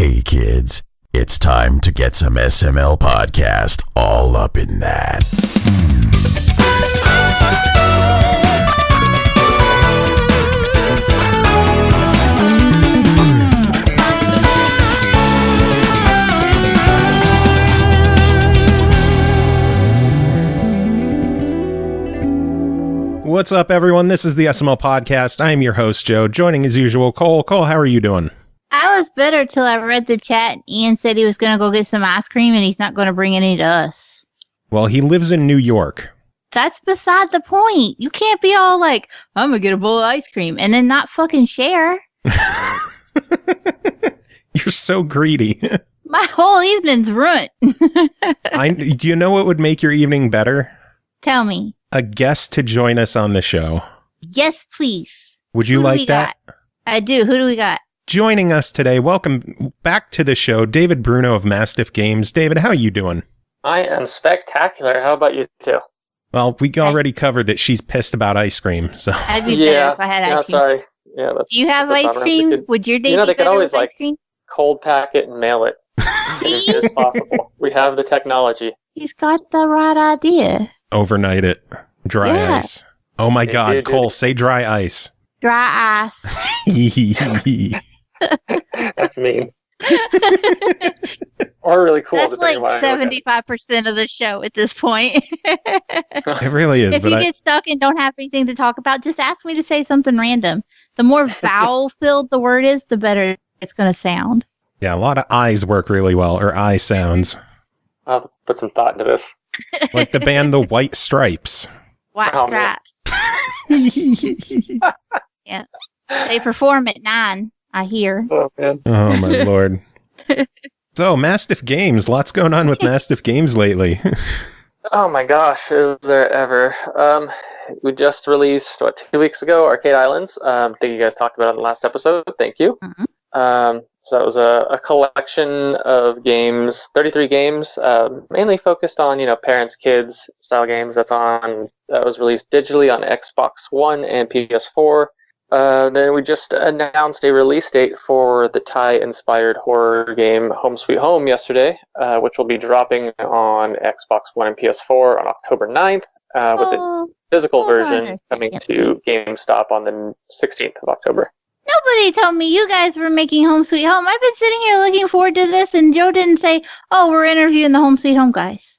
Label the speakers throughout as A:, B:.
A: Hey kids, it's time to get some SML podcast all up in that.
B: What's up, everyone? This is the SML podcast. I am your host, Joe. Joining as usual, Cole. Cole, how are you doing?
C: I was better till I read the chat. Ian said he was going to go get some ice cream and he's not going to bring any to us.
B: Well, he lives in New York.
C: That's beside the point. You can't be all like, I'm going to get a bowl of ice cream and then not fucking share.
B: You're so greedy.
C: My whole evening's ruined.
B: Do you know what would make your evening better?
C: Tell me.
B: A guest to join us on the show.
C: Yes, please.
B: Would you like that?
C: I do. Who do we got?
B: Joining us today, welcome back to the show, David Bruno of Mastiff Games. David, how are you doing?
D: I am spectacular. How about you two?
B: Well, we already covered that she's pissed about ice cream. So
C: I'd be better if I had ice cream.
D: Sorry. Yeah,
C: do you have ice cream? Would your day
D: they could always
C: ice cream?
D: Cold pack it and mail it as soon as possible. We have the technology.
C: He's got the right idea.
B: Overnight it. Dry ice. Oh my God, Cole, say dry ice.
C: Dry ice.
D: That's mean. Or really cool.
C: That's like 75% of the show at this point.
B: It really is.
C: If you get stuck and don't have anything to talk about, just ask me to say something random. The more vowel-filled the word is, the better it's going to sound.
B: Yeah, a lot of eyes work really well, or eye sounds.
D: I'll put some thought into this.
B: Like the band The White Stripes.
C: White Stripes. Yeah. They perform at 9, I hear.
D: Oh, man.
B: Oh, my Lord. So, Mastiff Games. Lots going on with Mastiff Games lately.
D: Oh, my gosh. Is there ever? We just released, 2 weeks ago, Arcade Islands. I think you guys talked about it in the last episode. Thank you. Mm-hmm. So it was a collection of games, 33 games, mainly focused on, parents, kids style games. That was released digitally on Xbox One and PS4. Then we just announced a release date for the Thai-inspired horror game Home Sweet Home yesterday, which will be dropping on Xbox One and PS4 on October 9th, with the physical version coming to GameStop on the 16th of October.
C: Nobody told me you guys were making Home Sweet Home. I've been sitting here looking forward to this, and Joe didn't say, we're interviewing the Home Sweet Home guys.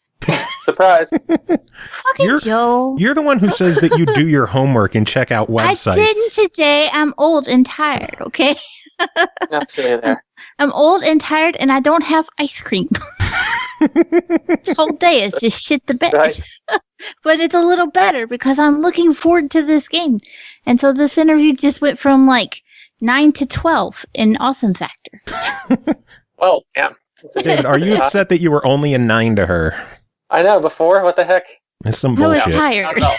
D: Surprise.
C: Fucking Joe.
B: You're the one who says that you do your homework and check out websites.
C: I didn't today. I'm old and tired, okay?
D: Absolutely there.
C: I'm old and tired, and I don't have ice cream. This whole day is just shit the bed. Right. But it's a little better because I'm looking forward to this game. And so this interview just went from 9 to 12 in awesome factor.
D: Well, yeah.
B: David, are you upset that you were only a 9 to her?
D: I know, before. What the heck?
B: That's some bullshit.
C: I was tired.
D: No,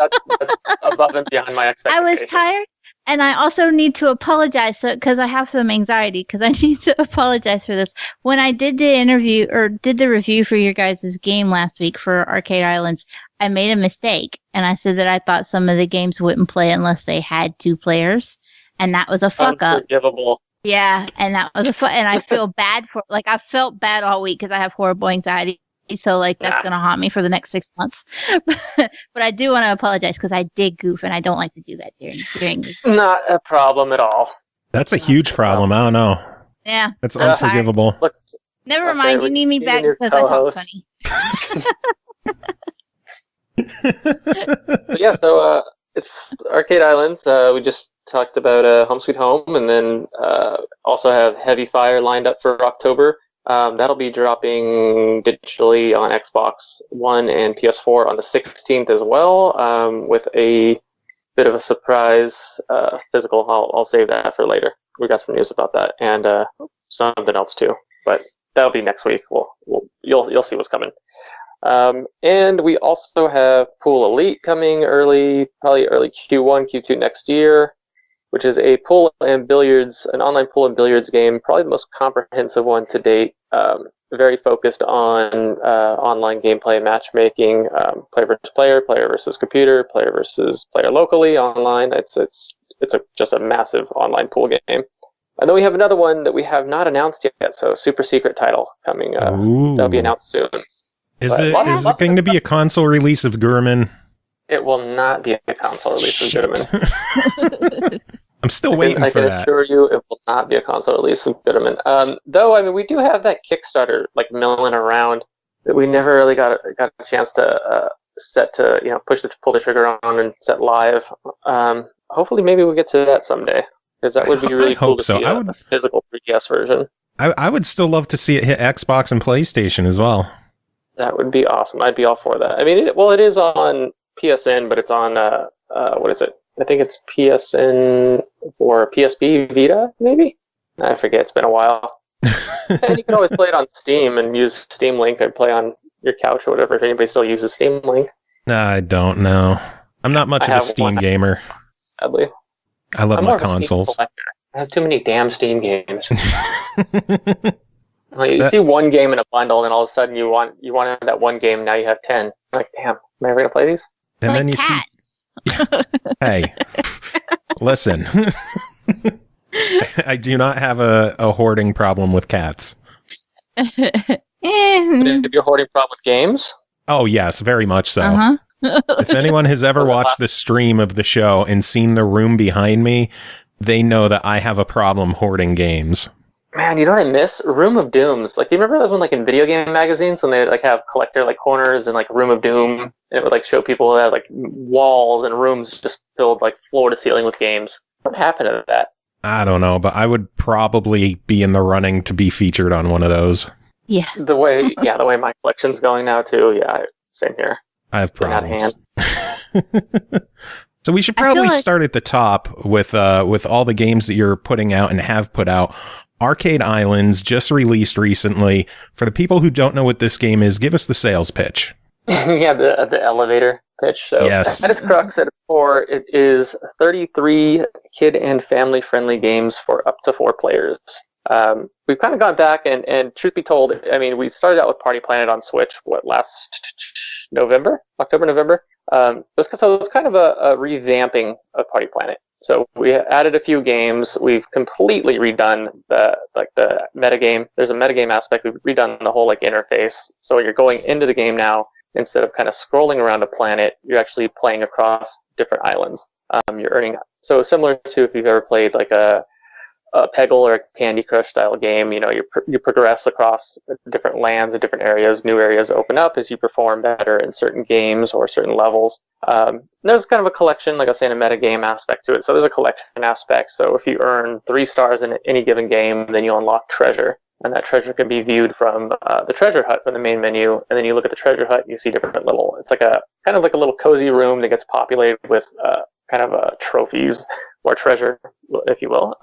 D: that's above and beyond my expectations.
C: I was tired, and I also need to apologize because I have some anxiety because I need to apologize for this. When I did the interview or did the review for your guys' game last week for Arcade Islands, I made a mistake, and I said that I thought some of the games wouldn't play unless they had 2 players, and that was a fuck up.
D: Unforgivable.
C: Yeah, and that was and I feel bad for I felt bad all week because I have horrible anxiety. So that's going to haunt me for the next 6 months. But I do want to apologize because I did goof and I don't like to do that during this.
D: Not a problem at all.
B: That's a huge problem. I don't know.
C: Yeah.
B: That's unforgivable.
C: Never mind. You need me back because I talk funny.
D: But yeah, so it's Arcade Islands. We just talked about Home Sweet Home, and then also have Heavy Fire lined up for October. That'll be dropping digitally on Xbox One and PS4 on the 16th as well, with a bit of a surprise physical. I'll save that for later. We got some news about that, and something else too. But that'll be next week. You'll see what's coming. And we also have Pool Elite coming probably early Q1, Q2 next year, which is an online pool and billiards game, probably the most comprehensive one to date. Very focused on online gameplay, matchmaking, player versus player versus computer, player versus player locally online. It's just a massive online pool game. And then we have another one that we have not announced yet, so super secret title coming. That'll be announced soon.
B: Is it going to be a console release of Gurman?
D: It will not be a console release of Gurman.
B: I'm still waiting for that.
D: I can assure you it will not be a console release of Gurman. Though, I mean, we do have that Kickstarter like milling around that we never really got a chance to set to, pull the trigger on and set live. Hopefully, maybe we'll get to that someday, because that would be really cool to see a physical 3DS version.
B: I would still love to see it hit Xbox and PlayStation as well.
D: That would be awesome. I'd be all for that. I mean, it is on PSN, but it's on, what is it? I think it's PSN for PSP Vita, maybe? I forget. It's been a while. And you can always play it on Steam and use Steam Link and play on your couch or whatever, if anybody still uses Steam Link.
B: I don't know. I'm not much of a Steam gamer.
D: Sadly.
B: I love my consoles.
D: I have too many damn Steam games. Like, you see one game in a bundle, and all of a sudden you wanted that one game. Now you have 10. Like, damn, am I ever gonna play these?
B: And like then you cats. See, hey, listen, I do not have a hoarding problem with cats.
D: But if you're hoarding problem with games?
B: Oh yes, very much so. If anyone has ever watched the stream of the show and seen the room behind me, they know that I have a problem hoarding games.
D: Man, you know what I miss? Room of Dooms. Like, do you remember those when, like, in video game magazines, when they like have collector like corners and like Room of Doom, and it would like show people that like walls and rooms just filled like floor to ceiling with games. What happened to that?
B: I don't know, but I would probably be in the running to be featured on one of those.
C: Yeah.
D: The way my collection's going now too. Yeah, same here.
B: I have problems. So we should probably start at the top with all the games that you're putting out and have put out. Arcade Islands just released recently. For the people who don't know what this game is, give us the sales pitch.
D: Yeah, the elevator pitch. So yes. At its crux, at its core, it is 33 kid and family friendly games for up to 4 players. We've kind of gone back and truth be told, I mean, we started out with Party Planet on Switch, last October, November. It was kind of a revamping of Party Planet. So we added a few games. We've completely redone the metagame. There's a metagame aspect. We've redone the whole interface. So when you're going into the game now, instead of kind of scrolling around a planet, you're actually playing across different islands. You're earning. So similar to if you've ever played like a Peggle or a Candy Crush style game, you progress across different lands and different areas. New areas open up as you perform better in certain games or certain levels. There's kind of a collection, like I was saying, a metagame aspect to it. So there's a collection aspect. So if you earn 3 stars in any given game, then you unlock treasure. And that treasure can be viewed from the treasure hut from the main menu. And then you look at the treasure hut and you see different it's like a kind of like a little cozy room that gets populated with kind of trophies or treasure, if you will,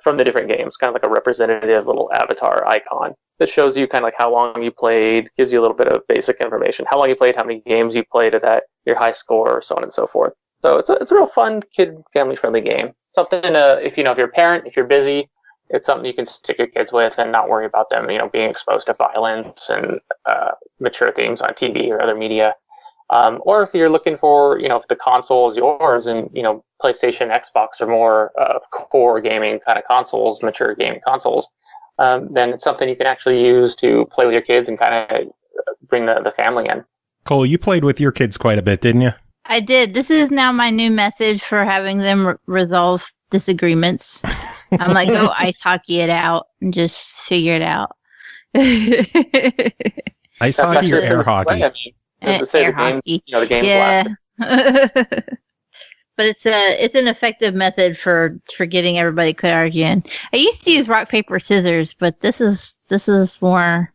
D: from the different games, kind of like a representative little avatar icon that shows you kind of like how long you played, gives you a little bit of basic information, how long you played, how many games you played at that, your high score, so on and so forth. So it's a real fun, kid, family-friendly game. Something, if you're a parent, if you're busy, it's something you can stick your kids with and not worry about them, being exposed to violence and mature themes on TV or other media. Or if you're looking for, if the console is yours and, PlayStation, Xbox are more core gaming kind of consoles, mature gaming consoles, then it's something you can actually use to play with your kids and kind of bring the family in.
B: Cole, you played with your kids quite a bit, didn't you?
C: I did. This is now my new method for having them resolve disagreements. I'm like, go ice hockey it out and just figure it out.
B: Ice hockey or air hockey?
C: Air hockey. The game's but it's an effective method for getting everybody quit arguing. I used to use rock paper scissors, but this is more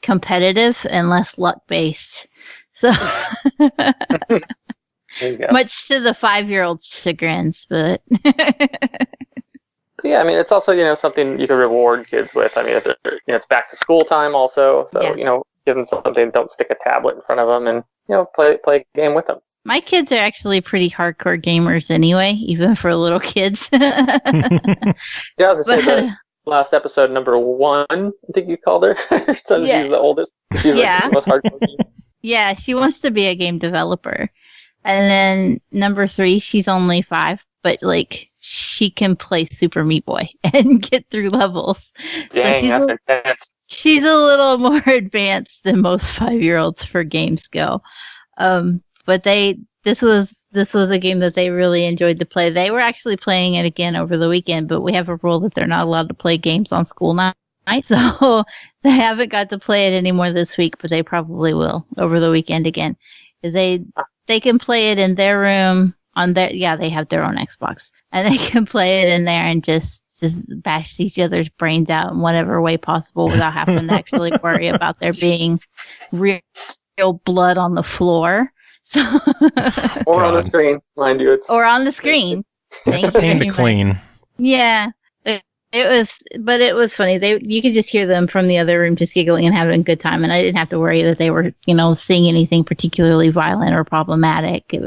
C: competitive and less luck based. So much to the 5-year-old's chagrins, but
D: yeah, I mean it's also something you can reward kids with. I mean it's back to school time also, so give them something. Don't stick a tablet in front of them, and play a game with them.
C: My kids are actually pretty hardcore gamers anyway, even for little kids.
D: Yeah, I was gonna say the last episode, number 1, I think you called her. So yeah. She's the oldest. She's like the most hardcore gamer.
C: Yeah, she wants to be a game developer. And then number 3, she's only 5, but like she can play Super Meat Boy and get through levels.
D: Dang, that's intense.
C: She's a little more advanced than most 5-year-olds for games go. But this was a game that they really enjoyed to play. They were actually playing it again over the weekend, but we have a rule that they're not allowed to play games on school night. So they haven't got to play it anymore this week, but they probably will over the weekend again. They can play it in their room they have their own Xbox, and they can play it in there and just bash each other's brains out in whatever way possible without having to actually worry about there being real blood on the floor. So
D: or on the screen, mind you.
C: Or on the screen.
B: It's a pain to clean.
C: Yeah. It was funny. You could just hear them from the other room just giggling and having a good time, and I didn't have to worry that they were, seeing anything particularly violent or problematic. It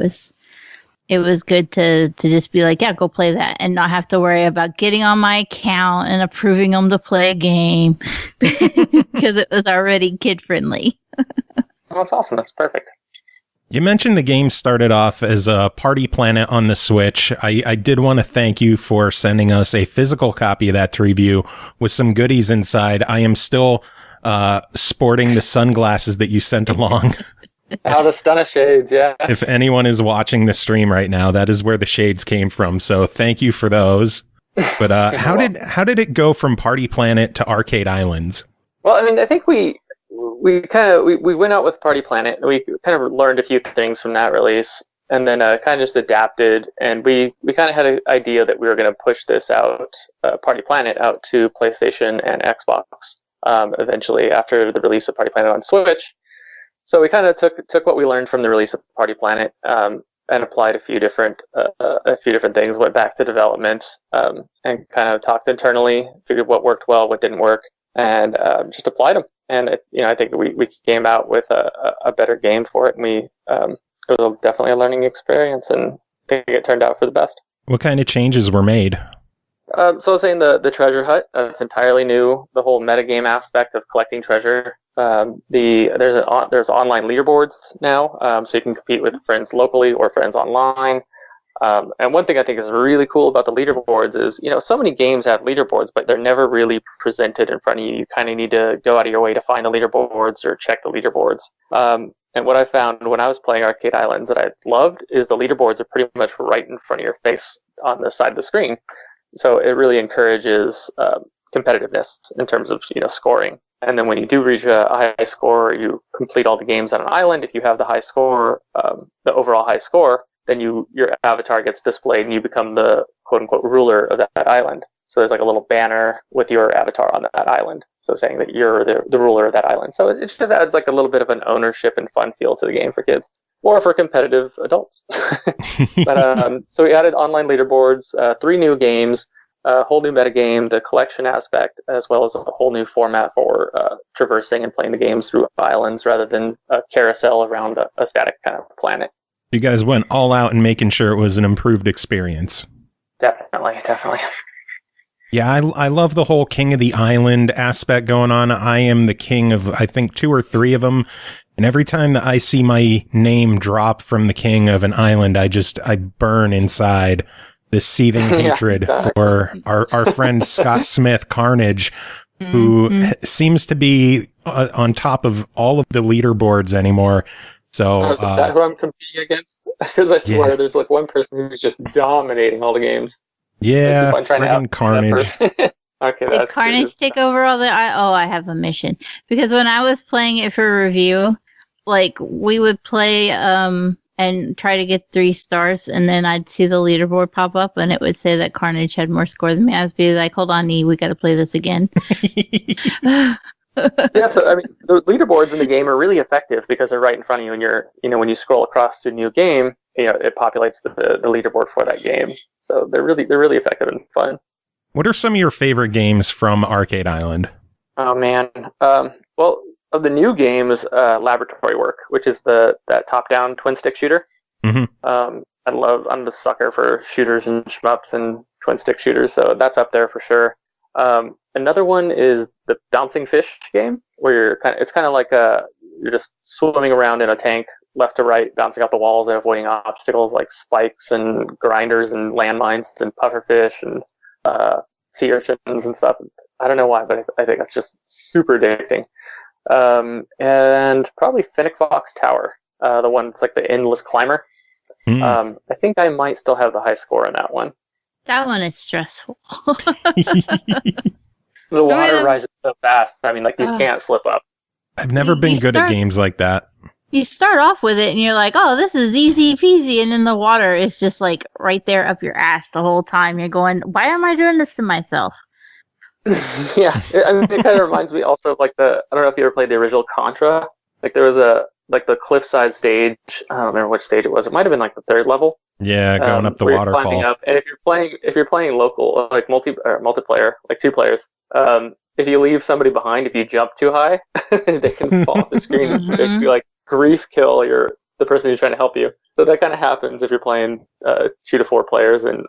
C: was good to just be like, yeah, go play that, and not have to worry about getting on my account and approving them to play a game because it was already kid friendly.
D: Oh, that's awesome. That's perfect.
B: You mentioned the game started off as a Party Planet on the Switch. I did want to thank you for sending us a physical copy of that to review with some goodies inside. I am still sporting the sunglasses that you sent along.
D: Oh, the stun of shades, yeah.
B: If anyone is watching the stream right now, that is where the shades came from. So thank you for those. But how did it go from Party Planet to Arcade Islands?
D: Well, I mean, I think we went out with Party Planet. We kind of learned a few things from that release, and then kind of just adapted. And we kind of had an idea that we were going to push this out, Party Planet, out to PlayStation and Xbox eventually after the release of Party Planet on Switch. So we kind of took what we learned from the release of Party Planet and applied a few different things. Went back to development and kind of talked internally, figured what worked well, what didn't work, and just applied them. And I think we came out with a better game for it, and it was definitely a learning experience, and I think it turned out for the best.
B: What kind of changes were made?
D: So I was saying the treasure hut, it's entirely new. The whole metagame aspect of collecting treasure. There's online leaderboards now, so you can compete with friends locally or friends online. And one thing I think is really cool about the leaderboards is, so many games have leaderboards, but they're never really presented in front of you. You kind of need to go out of your way to find the leaderboards or check the leaderboards. And what I found when I was playing Arcade Islands that I loved is the leaderboards are pretty much right in front of your face on the side of the screen. So it really encourages competitiveness in terms of scoring. And then when you do reach a high score, you complete all the games on an island. If you have the high score, the overall high score, then your avatar gets displayed and you become the quote-unquote ruler of that island. So there's like a little banner with your avatar on that island, so saying that you're the ruler of that island. So it just adds like a little bit of an ownership and fun feel to the game for kids, or for competitive adults. But so we added online leaderboards, 3 new games, a whole new metagame, the collection aspect, as well as a whole new format for traversing and playing the games through islands rather than a carousel around a static kind of planet.
B: You guys went all out in making sure it was an improved experience.
D: Definitely.
B: Yeah, I love the whole King of the Island aspect going on. I am the king of, I think, 2 or 3 of them. And every time that I see my name drop from the king of an island, I burn inside this seething hatred for our friend Scott Smith, Carnage, who seems to be on top of all of the leaderboards anymore. So
D: is that who I'm competing against? Because I swear there's like one person who's just dominating all the games.
B: Yeah, friggin' Carnage.
D: Okay,
C: did Carnage take over all the... I have a mission. Because when I was playing it for review, like, we would play and try to get 3 stars, and then I'd see the leaderboard pop up, and it would say that Carnage had more score than me. I'd be like, hold on, E, we got to play this again.
D: Yeah, so I mean, the leaderboards in the game are really effective because they're right in front of you, and when you scroll across to a new game, it populates the leaderboard for that game. So they're really effective and fun.
B: What are some of your favorite games from Arcade Island?
D: Oh man, well, of the new games, Laboratory Work, which is that top-down twin stick shooter. Mm-hmm. I'm the sucker for shooters and shmups and twin stick shooters, so that's up there for sure. Another one is the Bouncing Fish game, where it's kind of like you're just swimming around in a tank left to right, bouncing off the walls and avoiding obstacles like spikes and grinders and landmines and pufferfish and sea urchins and stuff. I don't know why, but I think that's just super addicting. And probably Fennec Fox Tower, the one that's like the endless climber. I think I might still have the high score on that one.
C: That one is stressful.
D: The water rises so fast. I mean, like, you can't slip up.
B: I've never been good at games like that.
C: You start off with it and you're like, oh, this is easy peasy. And then the water is just like right there up your ass the whole time. You're going, why am I doing this to myself?
D: Yeah. I mean, it kind of reminds me also of like I don't know if you ever played the original Contra. Like there was like the cliffside stage. I don't remember which stage it was. It might have been like the third level.
B: Yeah, going up the waterfall.
D: Climbing up. And if you're playing local, like multiplayer, like 2 players, if you leave somebody behind, if you jump too high, they can fall off the screen and basically like grief kill the person who's trying to help you. So that kind of happens if you're playing 2 to 4 players in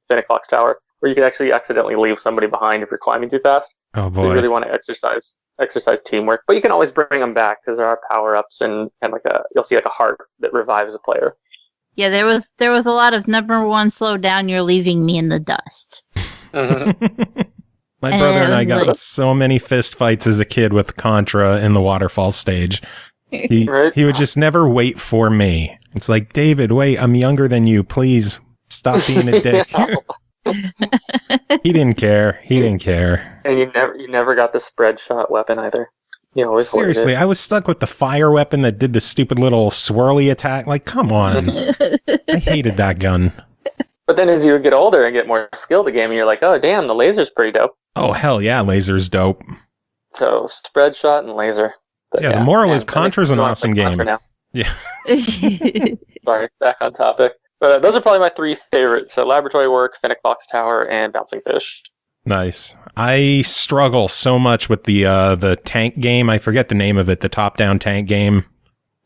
D: Fennec Fox Tower, where you can actually accidentally leave somebody behind if you're climbing too fast.
B: Oh boy!
D: So you really want to exercise teamwork, but you can always bring them back because there are power ups and like you'll see like a heart that revives a player.
C: Yeah, there was a lot of number 1, slow down. You're leaving me in the dust.
D: Mm-hmm.
B: My brother and I got so many fist fights as a kid with Contra in the waterfall stage. He would just never wait for me. It's like, David, wait, I'm younger than you. Please stop being a dick. He didn't care.
D: And you never got the spread shot weapon either. You always
B: seriously, I was stuck with the fire weapon that did the stupid little swirly attack. Like, come on. I hated that gun.
D: But then as you get older and get more skilled at the game, you're like, oh, damn, the laser's pretty dope.
B: Oh, hell yeah, laser's dope.
D: So, spread shot and laser. But
B: the moral is Contra's an awesome game. Yeah.
D: Sorry, back on topic. But those are probably my 3 favorites. So, Laboratory Work, Fennec Fox Tower, and Bouncing Fish.
B: Nice. I struggle so much with the tank game. I forget the name of it, the top-down tank game.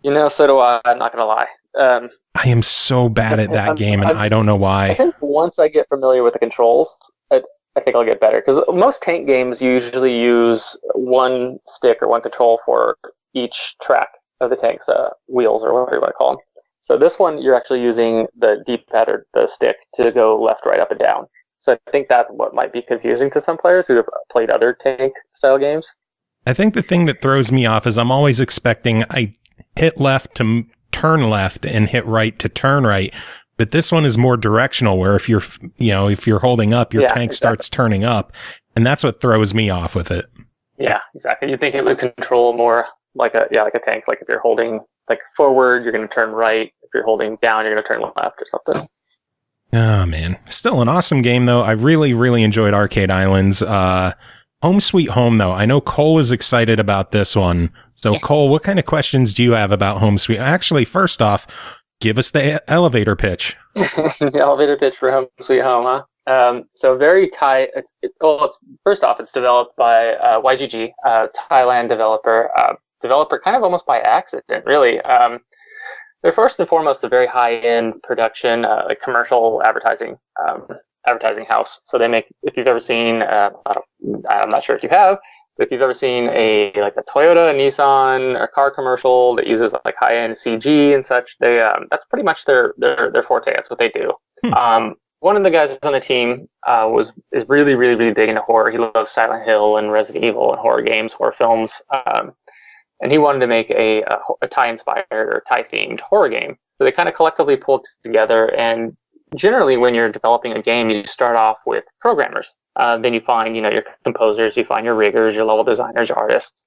D: You know, so do I. I'm not going to lie.
B: I am so bad at that game, and I don't know why.
D: I think once I get familiar with the controls, I think I'll get better. Because most tank games usually use one stick or one control for each track of the tank's wheels, or whatever you want to call them. So this one, you're actually using the D-pad or the stick to go left, right, up, and down. So I think that's what might be confusing to some players who have played other tank-style games.
B: I think the thing that throws me off is I'm always expecting I hit left to turn left and hit right to turn right. But this one is more directional, where if you're holding up, your tank starts turning up, and that's what throws me off with it. Yeah,
D: exactly. You think it would control more like a tank. Like if you're holding like forward, you're going to turn right. If you're holding down, you're going to turn left or something.
B: Oh man, still an awesome game though. I really, really enjoyed Arcade Islands. Home Sweet Home though. I know Cole is excited about this one. So yes. Cole, what kind of questions do you have about Home Sweet? Actually, first off, give us the elevator pitch.
D: The elevator pitch for Home Sweet Home, huh? So very Thai. First off, it's developed by YGG, Thailand developer. Developer kind of almost by accident, really. They're first and foremost a very high-end production, like commercial advertising house. So they make, if you've ever seen, I'm not sure if you have, but if you've ever seen a Toyota, a Nissan, a car commercial that uses like high-end CG and such, they that's pretty much their forte. That's what they do. One of the guys that's on the team is really, really, really big into horror. He loves Silent Hill and Resident Evil and horror games, horror films. And he wanted to make a Thai-inspired or Thai-themed horror game. So they kind of collectively pulled together. And generally, when you're developing a game, you start off with programmers. Then you find, your composers, you find your riggers, your level designers, your artists.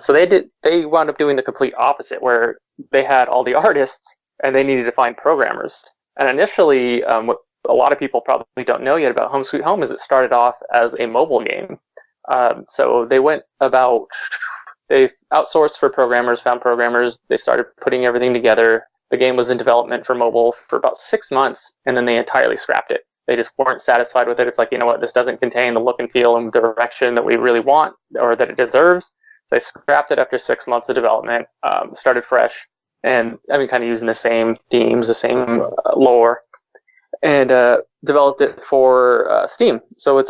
D: So they wound up doing the complete opposite, where they had all the artists and they needed to find programmers. And initially, what a lot of people probably don't know yet about Home Sweet Home is it started off as a mobile game. So they went about... They outsourced for programmers, found programmers. They started putting everything together. The game was in development for mobile for about 6 months, and then they entirely scrapped it. They just weren't satisfied with it. It's like, you know what, this doesn't contain the look and feel and direction that we really want or that it deserves. They scrapped it after 6 months of development, started fresh, and kind of using the same themes, the same lore, and developed it for Steam. So it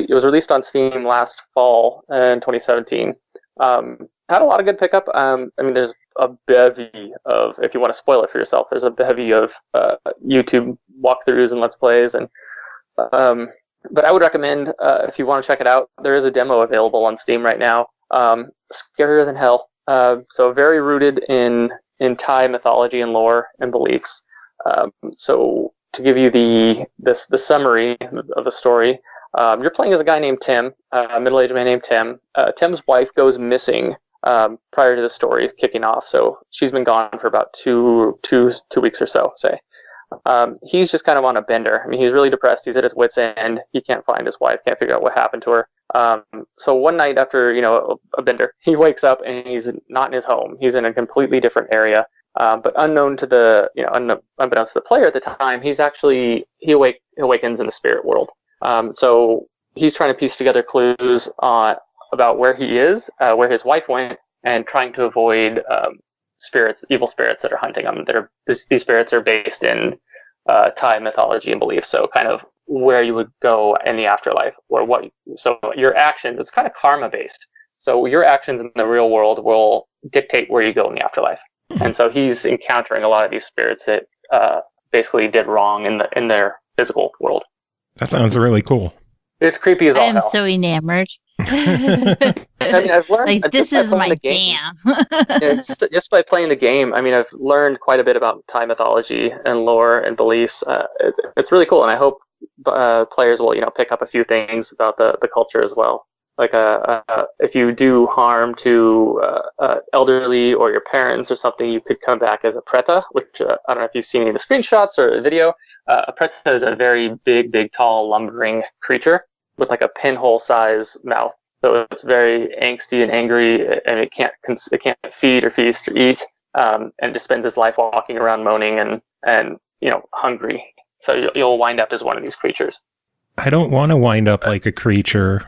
D: was released on Steam last fall in 2017. had a lot of good pickup. I mean, there's a bevy of, if you want to spoil it for yourself, there's a bevy of YouTube walkthroughs and Let's Plays. And but I would recommend, if you want to check it out, there is a demo available on Steam right now. Scarier than hell. So very rooted in Thai mythology and lore and beliefs. So to give you the summary of the story, you're playing as a guy named Tim, a middle-aged man named Tim. Tim's wife goes missing prior to the story kicking off, so she's been gone for about two weeks or so, say. He's just kind of on a bender. I mean, he's really depressed. He's at his wit's end. He can't find his wife, can't figure out what happened to her. So one night after, a bender, he wakes up and he's not in his home. He's in a completely different area. But unbeknownst to the player at the time, he awakens in the spirit world. So he's trying to piece together clues about where he is, where his wife went, and trying to avoid evil spirits that are hunting him. These spirits are based in Thai mythology and beliefs, so kind of where you would go in the afterlife, so your actions, it's kind of karma based. So your actions in the real world will dictate where you go in the afterlife. And so he's encountering a lot of these spirits that basically did wrong in their physical world.
B: That sounds really cool.
D: It's creepy as all hell.
C: I am so enamored.
D: I mean, I've learned
C: this is my jam.
D: Just by playing the game, I mean, I've learned quite a bit about Thai mythology and lore and beliefs. It's really cool, and I hope players will, pick up a few things about the culture as well. Like, if you do harm to elderly or your parents or something, you could come back as a preta, which I don't know if you've seen any of the screenshots or the video. A preta is a very big, tall, lumbering creature with like a pinhole size mouth. So it's very angsty and angry, and it can't feed or feast or eat, and just spends its life walking around moaning and hungry. So you'll wind up as one of these creatures.
B: I don't want to wind up like a creature.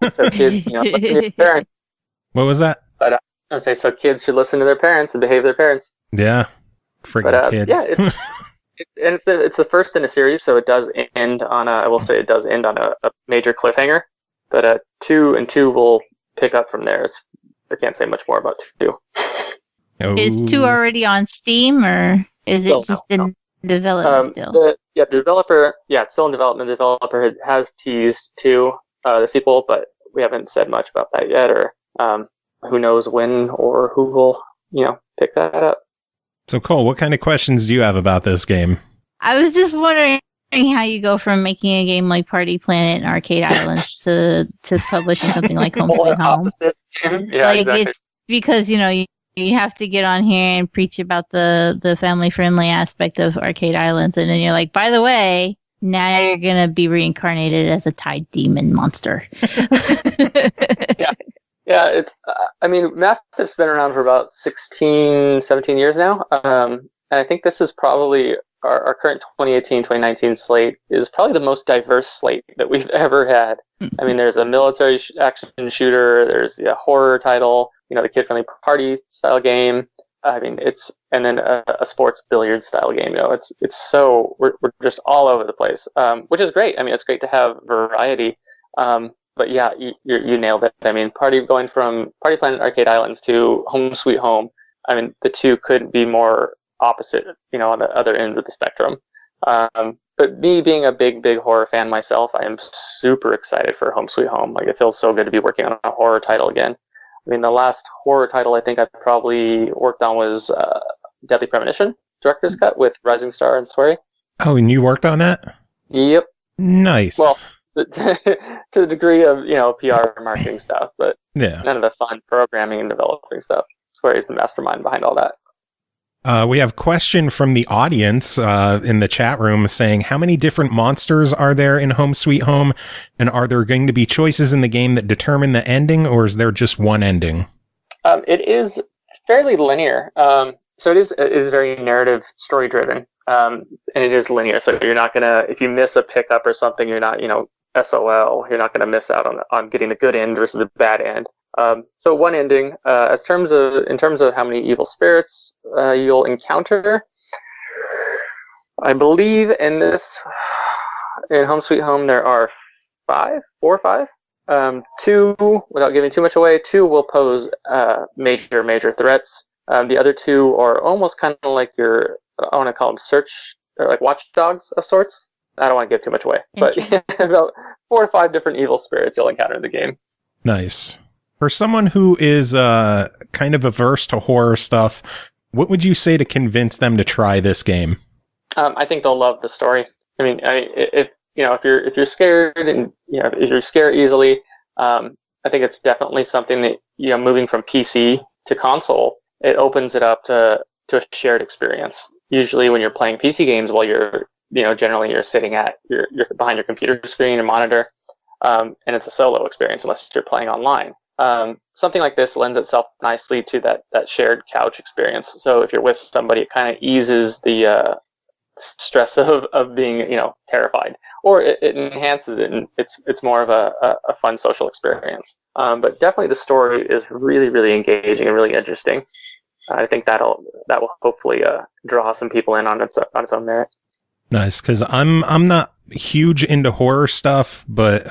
D: So kids, listen to your parents.
B: What was that?
D: But I say so kids should listen to their parents and behave their parents.
B: Yeah, freaking kids.
D: Yeah, it's the first in a series, so it does end on a major cliffhanger. But 2 and 2 will pick up from there. I can't say much more about 2.
B: Oh.
C: Is 2 already on Steam, or is it in development still?
D: The developer, it's still in development. The developer has teased 2, the sequel, but we haven't said much about that yet, or who knows when or who will, pick that up.
B: So, Cole, what kind of questions do you have about this game?
C: I was just wondering how you go from making a game like Party Planet and Arcade Islands to publishing something like Home Sweet Home.
D: Yeah, exactly.
C: It's because, you have to get on here and preach about the family-friendly aspect of Arcade Islands, and then you're like, by the way, now you're going to be reincarnated as a Thai demon monster.
D: Yeah, it's, Mastiff's been around for about 16, 17 years now, and I think this is probably our current 2018-2019 slate is probably the most diverse slate that we've ever had. I mean, there's a military action shooter, there's a horror title, the kid-friendly party style game. I mean, and then a sports billiard style game. We're just all over the place, which is great. I mean, it's great to have variety. But yeah, you nailed it. I mean, going from Party Planet Arcade Islands to Home Sweet Home. I mean, the two couldn't be more opposite, on the other ends of the spectrum. But me being a big horror fan myself, I am super excited for Home Sweet Home. Like, it feels so good to be working on a horror title again. I mean, the last horror title I think I probably worked on was Deadly Premonition, Director's Cut with Rising Star and Swery.
B: Oh, and you worked on that?
D: Yep.
B: Nice.
D: Well, to the degree of, PR and marketing stuff, but none of the fun programming and developing stuff. Swery's the mastermind behind all that.
B: We have a question from the audience in the chat room saying, how many different monsters are there in Home Sweet Home? And are there going to be choices in the game that determine the ending, or is there just one ending? It is fairly linear. So it is very narrative, story driven. And it is linear. So you're not going to, if you miss a pickup or something, you're not, SOL, you're not going to miss out on getting the good end versus the bad end. So one ending, in terms of how many evil spirits you'll encounter, I believe in Home Sweet Home there are 4 or 5.
D: Two, without giving too much away, two will pose major threats. The other two are almost kind of like your, I want to call them search, or like watchdogs of sorts. I don't want to give too much away, but about 4 or 5 different evil spirits you'll encounter in the game.
B: Nice. For someone who is kind of averse to horror stuff, what would you say to convince them to try this game?
D: I think they'll love the story. I mean, if you're scared and if you're scared easily, I think it's definitely something that moving from PC to console, it opens it up to a shared experience. Usually, when you're playing PC games, while generally you're sitting at you're behind your computer screen and monitor, and it's a solo experience unless you're playing online. Something like this lends itself nicely to that shared couch experience. So if you're with somebody, it kind of eases the stress of being terrified, or it enhances it, and it's more of a fun social experience. But definitely the story is really, really engaging and really interesting. I think that will hopefully draw some people in on its own merit.
B: Nice, because I'm not huge into horror stuff, but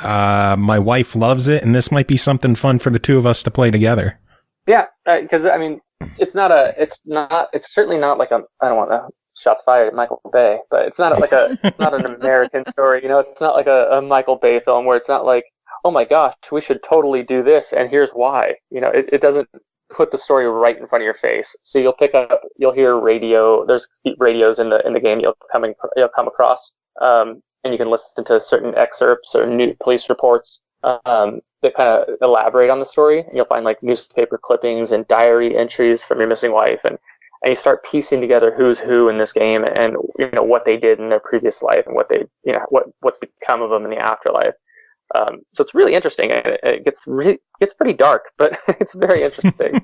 B: my wife loves it, and this might be something fun for the two of us to play together.
D: Yeah, because I mean, it's certainly not like I don't want to shots fired at Michael Bay, but it's not like it's not an American story. It's not like a Michael Bay film where it's not like, oh my gosh, we should totally do this, and here's why. It doesn't put the story right in front of your face. So you'll hear radio. There's radios in the game you'll come across, and you can listen to certain excerpts or new police reports that kind of elaborate on the story. And you'll find like newspaper clippings and diary entries from your missing wife, and you start piecing together who's who in this game, and what they did in their previous life, and what they what's become of them in the afterlife. So it's really interesting. It gets pretty dark, but it's very interesting.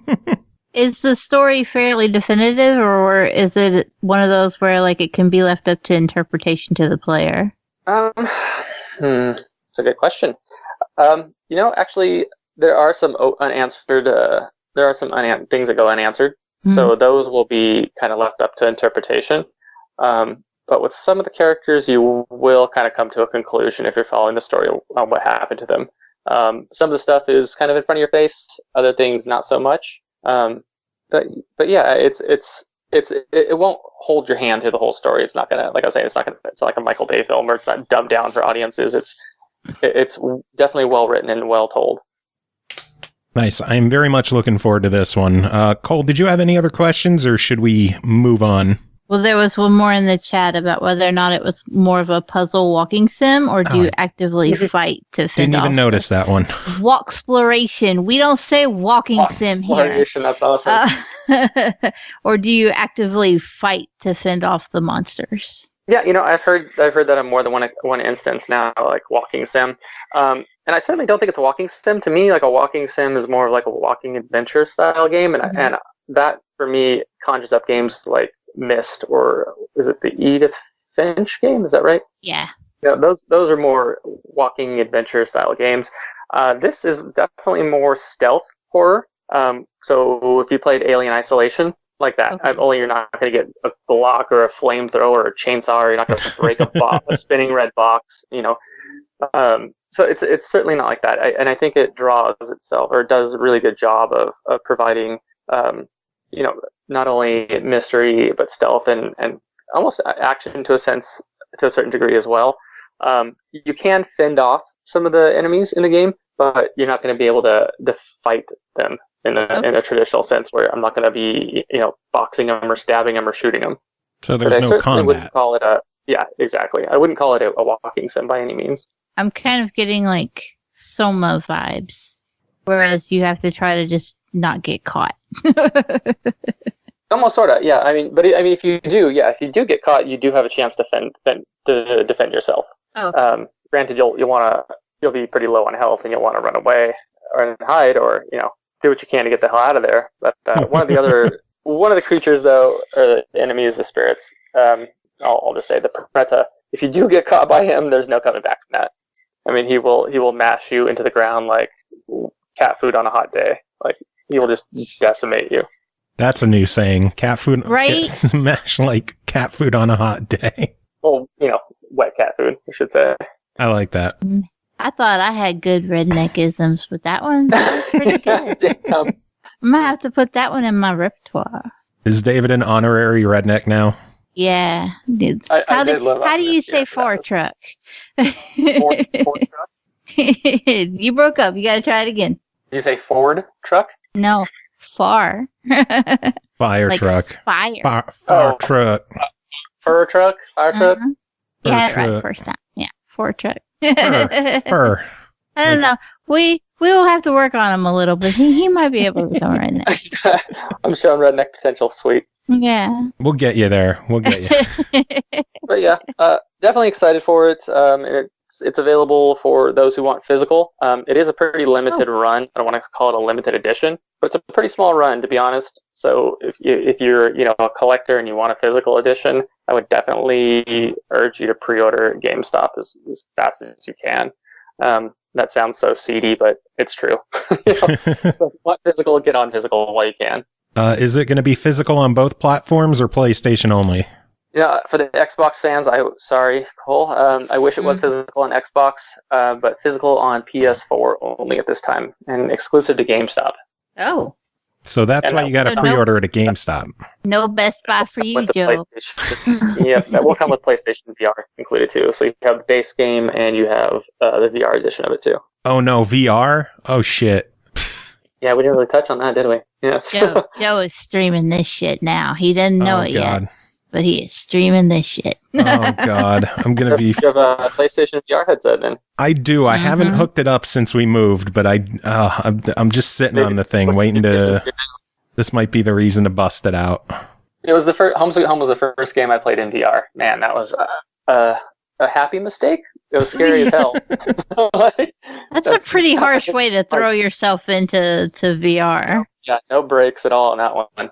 C: Is the story fairly definitive, or is it one of those where like it can be left up to interpretation to the player?
D: It's a good question. Actually, there are some unanswered. There are some things that go unanswered. Mm-hmm. So those will be kind of left up to interpretation. But with some of the characters, you will kind of come to a conclusion if you're following the story on what happened to them. Some of the stuff is kind of in front of your face. Other things, not so much. But yeah, it won't hold your hand through the whole story. It's not gonna, like I was saying, it's not like a Michael Bay film where it's not dumbed down for audiences. It's definitely well written and well told.
B: Nice. I'm very much looking forward to this one. Cole, did you have any other questions, or should we move on?
C: Well, there was one more in the chat about whether or not it was more of a puzzle walking sim, or do you actively fight to fend off?
B: Didn't even notice that one.
C: Walksploration. We don't say walking sim here.
D: That's awesome.
C: Or do you actively fight to fend off the monsters?
D: Yeah, I've heard that on more than one instance now, like walking sim. And I certainly don't think it's a walking sim. To me, like a walking sim is more of like a walking adventure style game, and that for me conjures up games like Myst, or is it the Edith Finch game? Is that right?
C: Yeah.
D: Those are more walking adventure style games. This is definitely more stealth horror. So if you played Alien Isolation, like that, only you're not going to get a Glock or a flamethrower or a chainsaw, or you're not going to break a spinning red box. So it's certainly not like that. And I think it draws itself, or does a really good job of providing not only mystery but stealth and almost action to a certain degree as well. You can fend off some of the enemies in the game, but you're not going to be able to fight them in a traditional sense, where I'm not going to be boxing them or stabbing them or shooting them.
B: So there's no combat.
D: I wouldn't call it exactly. I wouldn't call it a walking sim by any means. I'm
C: kind of getting like Soma vibes, whereas you have to try to just not get caught.
D: Almost sort of, yeah. If you do get caught, you do have a chance to defend yourself.
C: Oh.
D: Granted, you'll be pretty low on health, and you'll want to run away or hide, or do what you can to get the hell out of there. But one of the creatures, though, or the enemy, is the spirits. I'll just say the Preta. If you do get caught by him, there's no coming back from that. I mean, he will mash you into the ground like cat food on a hot day. Like, he will just decimate you.
B: That's a new saying. Cat food,
C: right?
B: Smash like cat food on a hot day.
D: Well, wet cat food, I should say.
B: I like that.
C: I thought I had good redneckisms, but that one's pretty good.
D: Damn.
C: I'm gonna have to put that one in my repertoire.
B: Is David an honorary redneck now?
C: Yeah. Dude.
D: I
C: How
D: did
C: do
D: love
C: you
D: this, yeah,
C: say Ford truck?
D: Ford truck?
C: You broke up. You gotta try it again.
D: Did you say Ford truck?
C: No, far.
B: Fire
C: Like
B: Truck.
C: Fire.
B: Fire Truck.
D: Fur truck? Fire truck?
C: Uh-huh. You had it right
B: truck.
C: first time. Yeah, Ford truck.
B: Fur.
C: I don't know. We will have to work on him a little bit. He might be able to become a redneck.
D: I'm showing redneck potential. Sweet.
C: Yeah.
B: We'll get you there. We'll get you.
D: But yeah, definitely excited for it. It's available for those who want physical. It is a pretty limited run. I don't want to call it a limited edition, but it's a pretty small run, to be honest. So if you're a collector and you want a physical edition, I would definitely urge you to pre-order at GameStop as fast as you can. That sounds so seedy, but it's true. So if you want physical, get on physical while you can.
B: Is it going to be physical on both platforms or PlayStation only?
D: Yeah, for the Xbox fans, sorry, Cole. I wish it was physical on Xbox, but physical on PS4 only at this time, and exclusive to GameStop.
C: Oh.
B: So that's why you got to pre-order it at GameStop.
C: No Best Buy for you,
D: With the
C: Joe.
D: PlayStation. Yeah, that will come with PlayStation VR included too. So you have the base game and you have the VR edition of it too.
B: Oh no, VR? Oh shit.
D: Yeah, we didn't really touch on that, did we? Yeah.
C: Joe is streaming this shit now. He doesn't know it yet, but he is streaming this shit.
B: Oh god, I'm gonna be.
D: You have a PlayStation VR headset then?
B: I do. I haven't hooked it up since we moved, but I'm just sitting on the thing, waiting to. This might be the reason to bust it out.
D: It was the first. Home Sweet Home was the first game I played in VR. Man, that was a happy mistake. It was scary as hell.
C: That's a pretty harsh way to throw yourself into VR.
D: Yeah, no breaks at all on that one.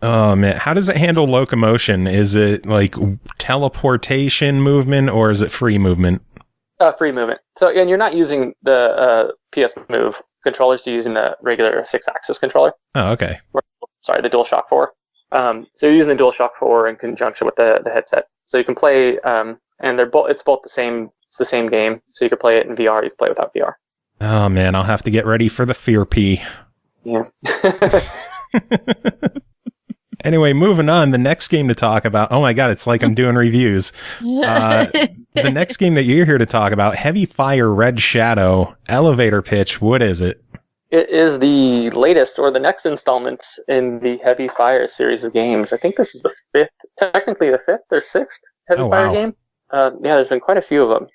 B: Oh man, how does it handle locomotion? Is it like teleportation movement or is it free movement?
D: Free movement. So, and you're not using the PS Move controllers, you're using the regular 6-axis controller.
B: Oh, okay.
D: Sorry, the DualShock 4. So you're using the DualShock 4 in conjunction with the headset. So you can play, and they're both. It's both the same. It's the same game. So you can play it in VR. You can play it without VR.
B: Oh man, I'll have to get ready for the Fear P.
D: Yeah.
B: Anyway, moving on. The next game to talk about. Oh my god, it's like I'm doing reviews. The next game that you're here to talk about, Heavy Fire Red Shadow. Elevator pitch. What is it?
D: It is the latest or the next installment in the Heavy Fire series of games. I think this is the technically the fifth or sixth Heavy Fire game. Yeah, there's been quite a few of them.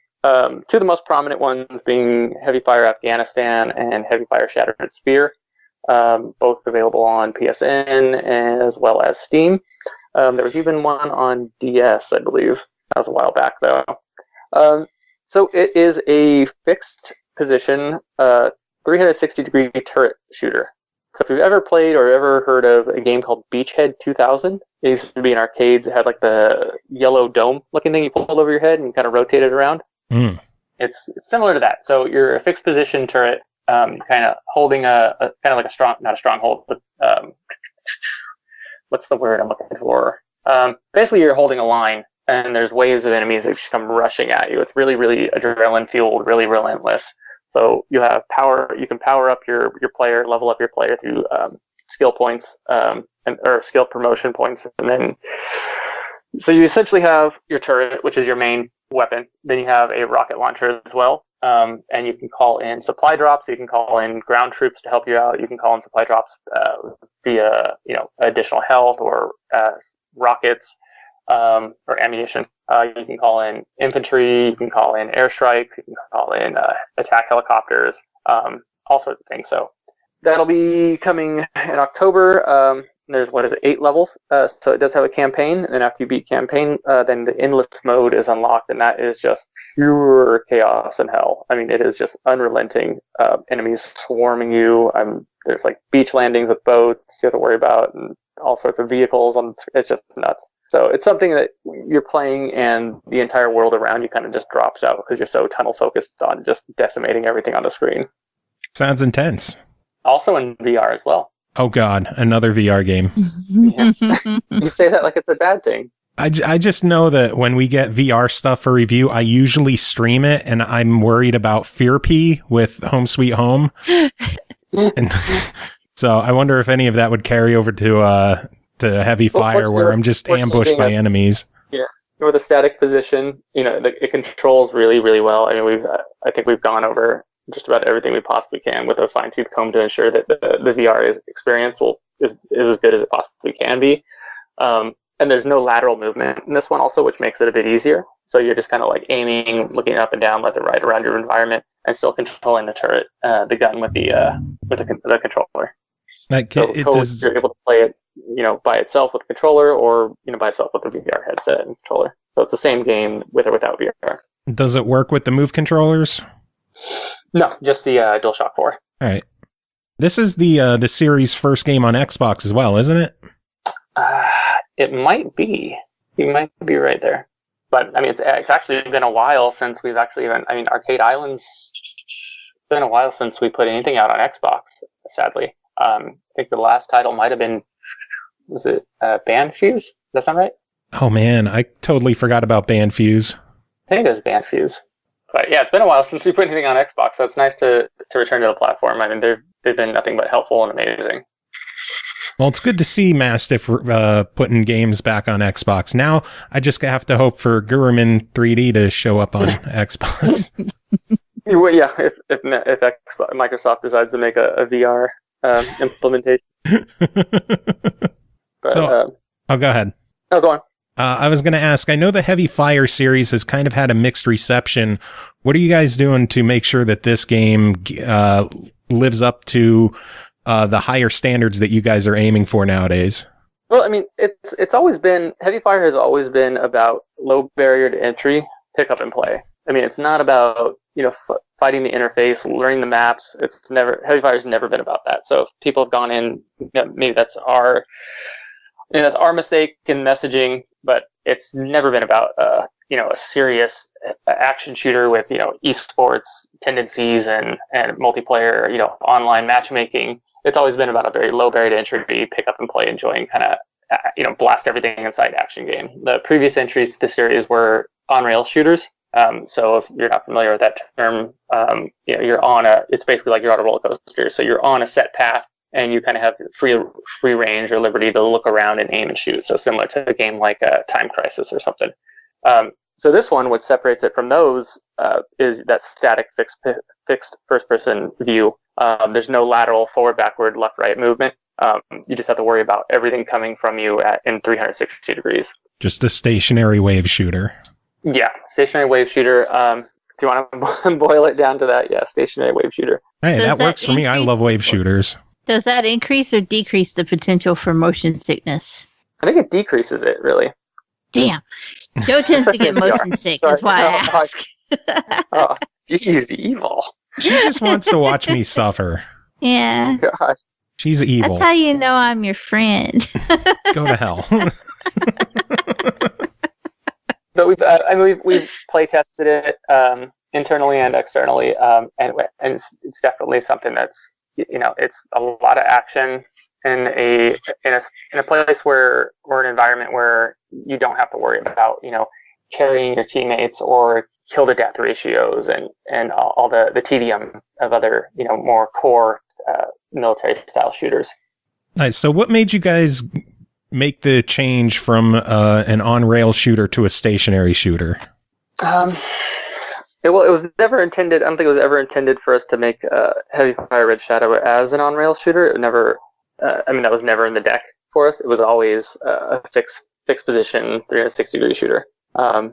D: Two of the most prominent ones being Heavy Fire Afghanistan and Heavy Fire Shattered Sphere. Both available on PSN as well as Steam. There was even one on DS, I believe. That was a while back, though. So it is a fixed position, 360-degree turret shooter. So if you've ever played or ever heard of a game called Beachhead 2000, it used to be in arcades. It had like the yellow dome-looking thing you pulled over your head and you kind of rotate it around. It's similar to that. So you're a fixed position turret. Kind of holding a kind of like not a stronghold, but what's the word I'm looking for? Basically, you're holding a line, and there's waves of enemies that just come rushing at you. It's really, really adrenaline fueled, really relentless. So you have power. You can power up your player, level up your player through skill points or skill promotion points, and then so you essentially have your turret, which is your main weapon. Then you have a rocket launcher as well. And you can call in supply drops. You can call in ground troops to help you out. You can call in supply drops via, additional health or rockets or ammunition. You can call in infantry. You can call in airstrikes. You can call in attack helicopters. All sorts of things. So that'll be coming in October. There's 8 levels. So it does have a campaign, and then after you beat campaign, then the endless mode is unlocked, and that is just pure chaos and hell. I mean, it is just unrelenting. Enemies swarming you. There's like beach landings with boats you have to worry about, and all sorts of vehicles. It's just nuts. So it's something that you're playing, and the entire world around you kind of just drops out because you're so tunnel focused on just decimating everything on the screen.
B: Sounds intense.
D: Also in VR as well.
B: Oh god, another VR game.
D: Yes. You say that like it's a bad thing.
B: I just know that when we get VR stuff for review, I usually stream it, and I'm worried about Fear P with Home Sweet Home. And so I wonder if any of that would carry over to Heavy Fire, where I'm just ambushed by enemies.
D: Yeah, with a static position, it controls really, really well. I mean, I think we've gone over just about everything we possibly can with a fine-tooth comb to ensure that the VR experience is as good as it possibly can be. And there's no lateral movement in this one also, which makes it a bit easier. So you're just kind of like aiming, looking up and down, left and right around your environment, and still controlling the turret, the gun with the controller.
B: Like
D: so you're able to play it, by itself with the controller, or by itself with the VR headset and controller. So it's the same game with or without VR.
B: Does it work with the Move controllers?
D: No, just the DualShock 4.
B: All right. This is the series' first game on Xbox as well, isn't it?
D: It might be. You might be right there. But, I mean, it's actually been a while since we've actually Arcade Islands, it's been a while since we put anything out on Xbox, sadly. I think the last title might have been, was it Bandfuse? Does that sound right?
B: Oh, man, I totally forgot about Bandfuse.
D: I think it was Bandfuse. But, yeah, it's been a while since we put anything on Xbox, so it's nice to return to the platform. I mean, they've been nothing but helpful and amazing.
B: Well, it's good to see Mastiff putting games back on Xbox. Now, I just have to hope for Guruman 3D to show up on Xbox.
D: Well, yeah, if Microsoft decides to make a VR implementation. But,
B: go ahead.
D: No, go on.
B: I was going to ask, I know the Heavy Fire series has kind of had a mixed reception. What are you guys doing to make sure that this game lives up to the higher standards that you guys are aiming for nowadays?
D: Well, I mean, it's always been, Heavy Fire has always been about low barrier to entry, pick up and play. I mean, it's not about, fighting the interface, learning the maps. Heavy Fire's never been about that. So if people have gone in, maybe that's our mistake in messaging, but it's never been about, a serious action shooter with, esports tendencies and multiplayer, online matchmaking. It's always been about a very low barrier to entry, pick up and play, enjoying kind of, blast everything inside action game. The previous entries to the series were on-rail shooters. So if you're not familiar with that term, it's basically like you're on a roller coaster. So you're on a set path and you kind of have free range or liberty to look around and aim and shoot. So similar to a game like Time Crisis or something. So this one, what separates it from those is that static fixed first-person view. There's no lateral forward, backward, left, right movement. You just have to worry about everything coming from you in 360 degrees.
B: Just a stationary wave shooter.
D: Yeah, stationary wave shooter. Do you want to boil it down to that? Yeah, stationary wave shooter.
B: Hey, that works for me. I love wave shooters.
C: Does that increase or decrease the potential for motion sickness?
D: I think it decreases it, really.
C: Damn. Joe tends to get motion sick. That's why I ask.
D: Oh, he's evil.
B: She just wants to watch me suffer.
C: Yeah.
D: Gosh.
B: She's evil.
C: That's how you know I'm your friend.
B: Go to hell.
D: But we've play tested it internally and externally, and it's definitely something that's it's a lot of action in a place or an environment where you don't have to worry about carrying your teammates or kill to death ratios and all the tedium of other more core military style shooters.
B: Nice. So what made you guys make the change from an on-rail shooter to a stationary shooter?
D: It was never intended. I don't think it was ever intended for us to make Heavy Fire Red Shadow as an on-rail shooter. It never. That was never in the deck for us. It was always a fixed position 360-degree shooter. I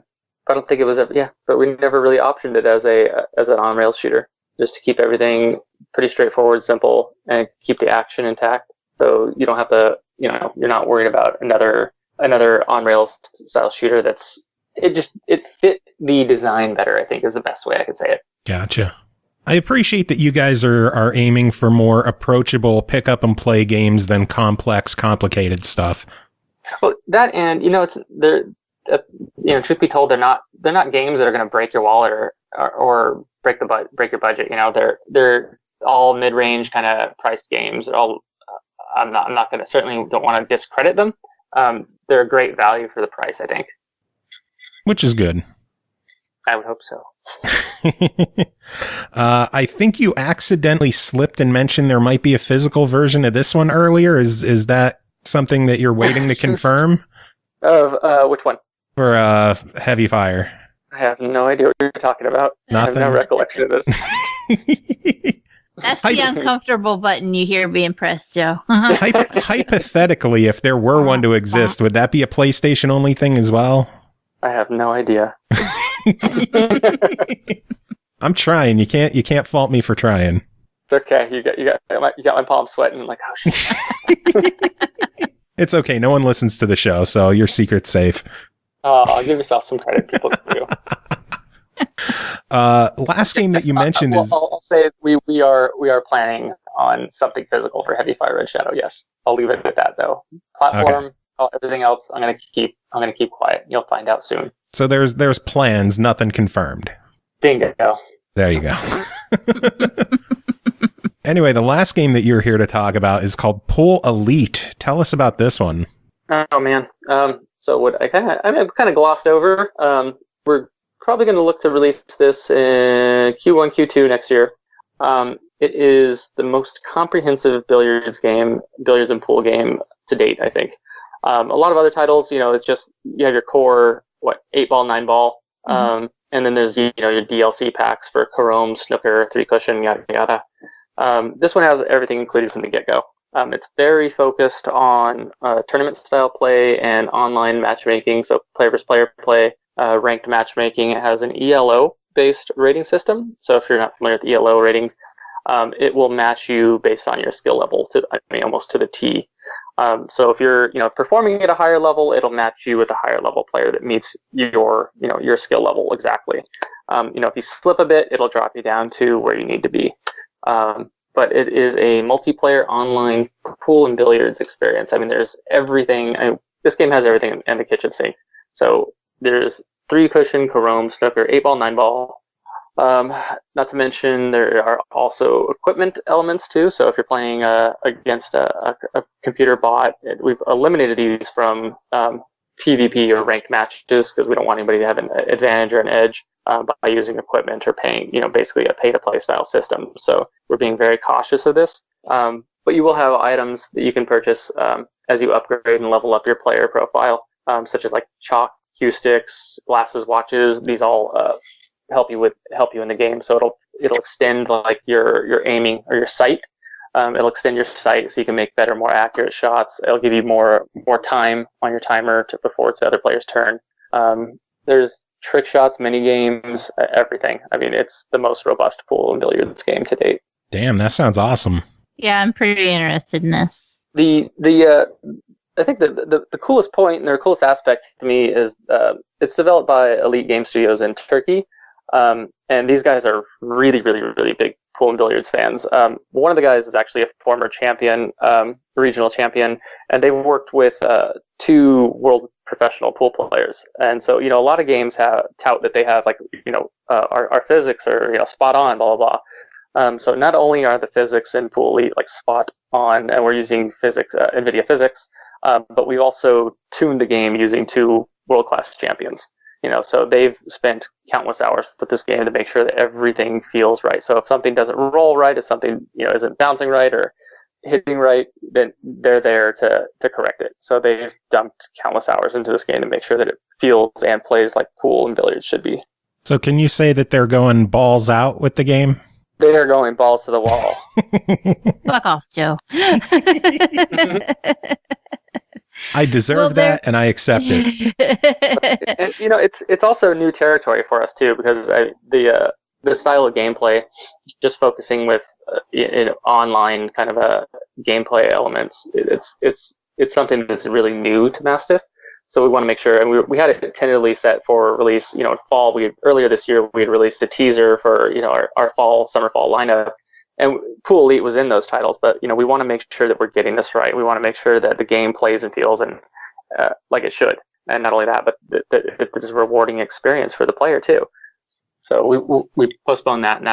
D: don't think it was ever. Yeah, but we never really optioned it as an on-rail shooter, just to keep everything pretty straightforward, simple, and keep the action intact. So you don't have to. You're not worried about another on-rail style shooter. It fit the design better, I think, is the best way I could say it.
B: Gotcha. I appreciate that you guys are aiming for more approachable pick up and play games than complex, complicated stuff.
D: Well, that and truth be told, they're not games that are going to break your wallet or break your budget. They're all mid-range kind of priced games. They're all. I'm not going to certainly don't want to discredit them. they're a great value for the price, I think.
B: Which is good.
D: I would hope so.
B: I think you accidentally slipped and mentioned there might be a physical version of this one earlier. Is that something that you're waiting to confirm?
D: Of which one?
B: For Heavy Fire.
D: I have no idea what you're talking about.
B: Nothing.
D: I have no recollection of this.
C: That's the uncomfortable button you hear being pressed, Joe.
B: Hypothetically, if there were one to exist, would that be a PlayStation only thing as well?
D: I have no idea.
B: I'm trying. You can't fault me for trying.
D: It's okay. You got my palms sweating. Like, oh shit.
B: It's okay. No one listens to the show, so your secret's safe.
D: Oh, I'll give yourself some credit. People do.
B: Last game that you mentioned is.
D: I'll say we are planning on something physical for Heavy Fire Red Shadow. Yes, I'll leave it at that though. Platform, everything else, I'm gonna keep quiet. You'll find out soon.
B: So there's plans, nothing confirmed.
D: Bingo.
B: There you go. Anyway, the last game that you're here to talk about is called Pool Elite. Tell us about this one.
D: Oh man. So what I kind of glossed over. We're probably going to look to release this in Q1, Q2 next year. It is the most comprehensive billiards and pool game to date, I think. A lot of other titles, it's just you have your core 8-ball, 9-ball, and then there's your DLC packs for carom, snooker, 3-cushion, yada yada. This one has everything included from the get-go. It's very focused on tournament-style play and online matchmaking, so player versus player play, ranked matchmaking. It has an ELO-based rating system, so if you're not familiar with ELO ratings, it will match you based on your skill level, almost to the T. So if you're performing at a higher level, it'll match you with a higher level player that meets your skill level exactly. If you slip a bit, it'll drop you down to where you need to be. But it is a multiplayer online pool and billiards experience. There's everything. This game has everything in the kitchen sink. So there's 3-cushion, carom, snooker, 8-ball, 9-ball. Not to mention there are also equipment elements too. So if you're playing against a computer bot, we've eliminated these from PvP or ranked matches because we don't want anybody to have an advantage or an edge by using equipment or paying, basically a pay-to-play style system. So we're being very cautious of this. But you will have items that you can purchase as you upgrade and level up your player profile, such as like chalk, cue sticks, glasses, watches. These all help you in the game. So it'll extend like your aiming or your sight. It'll extend your sight so you can make better, more accurate shots. It'll give you more time on your timer before it's the other player's turn. There's trick shots, mini games, everything. It's the most robust pool and billiards game to date.
B: Damn, that sounds awesome.
C: Yeah, I'm pretty interested in this.
D: I think the coolest point and the coolest aspect to me is it's developed by Elite Game Studios in Turkey. And these guys are really, really, really big pool and billiards fans. One of the guys is actually a former champion, regional champion, and they worked with 2 world professional pool players. And so, a lot of games tout that they have our physics are spot on, blah blah blah. So not only are the physics in Pool Elite spot on, and we're using physics, NVIDIA physics, but we've also tuned the game using 2 world-class champions. So they've spent countless hours with this game to make sure that everything feels right. So if something doesn't roll right, if something isn't bouncing right or hitting right, then they're there to correct it. So they've dumped countless hours into this game to make sure that it feels and plays like pool and billiards should be. So
B: can you say that they're going balls out with the game?
D: They are going balls to the wall.
C: Fuck off, Joe.
B: I deserve that, and I accept it.
D: And, it's also new territory for us too, because the style of gameplay, just focusing with online kind of a gameplay elements, it's something that's really new to Mastiff. So we want to make sure, and we had it tentatively set for release, in fall. Earlier this year we had released a teaser for our summer fall lineup. And Pool Elite was in those titles, but we want to make sure that we're getting this right. We want to make sure that the game plays and feels and like it should, and not only that, but that it's a rewarding experience for the player too. So we postponed that, and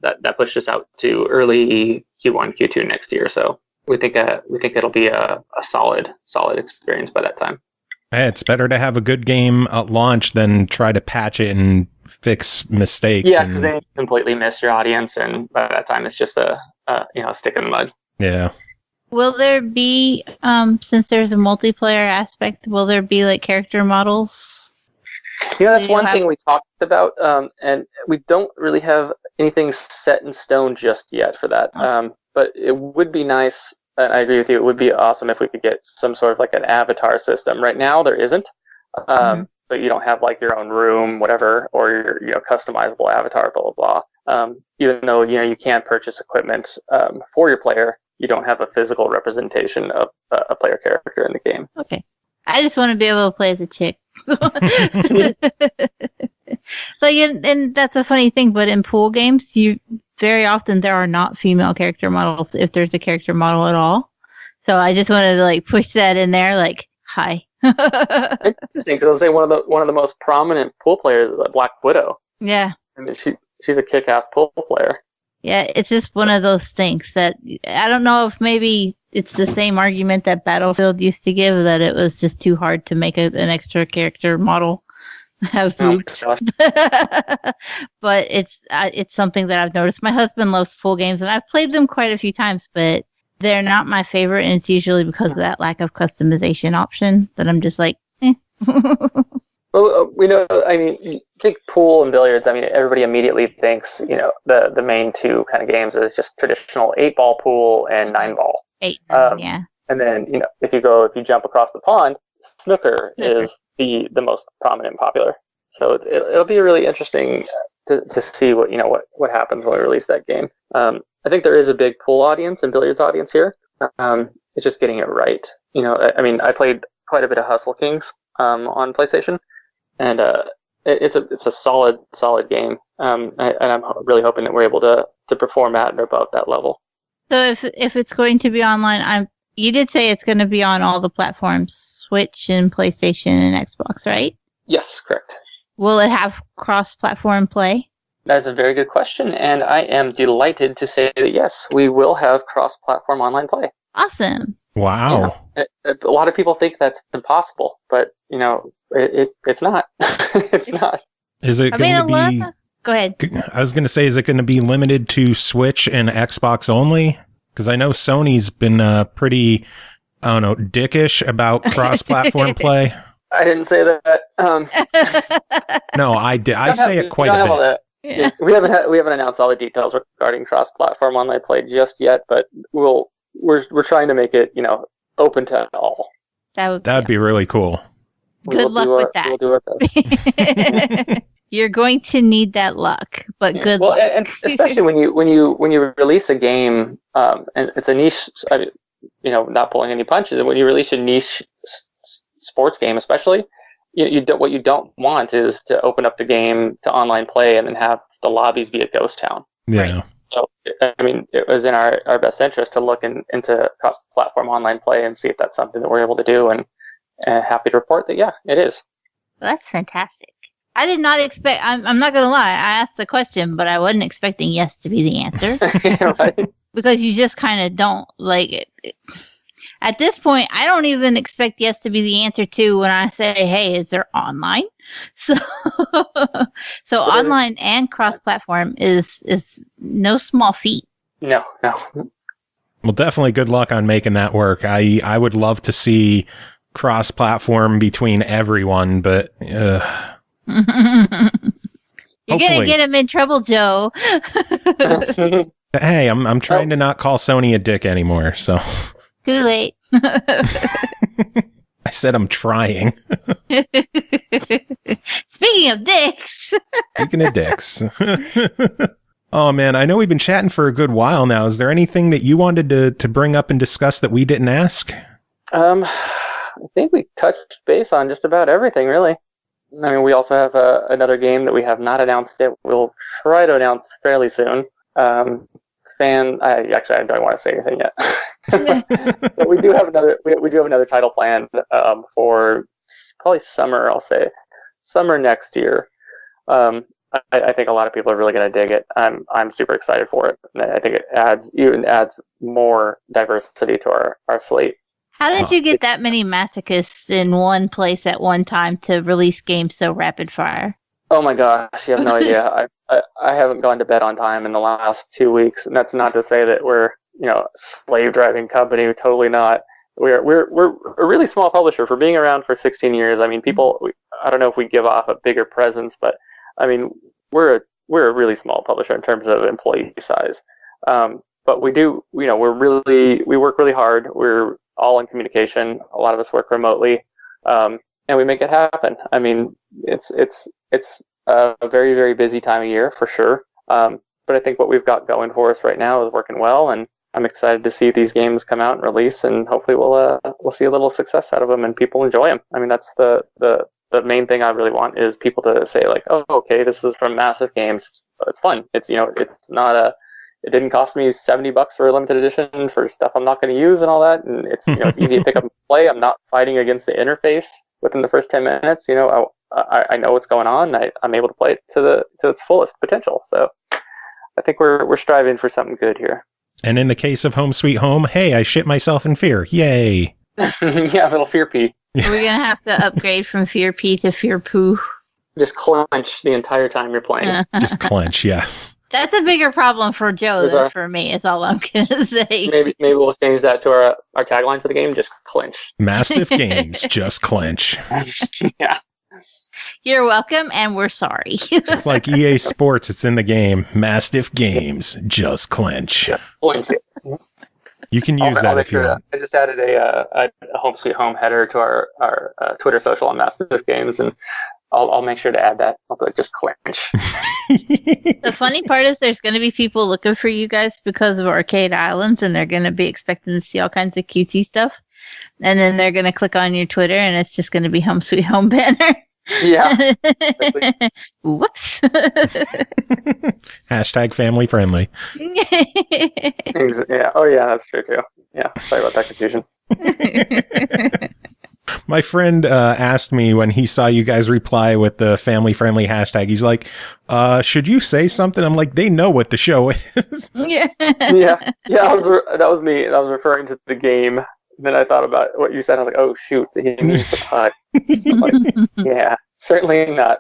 D: that pushed us out to early Q1, Q2 next year. So we think it'll be a solid experience by that time.
B: Hey, it's better to have a good game at launch than try to patch it and fix mistakes.
D: Yeah, because then you completely miss your audience, and by that time it's just a stick in the mud.
B: Yeah.
C: Will there be, since there's a multiplayer aspect, will there be like character models?
D: That's one thing we talked about, and we don't really have anything set in stone just yet for that.
C: Okay.
D: But it would be nice, and I agree with you, it would be awesome if we could get some sort of like an avatar system. Right now, there isn't. So you don't have like your own room, whatever, or your customizable avatar, blah, blah, blah. Even though, you can purchase equipment for your player, you don't have a physical representation of a player character in the game.
C: Okay. I just want to be able to play as a chick. So, and that's a funny thing, but in pool games, very often there are not female character models if there's a character model at all. So I just wanted to like push that in there, like, hi.
D: Interesting, because I'll say one of the most prominent pool players is Black Widow.
C: Yeah.
D: I mean, she's a kick-ass pool player.
C: Yeah, it's just one of those things that I don't know if maybe it's the same argument that Battlefield used to give, that it was just too hard to make an extra character model have boobs. But it's something that I've noticed. My husband loves pool games, and I've played them quite a few times, but they're not my favorite, and it's usually because of that lack of customization option that I'm just like, eh.
D: Well, we know, I mean, you think pool and billiards, I mean, everybody immediately thinks, the main two kind of games is just traditional 8-ball pool and 9-ball.
C: 8, yeah.
D: And then, if you jump across the pond, snooker is the most prominent and popular. So it'll be really interesting to see what happens when we release that game. I think there is a big pool audience and billiards audience here. It's just getting it right. I mean, I played quite a bit of Hustle Kings on PlayStation, and it's a solid game. And I'm really hoping that we're able to perform at or above that level.
C: So if it's going to be online, you did say it's going to be on all the platforms, Switch and PlayStation and Xbox, right?
D: Yes, correct.
C: Will it have cross-platform play?
D: That is a very good question, and I am delighted to say that yes, we will have cross-platform online play.
C: Awesome.
B: Wow.
D: A lot of people think that's impossible, but it's not. It's not.
B: Is it going to be?
C: Go ahead.
B: I was going to say, is it going to be limited to Switch and Xbox only? Because I know Sony's been pretty, I don't know, dickish about cross-platform play.
D: I didn't say that.
B: No, I did. I say it quite a bit.
C: Yeah.
D: We haven't announced all the details regarding cross-platform online play just yet, but we're trying to make it open to all.
B: That'd be really cool.
C: Good luck with that.
D: We'll do our best.
C: You're going to need that luck, but good luck.
D: And especially when you release a game, and it's a niche. Not pulling any punches. And when you release a niche sports game, especially, what you don't want is to open up the game to online play and then have the lobbies be a ghost town.
B: Yeah.
C: Right.
D: So, I mean, it was in our best interest to look into cross-platform online play and see if that's something that we're able to do. And happy to report that, yeah, it is.
C: Well, that's fantastic. I did not expect, I'm not going to lie, I asked the question, but I wasn't expecting yes to be the answer.
D: Yeah, right.
C: Because you just kind of don't, like, it. At this point, I don't even expect yes to be the answer to when I say, hey, is there online? So online and cross-platform is no small feat.
D: No.
B: Well, definitely good luck on making that work. I would love to see cross-platform between everyone, but
C: You're gonna get him in trouble, Joe.
B: Hey, I'm trying to not call Sony a dick anymore, so.
C: Too late.
B: I said I'm trying.
C: Speaking of dicks.
B: Speaking of dicks. Oh, man, I know we've been chatting for a good while now. Is there anything that you wanted to bring up and discuss that we didn't ask?
D: I think we touched base on just about everything, really. I mean, we also have another game that we have not announced yet. We'll try to announce fairly soon. I don't want to say anything yet. But we do have another title planned for probably summer. I'll say summer next year. I think a lot of people are really going to dig it. I'm super excited for it. And I think it adds more diversity to our slate.
C: How did you get that many masochists in one place at one time to release games so rapid fire?
D: Oh my gosh, you have no idea. I haven't gone to bed on time in the last 2 weeks, and that's not to say that we're a slave driving company. Totally not. We're a really small publisher for being around for 16 years. I mean, I don't know if we give off a bigger presence, but I mean, we're a really small publisher in terms of employee size. But we work really hard. We're all in communication. A lot of us work remotely, and we make it happen. I mean, it's a very, very busy time of year for sure. But I think what we've got going for us right now is working well, and I'm excited to see these games come out and release, and hopefully we'll see a little success out of them and people enjoy them. I mean, that's the main thing I really want is people to say like, oh, okay, this is from Massive Games. It's fun. It's it's not it didn't cost me $70 for a limited edition for stuff I'm not going to use and all that. And it's it's easy to pick up and play. I'm not fighting against the interface within the first 10 minutes. I know what's going on. I'm able to play it to its fullest potential. So I think we're striving for something good here.
B: And in the case of Home Sweet Home, hey, I shit myself in fear. Yay.
D: Yeah, little fear pee.
C: We're going to have to upgrade from fear pee to fear poo.
D: Just clench the entire time you're playing.
B: Just clench, yes.
C: That's a bigger problem for Joe than for me, is all I'm going to say.
D: Maybe we'll change that to our tagline for the game, just clench.
B: Mastiff Games, just clench.
D: Yeah.
C: You're welcome, and we're sorry.
B: It's like EA Sports, it's in the game. Mastiff Games, just clench.
D: Yeah, clench it.
B: You can use that if you want.
D: I just added a Home Sweet Home header to our Twitter social on Mastiff Games, and I'll make sure to add that. I'll be like, just clench.
C: The funny part is there's going to be people looking for you guys because of Arcade Islands, and they're going to be expecting to see all kinds of cutesy stuff. And then they're going to click on your Twitter, and it's just going to be Home Sweet Home banner.
D: Yeah.
C: Whoops.
B: Hashtag family friendly.
D: Yeah. Oh, yeah, that's true, too. Yeah, sorry about that confusion.
B: My friend asked me when he saw you guys reply with the family-friendly hashtag, he's like, should you say something? I'm like, they know what the show is.
C: Yeah.
D: Yeah, that was me. I was referring to the game. Then I thought about what you said. I was like, oh, shoot, he means the pod. Like, yeah, certainly not.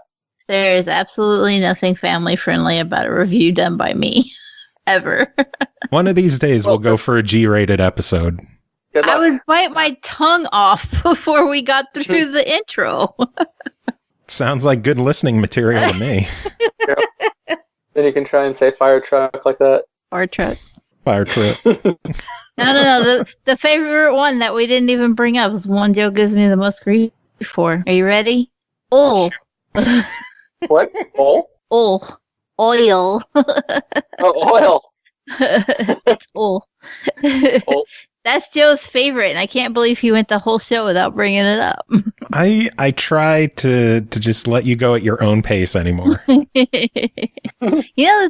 C: There is absolutely nothing family-friendly about a review done by me, ever.
B: One of these days, we'll go for a G-rated episode.
C: I would bite my tongue off before we got through the intro.
B: Sounds like good listening material to me.
D: Yeah. Then you can try and say fire truck like that.
C: Fire truck.
B: Fire truck.
C: No. The favorite one that we didn't even bring up is one Joe gives me the most grief for. Are you ready? Oil.
D: What? Oil?
C: Oil. Oil.
D: Oh, oil.
C: It's oil. That's Joe's favorite, and I can't believe he went the whole show without bringing it up.
B: I try to just let you go at your own pace anymore.
C: The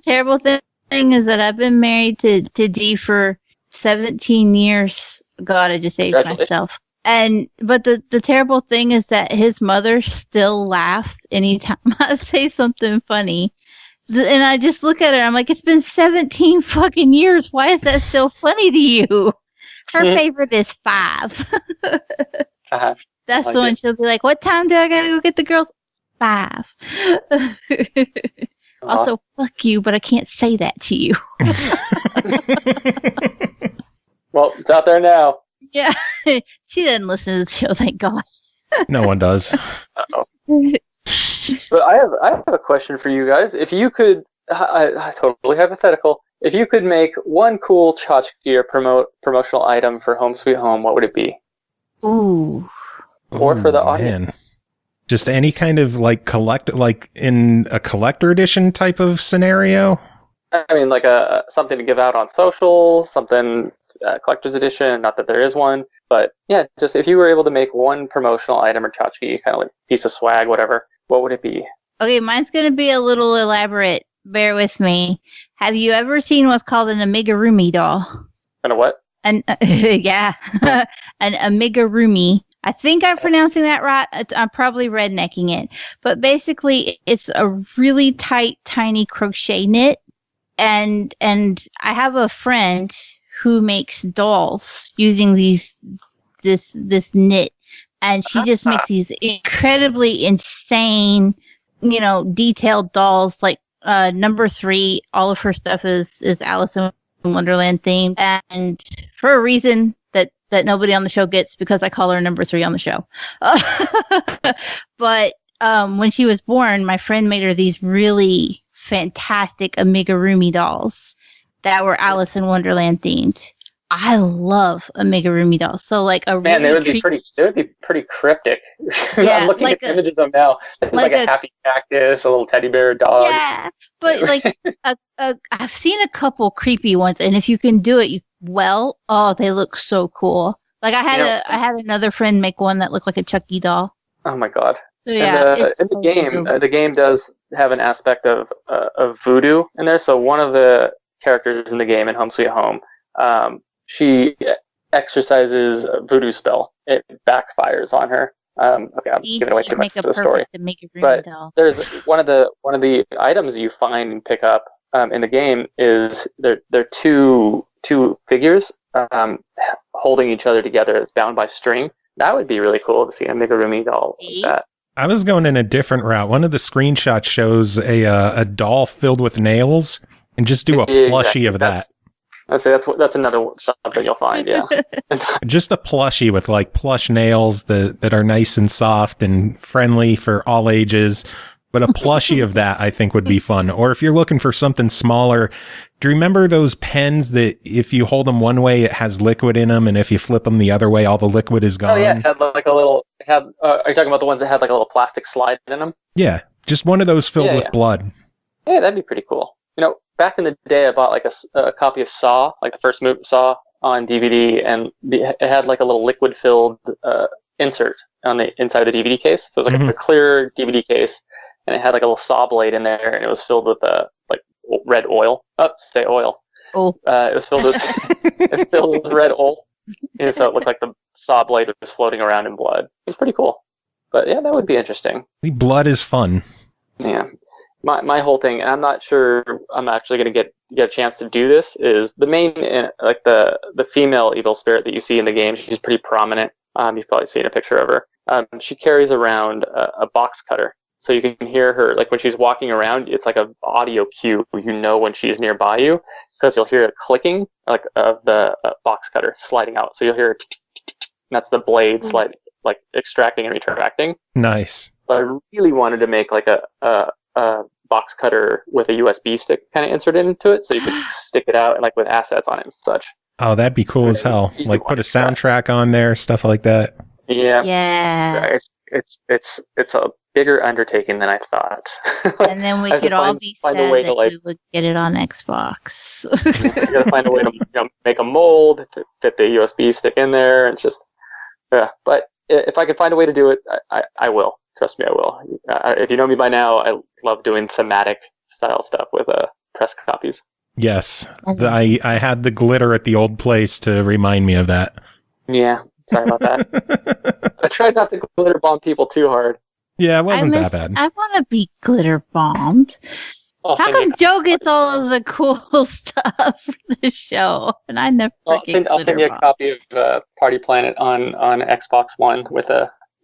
C: terrible thing is that I've been married to Dee for 17 years. God, I just aged myself. But the terrible thing is that his mother still laughs anytime I say something funny. And I just look at her, I'm like, it's been 17 fucking years. Why is that still funny to you? Her favorite is 5. That's the one. She'll be like, what time do I gotta go get the girls? 5. Also, fuck you, but I can't say that to you.
D: Well, it's out there now.
C: Yeah. She doesn't listen to the show, thank God.
B: No one does.
D: But I have a question for you guys. If you could, totally hypothetical, if you could make one cool tchotchke or promotional item for Home Sweet Home, what would it be?
C: Ooh.
D: Or for the
B: man.
D: audience?
B: Just any kind of like in a collector edition type of scenario?
D: I mean, like something to give out on social, something collector's edition, not that there is one, but yeah, just if you were able to make one promotional item or tchotchke, kind of like piece of swag, whatever, what would it be? Okay,
C: mine's going to be a little elaborate. Bear with me. Have you ever seen what's called an amigurumi doll?
D: And a what?
C: Yeah, an amigurumi. I think I'm pronouncing that right. I'm probably rednecking it. But basically, it's a really tight, tiny crochet knit. And I have a friend who makes dolls using these this knit, and she just makes these incredibly insane, detailed dolls. Like number 3, all of her stuff is Alice in Wonderland themed, and for a reason that nobody on the show gets, because I call her number 3 on the show. But when she was born, my friend made her these really fantastic amigurumi dolls that were Alice in Wonderland themed. I love amigurumi dolls. So like they would be
D: pretty cryptic.
C: Yeah,
D: I'm looking at images of them now. It's like a happy cactus, a little teddy bear dog.
C: Yeah, but like I've seen a couple creepy ones, and if you can do it, they look so cool. Like I had another friend make one that looked like a Chucky doll.
D: Oh my god.
C: So, yeah,
D: in the game does have an aspect of voodoo in there. So one of the characters in the game in Home Sweet Home, she exercises a voodoo spell. It backfires on her. Okay, I'm giving away too much of the story. But there's one of the items you find and pick up in the game is they're two figures holding each other together. It's bound by string. That would be really cool to see a amigurumi doll like that.
B: I was going in a different route. One of the screenshots shows a doll filled with nails, and just do a plushie of that.
D: I'd say that's another something you'll find, yeah.
B: Just a plushie with like plush nails that are nice and soft and friendly for all ages. But a plushie of that, I think, would be fun. Or if you're looking for something smaller, do you remember those pens that if you hold them one way, it has liquid in them, and if you flip them the other way, all the liquid is gone?
D: Oh, yeah. It had like a little... are you talking about the ones that had like a little plastic slide in them?
B: Yeah. Just one of those filled with blood.
D: Yeah, that'd be pretty cool. Back in the day, I bought like a copy of Saw, like the first movie Saw, on DVD, and it had like a little liquid-filled insert on the inside of the DVD case. So it was like a clear DVD case, and it had like a little saw blade in there, and it was filled with like red oil. Oil.
C: Oh.
D: It was filled with red oil, and so it looked like the saw blade was floating around in blood. It was pretty cool. But yeah, that would be interesting.
B: The blood is fun.
D: Yeah. My whole thing, and I'm not sure I'm actually going to get a chance to do this, is the main, like the female evil spirit that you see in the game. She's pretty prominent. You've probably seen a picture of her. She carries around a box cutter. So you can hear her, like when she's walking around, it's like an audio cue. When she's nearby you, because you'll hear a clicking like of the box cutter sliding out. So you'll hear, and that's the blade slide, like extracting and retracting.
B: Nice.
D: But I really wanted to make like a box cutter with a USB stick kind of inserted into it, so you could stick it out and like with assets on it and such. Oh,
B: that'd be cool as hell. Like put a soundtrack on there, stuff like that.
D: Yeah.
C: Yeah.
D: It's a bigger undertaking than I thought.
C: And then we could all be sad that we would get it on Xbox.
D: You gotta find a way to make a mold to fit the USB stick in there. And it's just, yeah. But if I can find a way to do it, I will. Trust me, I will. If you know me by now, I love doing thematic style stuff with press copies.
B: Yes. I had the glitter at the old place to remind me of that.
D: Yeah. Sorry about that. I tried not to glitter bomb people too hard.
B: Yeah, it wasn't that bad.
C: I want to be glitter bombed. How come Joe gets all of the cool stuff for the show, and I never get
D: I'll send you a copy of Party Planet on Xbox One with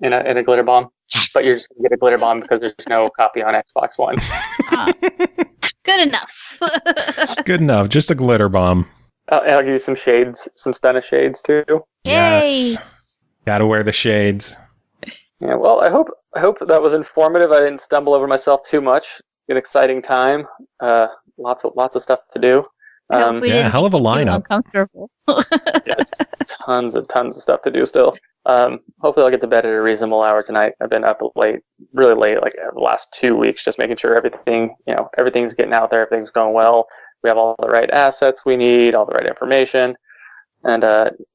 D: in a glitter bomb. But you're just gonna get a glitter bomb because there's no copy on Xbox One.
C: Good enough.
B: Good enough. Just a glitter bomb.
D: I'll give you some shades, some stunner shades too.
C: Yay!
B: Yes. Gotta wear the shades.
D: Yeah. Well, I hope that was informative. I didn't stumble over myself too much. An exciting time. Lots of stuff to do.
B: Hell of a lineup.
C: Uncomfortable.
D: Yeah, tons of stuff to do still. Hopefully I'll get to bed at a reasonable hour tonight. I've been up really late, like the last 2 weeks, just making sure everything's getting out there, everything's going well. We have all the right assets we need, all the right information. And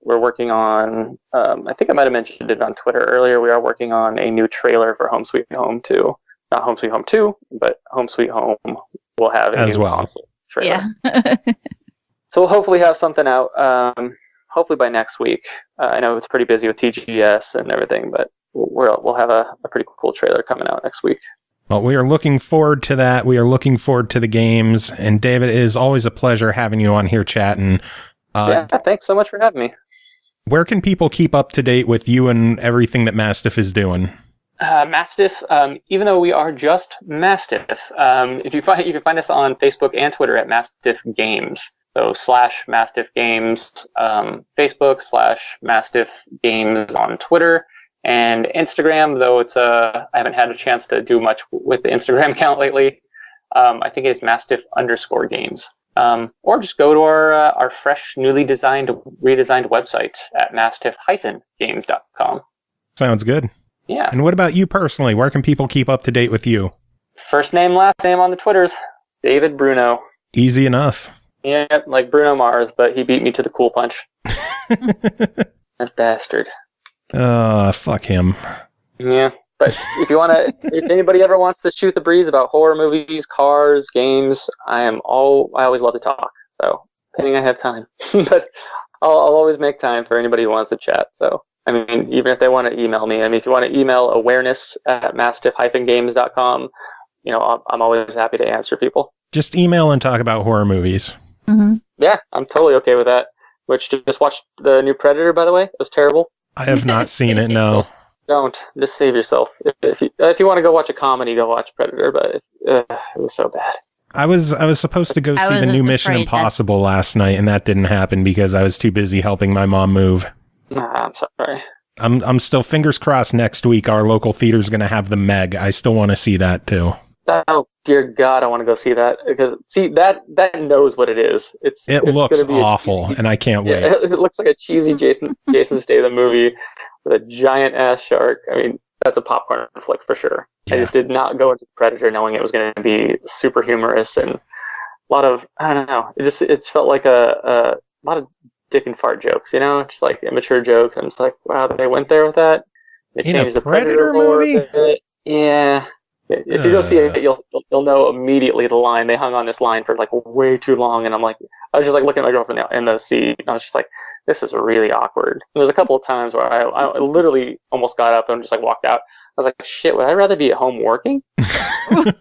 D: we're working on, I think I might have mentioned it on Twitter earlier, we are working on a new trailer for Home Sweet Home 2. Not Home Sweet Home 2, but Home Sweet Home will have a new console trailer.
C: Yeah.
D: So we'll hopefully have something out, hopefully by next week. I know it's pretty busy with TGS and everything, but we'll have a pretty cool trailer coming out next week.
B: Well, we are looking forward to that. We are looking forward to the games. And David, it is always a pleasure having you on here chatting.
D: Thanks so much for having me.
B: Where can people keep up to date with you and everything that Mastiff is doing?
D: Mastiff, even though we are just Mastiff, you can find us on Facebook and Twitter at Mastiff Games. So /Mastiff Games, Facebook /Mastiff Games on Twitter, and Instagram, though I haven't had a chance to do much with the Instagram account lately. I think it's Mastiff_Games. Or just go to our fresh, redesigned website at mastiff-games.com.
B: Sounds good.
D: Yeah.
B: And what about you personally? Where can people keep up to date with you?
D: First name, last name on the Twitters. David Bruno.
B: Easy enough.
D: Yeah, like Bruno Mars, but he beat me to the cool punch. That bastard.
B: Fuck him.
D: Yeah, but if anybody ever wants to shoot the breeze about horror movies, cars, games, I always love to talk. So, depending I have time, but I'll always make time for anybody who wants to chat. So, I mean, even if they want to email me, if you want to email awareness@mastiff-games.com, I'm always happy to answer people.
B: Just email and talk about horror movies.
C: Mm-hmm.
D: Yeah, I'm totally okay with that. Which, just watched the new Predator, by the way. It was terrible.
B: I have not seen it, no.
D: Don't. Just save yourself. If you want to go watch a comedy, go watch Predator, but it was so bad.
B: I was supposed to go see the new Mission Impossible last night, and that didn't happen because I was too busy helping my mom move.
D: I'm sorry.
B: I'm still, fingers crossed, next week our local theater's going to have the Meg. I still want to see that, too.
D: Oh, dear God, I want to go see that. Because, see, that knows what it is. It
B: looks awful, and I can't wait.
D: It looks like a cheesy Jason Statham movie with a giant-ass shark. I mean, that's a popcorn flick for sure. Yeah. I just did not go into Predator knowing it was going to be super humorous and a lot of, I don't know, it felt like a lot of dick and fart jokes, just like immature jokes. I'm just like, wow, they went there with that. They changed the Predator
B: movie?
D: Yeah. If you go see it, you'll know immediately the line. They hung on this line for like way too long, and I was just like looking at my girlfriend in the seat, and I was just like, this is really awkward. And there's a couple of times where I literally almost got up and just like walked out. I was like, shit, would I rather be at home working? Hand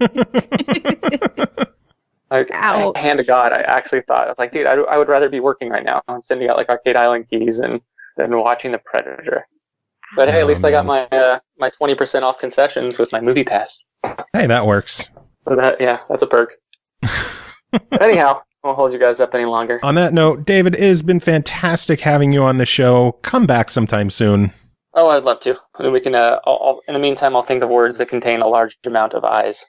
D: to God, I actually thought, I was like, dude, I would rather be working right now and sending out like Arcade Island keys than watching the Predator. But hey, at least I got my 20% off concessions with my movie pass.
B: Hey, that works.
D: So that's a perk. But anyhow, I won't hold you guys up any longer.
B: On that note, David, it has been fantastic having you on the show. Come back sometime soon.
D: Oh, I'd love to. And we can. In the meantime, I'll think of words that contain a large amount of eyes.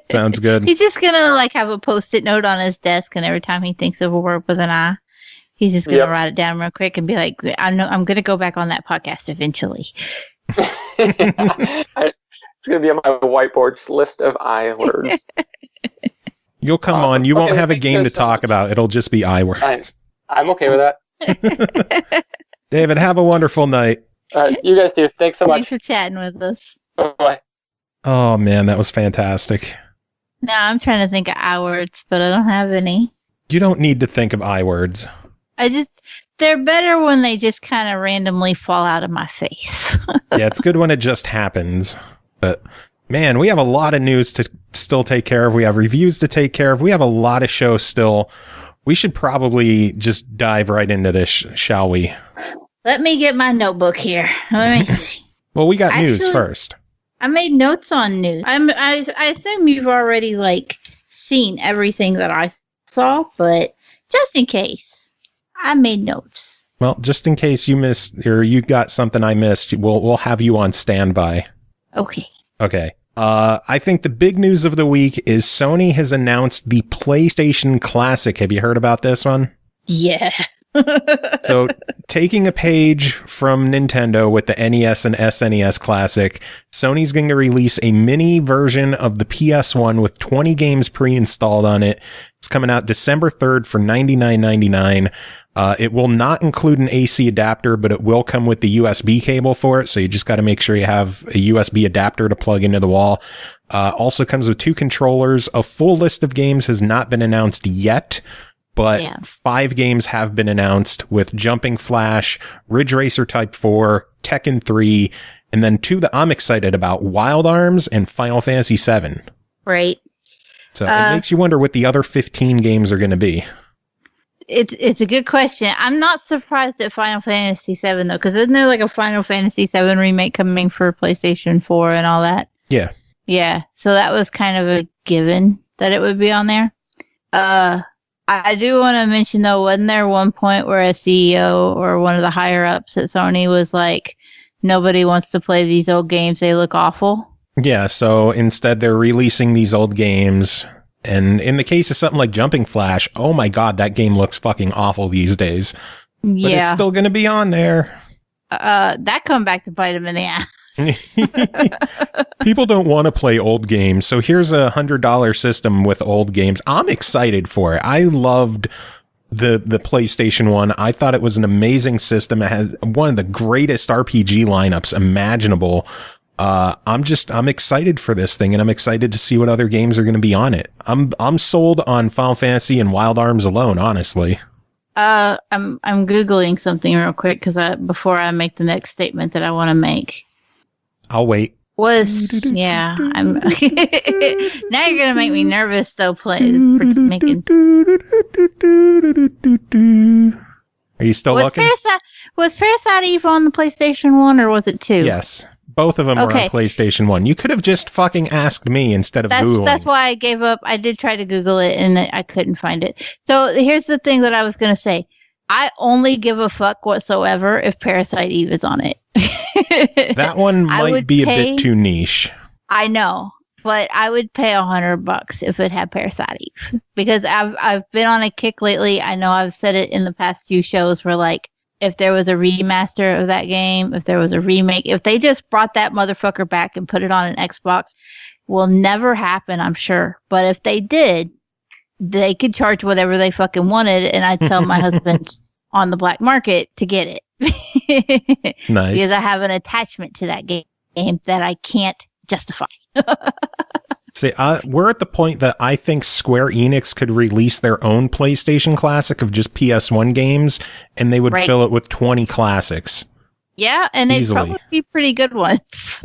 B: Sounds good.
C: He's just gonna have a post-it note on his desk, and every time he thinks of a word with an I, he's just gonna write it down real quick and be like, I'm gonna go back on that podcast eventually.
D: It's gonna be on my whiteboard list of I words.
B: You'll come on. You won't have a game to talk about. It'll just be I words.
D: I'm okay with that.
B: David, have a wonderful night.
D: You guys do. Thanks so much.
C: Thanks for chatting with us.
D: Bye.
B: Oh man, that was fantastic.
C: No, I'm trying to think of I words, but I don't have any.
B: You don't need to think of I words.
C: They're better when they just kind of randomly fall out of my face.
B: Yeah, it's good when it just happens. But man, we have a lot of news to still take care of. We have reviews to take care of. We have a lot of shows still. We should probably just dive right into this, shall we?
C: Let me get my notebook here. Let me see.
B: Well, we got news first.
C: I made notes on news. I assume you've already seen everything that I saw, but just in case, I made notes. Well,
B: just in case you missed or you got something I missed, we'll have you on standby.
C: Okay.
B: I think the big news of the week is Sony has announced the PlayStation Classic. Have you heard about this one?
C: Yeah.
B: So, taking a page from Nintendo with the NES and SNES Classic, Sony's going to release a mini version of the PS1 with 20 games pre-installed on it. It's coming out December 3rd for $99.99. It will not include an AC adapter, but it will come with the USB cable for it. So you just got to make sure you have a USB adapter to plug into the wall. Also comes with 2 controllers. A full list of games has not been announced yet, but 5 games have been announced with Jumping Flash, Ridge Racer Type 4, Tekken 3, and then 2 that I'm excited about, Wild Arms and Final Fantasy 7.
C: Right.
B: So it makes you wonder what the other 15 games are going to be.
C: It's a good question. I'm not surprised at Final Fantasy VII though, because isn't there like a Final Fantasy VII remake coming for PlayStation 4 and all that?
B: Yeah.
C: Yeah. So that was kind of a given that it would be on there. I do want to mention though, wasn't there one point where a CEO or one of the higher ups at Sony was like, nobody wants to play these old games, they look awful?
B: Yeah, so instead they're releasing these old games. And in the case of something like Jumping Flash, oh my god, that game looks fucking awful these days. But it's still going to be on there.
C: That come back to bite him in the ass.
B: People don't want to play old games, so here's a $100 system with old games. I'm excited for it. I loved the PlayStation 1. I thought it was an amazing system. It has one of the greatest RPG lineups imaginable. I'm excited for this thing, and I'm excited to see what other games are going to be on it. I'm sold on Final Fantasy and Wild Arms alone, honestly.
C: I'm Googling something real quick before I make the next statement that I want to make.
B: I'll wait.
C: I'm now you're gonna make me nervous though. Making.
B: Are you still looking?
C: Was Parasite Eve on the PlayStation 1 or was it 2?
B: Yes. Both of them were on PlayStation 1. You could have just fucking asked me instead of Googling.
C: That's why I gave up. I did try to Google it and I couldn't find it. So here's the thing that I was going to say. I only give a fuck whatsoever if Parasite Eve is on it.
B: That one might be a bit too niche.
C: I know, but I would pay $100 if it had Parasite Eve. Because I've been on a kick lately. I know I've said it in the past few shows where like, if there was a remaster of that game, if there was a remake, if they just brought that motherfucker back and put it on an Xbox, will never happen, I'm sure. But if they did, they could charge whatever they fucking wanted, and I'd sell my husband on the black market to get it.
B: Nice.
C: Because I have an attachment to that game that I can't justify.
B: See, we're at the point that I think Square Enix could release their own PlayStation Classic of just PS1 games, and they would fill it with 20 classics.
C: Yeah, and they'd probably be pretty good ones.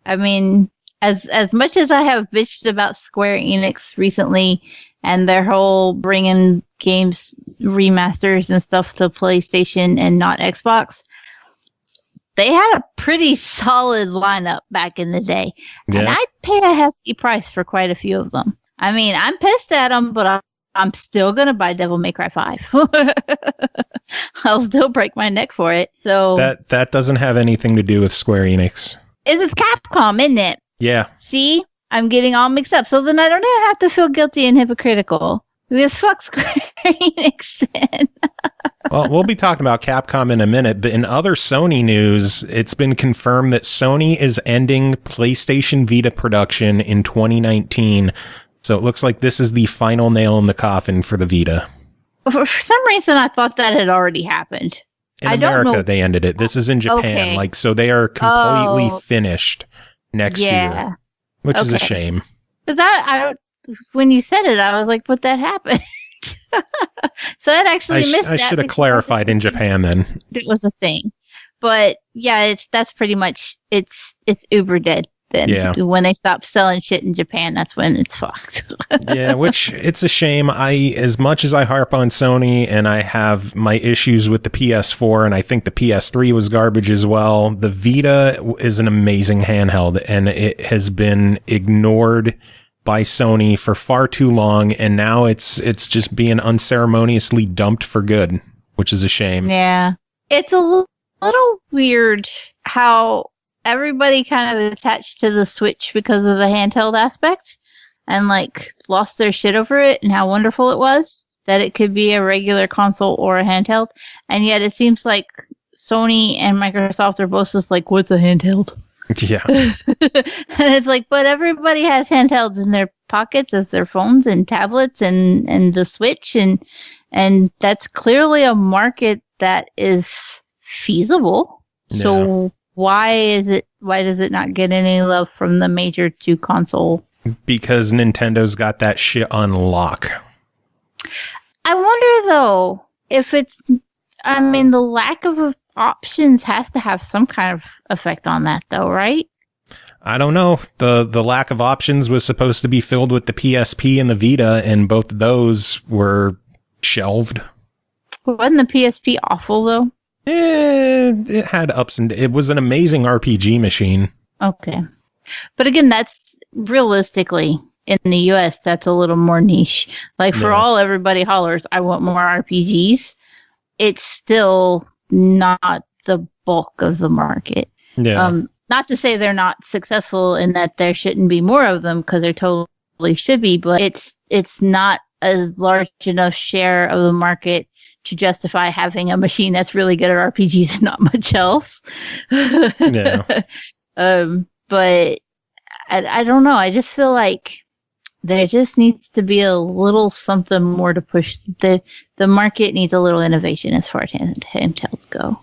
C: I mean, as much as I have bitched about Square Enix recently and their whole bringing games remasters and stuff to PlayStation and not Xbox, they had a pretty solid lineup back in the day. Yeah. And I'd pay a hefty price for quite a few of them. I mean, I'm pissed at them, but I'm still going to buy Devil May Cry 5. I'll still break my neck for it. So
B: that doesn't have anything to do with Square Enix.
C: It's Capcom, isn't it?
B: Yeah.
C: See? I'm getting all mixed up. So then I don't even have to feel guilty and hypocritical. Because fuck Square Enix then.
B: Well, we'll be talking about Capcom in a minute, but in other Sony news, it's been confirmed that Sony is ending PlayStation Vita production in 2019. So it looks like this is the final nail in the coffin for the Vita.
C: For some reason, I thought that had already happened.
B: In America, they ended it. This is in Japan.
C: Okay.
B: So they are completely finished next year, which is a shame. When you said it, I was like, but that happened. So that actually missed I should have clarified in Japan then.
C: It was a thing. But yeah, that's pretty much, it's uber dead then. Yeah. When they stop selling shit in Japan, that's when it's fucked.
B: Yeah, which it's a shame. As much as I harp on Sony and I have my issues with the PS4 and I think the PS3 was garbage as well, the Vita is an amazing handheld and it has been ignored by Sony for far too long, and now it's just being unceremoniously dumped for good, which is a shame.
C: Yeah. It's a little weird how everybody kind of attached to the Switch because of the handheld aspect and like lost their shit over it and how wonderful it was that it could be a regular console or a handheld. And yet it seems like Sony and Microsoft are both just like, what's a handheld?
B: Yeah.
C: And it's like, but everybody has handhelds in their pockets as their phones and tablets and the Switch and that's clearly a market that is feasible. Yeah. So why does it not get any love from the major two console?
B: Because Nintendo's got that shit on lock.
C: I wonder though if the lack of options has to have some kind of effect on that though, right?
B: I don't know. The lack of options was supposed to be filled with the PSP and the Vita, and both of those were shelved.
C: Wasn't the PSP awful though?
B: It had ups and it was an amazing RPG machine.
C: Okay. But again, that's realistically in the US, that's a little more niche. Like for all everybody hollers, I want more RPGs. It's still not the bulk of the market.
B: Yeah.
C: Not to say they're not successful in that there shouldn't be more of them, because there totally should be, but it's not a large enough share of the market to justify having a machine that's really good at RPGs and not much else.
B: Yeah.
C: But I don't know. I just feel like there just needs to be a little something more to push. The market needs a little innovation as far as handhelds go.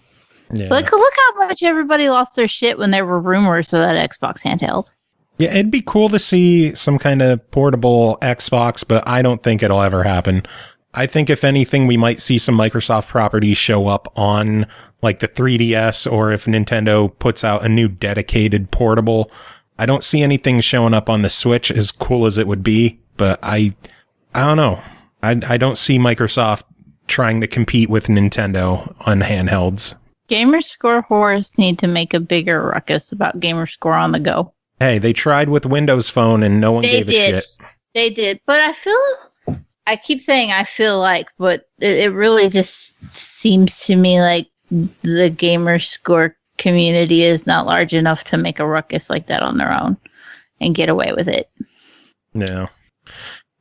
B: Yeah.
C: Look how much everybody lost their shit when there were rumors of that Xbox handheld.
B: Yeah, it'd be cool to see some kind of portable Xbox, but I don't think it'll ever happen. I think if anything, we might see some Microsoft properties show up on like the 3DS, or if Nintendo puts out a new dedicated portable. I don't see anything showing up on the Switch, as cool as it would be, but I don't know. I don't see Microsoft trying to compete with Nintendo on handhelds.
C: Gamerscore whores need to make a bigger ruckus about Gamerscore on the go.
B: Hey, they tried with Windows Phone and no one gave a shit.
C: They did, but I keep saying I feel like, but it really just seems to me like the Gamerscore community is not large enough to make a ruckus like that on their own and get away with it.
B: No.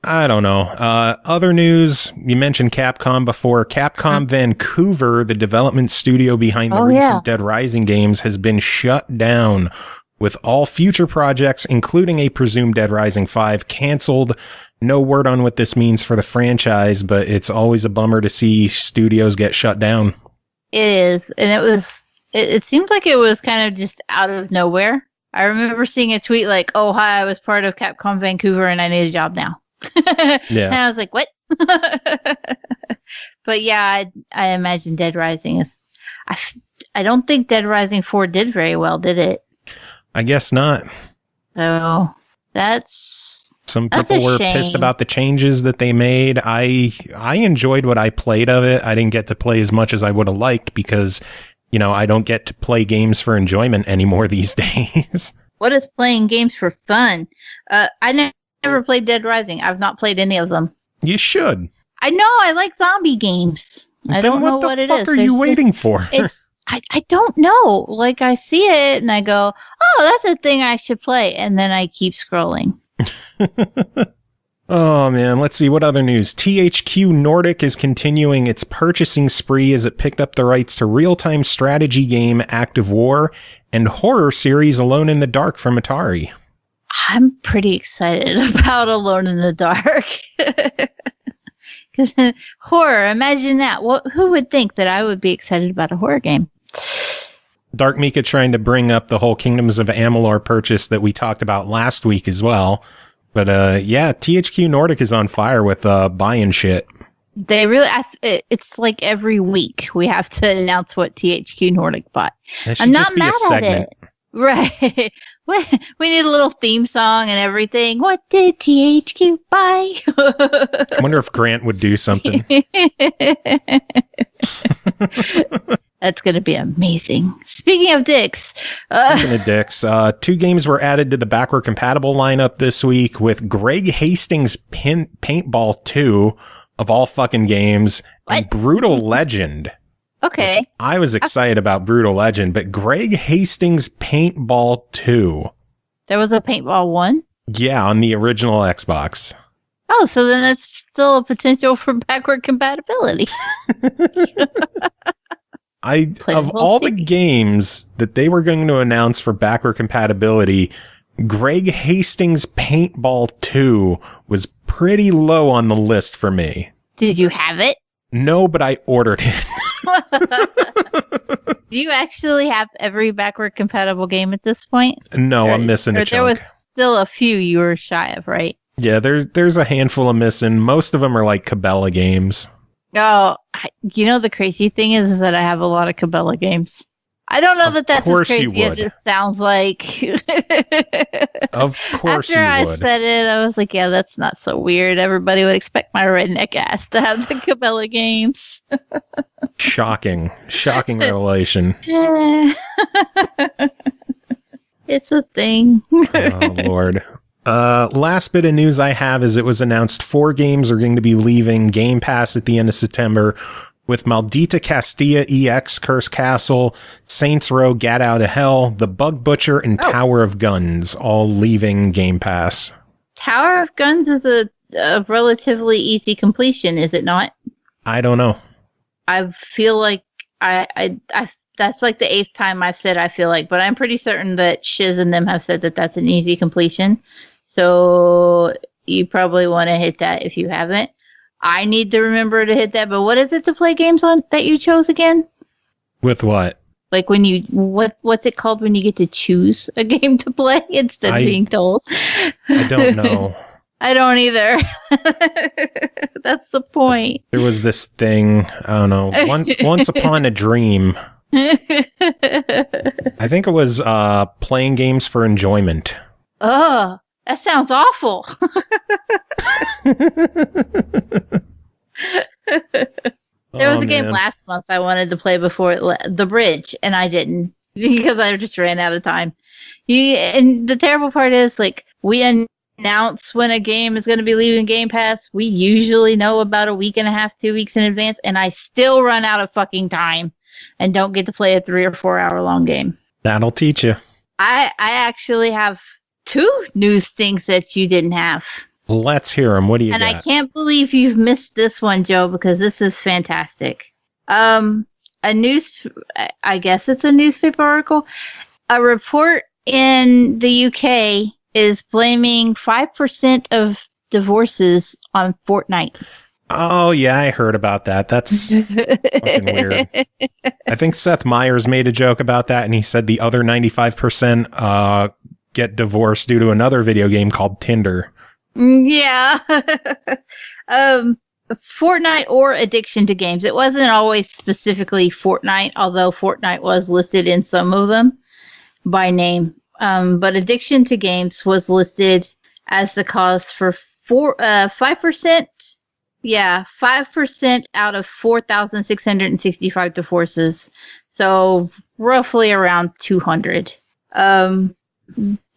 B: I don't know. Other news, you mentioned Capcom before. Capcom Vancouver, the development studio behind the recent Dead Rising games, has been shut down, with all future projects, including a presumed Dead Rising 5, canceled. No word on what this means for the franchise, but it's always a bummer to see studios get shut down.
C: It is, and it seems like it was kind of just out of nowhere. I remember seeing a tweet like, "Oh, hi, I was part of Capcom Vancouver and I need a job now."
B: Yeah.
C: And I was like, what? But yeah, I imagine Dead Rising is... I don't think Dead Rising 4 did very well, did it?
B: I guess not.
C: So, that's
B: Some people were pissed about the changes that they made. I enjoyed what I played of it. I didn't get to play as much as I would have liked because, you know, I don't get to play games for enjoyment anymore these days.
C: What is playing games for fun? I never played Dead Rising. I've not played any of them.
B: You should.
C: I know. I like zombie games. I don't know what it is.
B: What the fuck are you waiting for?
C: I don't know. Like, I see it and I go, oh, that's a thing I should play. And then I keep scrolling.
B: Oh, man. Let's see. What other news? THQ Nordic is continuing its purchasing spree as it picked up the rights to real-time strategy game Active War and horror series Alone in the Dark from Atari.
C: I'm pretty excited about Alone in the Dark. Because horror, imagine that. Who would think that I would be excited about a horror game?
B: Dark Mika trying to bring up the whole Kingdoms of Amalur purchase that we talked about last week as well. But yeah, THQ Nordic is on fire with buying shit.
C: They really, it's like every week we have to announce what THQ Nordic bought. I'm not mad at it. Right. We need a little theme song and everything. What did THQ buy?
B: I wonder if Grant would do something.
C: That's going to be amazing. Speaking of dicks.
B: Speaking of dicks, 2 games were added to the backward compatible lineup this week with Greg Hastings' Paintball 2, of all fucking games, and Brutal Legend.
C: Okay.
B: I was excited about Brutal Legend, but Greg Hastings' Paintball 2.
C: There was a Paintball 1?
B: Yeah, on the original Xbox.
C: Oh, so then it's still a potential for backward compatibility.
B: Of all the games that they were going to announce for backward compatibility, Greg Hastings' Paintball 2 was pretty low on the list for me.
C: Did you have it?
B: No, but I ordered it.
C: Do you actually have every backward compatible game at this point?
B: No, I'm missing a chunk.
C: There was still a few you were shy of, right?
B: Yeah, there's a handful of missing. Most of them are like Cabela games.
C: Oh, you know the crazy thing is that I have a lot of Cabela games. I don't know that that's as
B: course you
C: crazy as
B: would.
C: it sounds like.
B: Of course
C: After I
B: you would.
C: said it, I was like, yeah, that's not so weird. Everybody would expect my redneck ass to have the Cabela games.
B: Shocking revelation.
C: It's a thing.
B: Oh, Lord. Last bit of news I have is it was announced 4 games are going to be leaving Game Pass at the end of September, with Maldita Castilla EX, Curse Castle, Saints Row, Gat Out of Hell, The Bug Butcher, and Tower of Guns all leaving Game Pass.
C: Tower of Guns is a relatively easy completion, is it not?
B: I don't know.
C: I feel like I that's like the 8th time I've said I feel like, but I'm pretty certain that Shiz and them have said that that's an easy completion. So you probably want to hit that if you haven't. I need to remember to hit that, but what is it to play games on that you chose again?
B: With what?
C: Like when you what's it called when you get to choose a game to play instead of being told?
B: I don't know.
C: I don't either. That's the point.
B: There was this thing, I don't know, Once Upon a Dream. I think it was playing games for enjoyment.
C: Oh, that sounds awful. There was a game last month I wanted to play before The Bridge, and I didn't because I just ran out of time. And the terrible part is, like, we announce when a game is going to be leaving Game Pass. We usually know about a week and a half, 2 weeks in advance, and I still run out of fucking time and don't get to play a 3 or 4 hour long game.
B: That'll teach you.
C: I actually have 2 news things that you didn't have.
B: Let's hear them. What do you got?
C: And I can't believe you've missed this one, Joe, because this is fantastic. I guess it's a newspaper article. A report in the UK is blaming 5% of divorces on Fortnite.
B: Oh, yeah, I heard about that. That's fucking weird. I think Seth Meyers made a joke about that, and he said the other 95% get divorced due to another video game called Tinder.
C: Yeah. Fortnite or addiction to games. It wasn't always specifically Fortnite, although Fortnite was listed in some of them by name. But addiction to games was listed as the cause for 5%. Yeah, 5% out of 4,665 divorces. So roughly around 200. The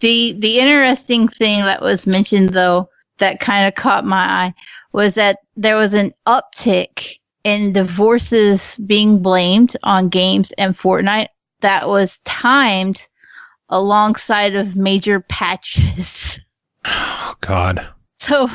C: interesting thing that was mentioned, though, that kind of caught my eye was that there was an uptick in divorces being blamed on games and Fortnite that was timed alongside of major patches.
B: Oh, God.
C: So,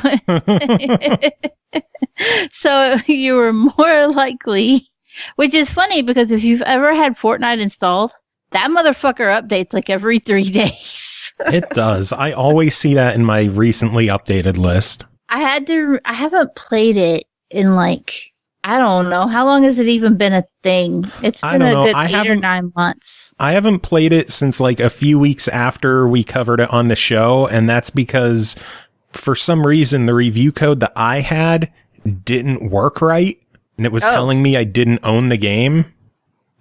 C: so you were more likely, which is funny because if you've ever had Fortnite installed, that motherfucker updates like every 3 days.
B: It does. I always see that in my recently updated list.
C: I haven't played it in like, I don't know. How long has it even been a thing? It's been a good 8 or 9 months.
B: I haven't played it since like a few weeks after we covered it on the show. And that's because for some reason, the review code that I had didn't work right. And it was telling me I didn't own the game.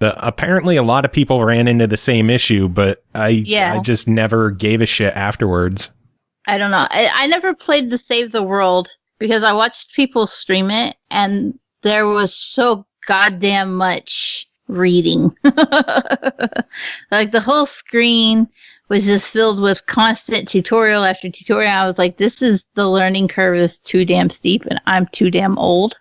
B: Apparently a lot of people ran into the same issue, but I just never gave a shit afterwards.
C: I don't know. I never played the Save the World because I watched people stream it and there was so goddamn much reading. Like the whole screen was just filled with constant tutorial after tutorial. I was like, this is the learning curve is too damn steep and I'm too damn old.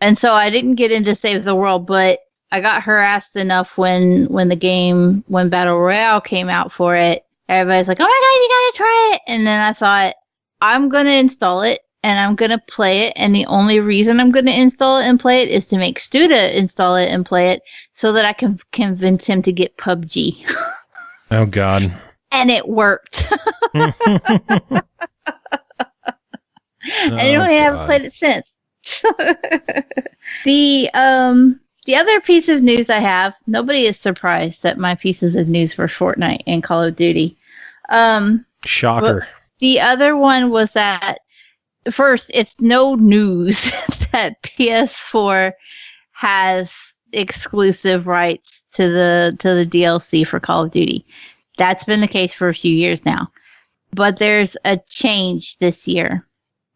C: And so I didn't get into Save the World, but I got harassed enough when Battle Royale came out for it. Everybody's like, oh my God, you gotta try it. And then I thought, I'm going to install it and I'm going to play it. And the only reason I'm going to install it and play it is to make Studa install it and play it so that I can convince him to get PUBG.
B: Oh, God.
C: And it worked. And I haven't played it since. The other piece of news I have, nobody is surprised that my pieces of news were Fortnite and Call of Duty.
B: Shocker.
C: The other one was that, first, it's no news that PS4 has exclusive rights to the DLC for Call of Duty. That's been the case for a few years now. But there's a change this year,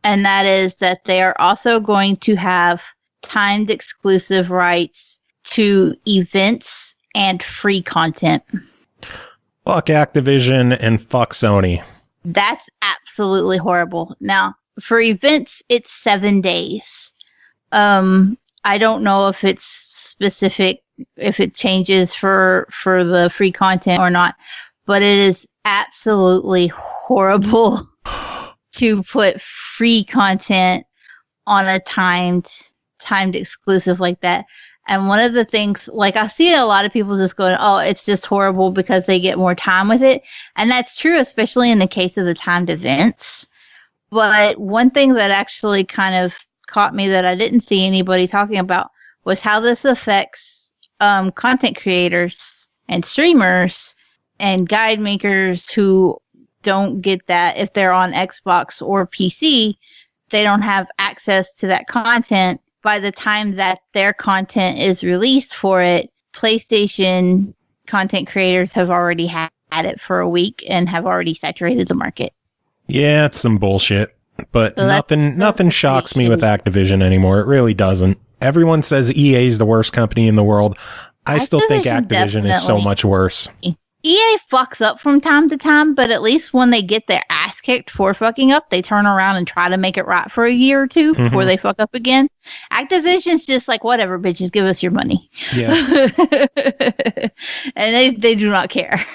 C: and that is that they are also going to have timed exclusive rights to events and free content.
B: Fuck Activision and fuck Sony.
C: That's absolutely horrible. Now, for events, it's 7 days. I don't know if it's specific, if it changes for the free content or not, but it is absolutely horrible to put free content on a timed exclusive like that. And one of the things, like, I see a lot of people just going, oh, it's just horrible because they get more time with it. And that's true, especially in the case of the timed events. But one thing that actually kind of caught me that I didn't see anybody talking about was how this affects content creators and streamers and guide makers who don't get that. If they're on Xbox or PC, they don't have access to that content. By the time that their content is released for it, PlayStation content creators have already had it for a week and have already saturated the market.
B: Yeah, it's some bullshit. But
C: So
B: nothing shocks me with Activision anymore. It really doesn't. Everyone says EA is the worst company in the world. I still think Activision is so much worse.
C: EA fucks up from time to time, but at least when they get their ass kicked for fucking up, they turn around and try to make it right for a year or two before they fuck up again. Activision's just like, whatever, bitches, give us your money.
B: Yeah.
C: And they do not care.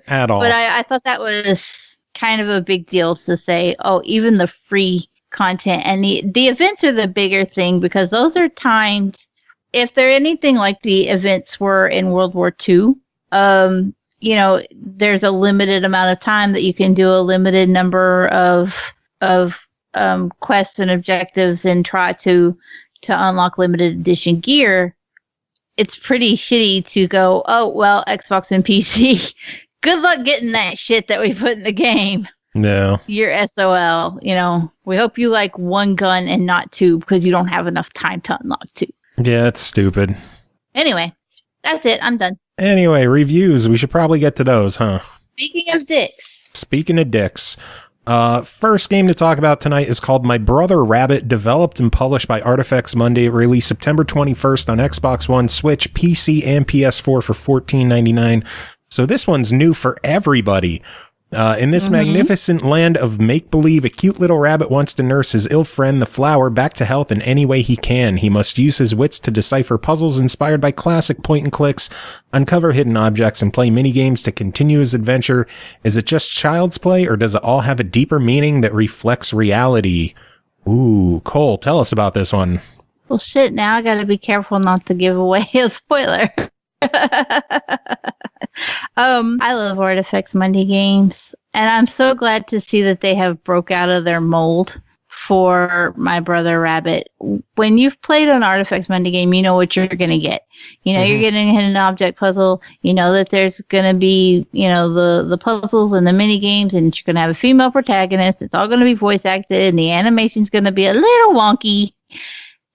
B: At all.
C: But I thought that was kind of a big deal to say, oh, even the free content and the events are the bigger thing because those are timed. If they're anything like the events were in World War II, you know, there's a limited amount of time that you can do a limited number of quests and objectives and try to unlock limited edition gear. It's pretty shitty to go, oh, well, Xbox and PC, good luck getting that shit that we put in the game.
B: No.
C: You're SOL. You know, we hope you like one gun and not two because you don't have enough time to unlock two.
B: Yeah, it's stupid.
C: Anyway, that's it. I'm done.
B: Anyway, reviews. We should probably get to those, huh?
C: Speaking of dicks.
B: Speaking of dicks. First game to talk about tonight is called My Brother Rabbit, developed and published by Artifex Mundi. It released September 21st on Xbox One, Switch, PC, and PS4 for $14.99. So this one's new for everybody. In this magnificent land of make-believe, a cute little rabbit wants to nurse his ill friend, the flower, back to health in any way he can. He must use his wits to decipher puzzles inspired by classic point-and-clicks, uncover hidden objects, and play mini-games to continue his adventure. Is it just child's play, or does it all have a deeper meaning that reflects reality? Ooh, Cole, tell us about this one.
C: Well, shit, now I gotta be careful not to give away a spoiler. I love Artifex Mundi games, and I'm so glad to see that they have broke out of their mold for My Brother Rabbit. When you've played an Artifex Mundi game, you know what you're going to get. You know, you're getting a hidden object puzzle. You know that there's going to be, you know, the puzzles and the mini games, and you're going to have a female protagonist. It's all going to be voice acted, and the animation's going to be a little wonky.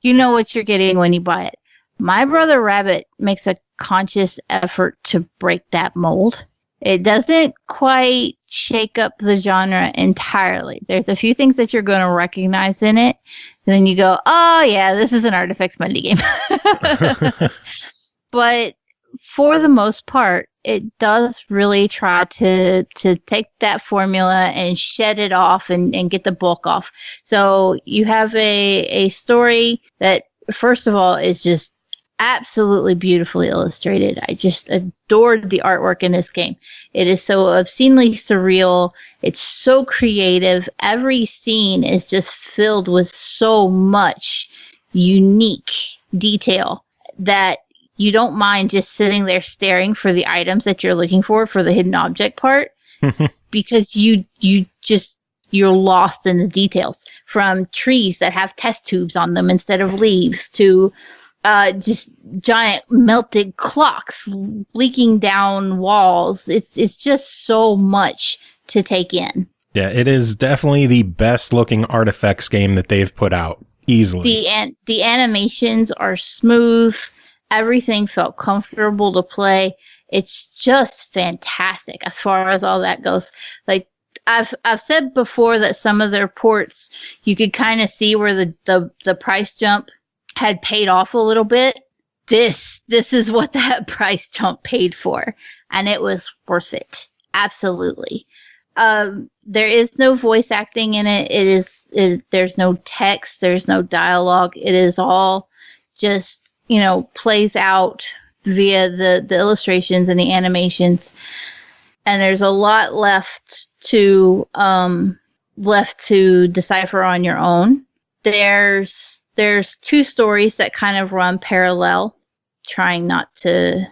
C: You know what you're getting when you buy it. My Brother Rabbit makes a conscious effort to break that mold. It doesn't quite shake up the genre entirely. There's a few things that you're going to recognize in it. And then you go, oh, yeah, this is an Artifex Mundi game. But for the most part, it does really try to take that formula and shed it off and get the bulk off. So you have a story that, first of all, is just absolutely beautifully illustrated. I just adored the artwork in this game. It is so obscenely surreal. It's so creative. Every scene is just filled with so much unique detail that you don't mind just sitting there staring for the items that you're looking for the hidden object part, because you're lost in the details. From trees that have test tubes on them instead of leaves to just giant melted clocks leaking down walls. It's just so much to take in.
B: Yeah, it is definitely the best looking Artifex game that they've put out, easily.
C: The animations are smooth. Everything felt comfortable to play. It's just fantastic as far as all that goes. Like I've said before that some of their ports you could kind of see where the price jump had paid off a little bit. This is what that price jump paid for, and it was worth it. Absolutely. There is no voice acting in it. There's no text. There's no dialogue. It is all just, plays out via the illustrations and the animations. And there's a lot left to decipher on your own. There's two stories that kind of run parallel, trying not to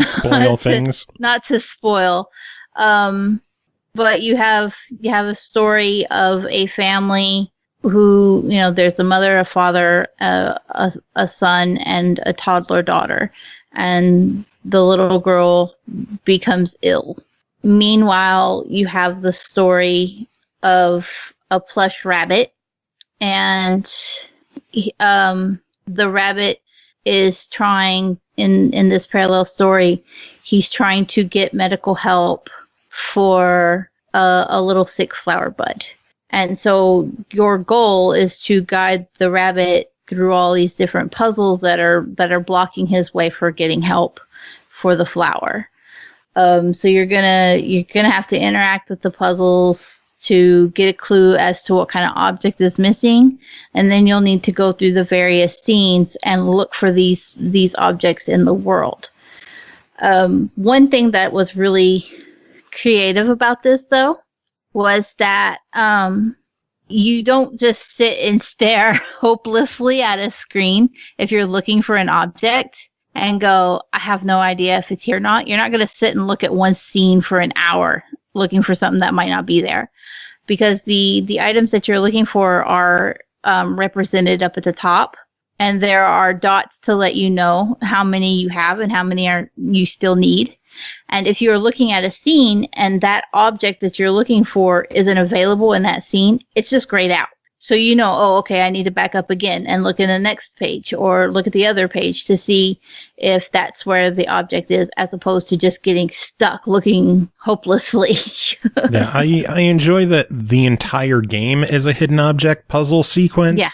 B: spoil things.
C: Not to spoil. But you have a story of a family who, there's a mother, a father, a son, and a toddler daughter. And the little girl becomes ill. Meanwhile, you have the story of a plush rabbit. And the rabbit is trying, in this parallel story, he's trying to get medical help for a little sick flower bud. And so your goal is to guide the rabbit through all these different puzzles that are blocking his way for getting help for the flower. So you're gonna have to interact with the puzzles to get a clue as to what kind of object is missing, and then you'll need to go through the various scenes and look for these objects in the world. One thing that was really creative about this, though, was that you don't just sit and stare hopelessly at a screen if you're looking for an object and go, I have no idea if it's here or not. You're not going to sit and look at one scene for an hour looking for something that might not be there, because the items that you're looking for are represented up at the top, and there are dots to let you know how many you have and how many you still need. And if you're looking at a scene and that object that you're looking for isn't available in that scene, it's just grayed out. So oh, okay, I need to back up again and look at the next page or look at the other page to see if that's where the object is, as opposed to just getting stuck looking hopelessly.
B: Yeah, I enjoy that the entire game is a hidden object puzzle sequence.
C: Yeah.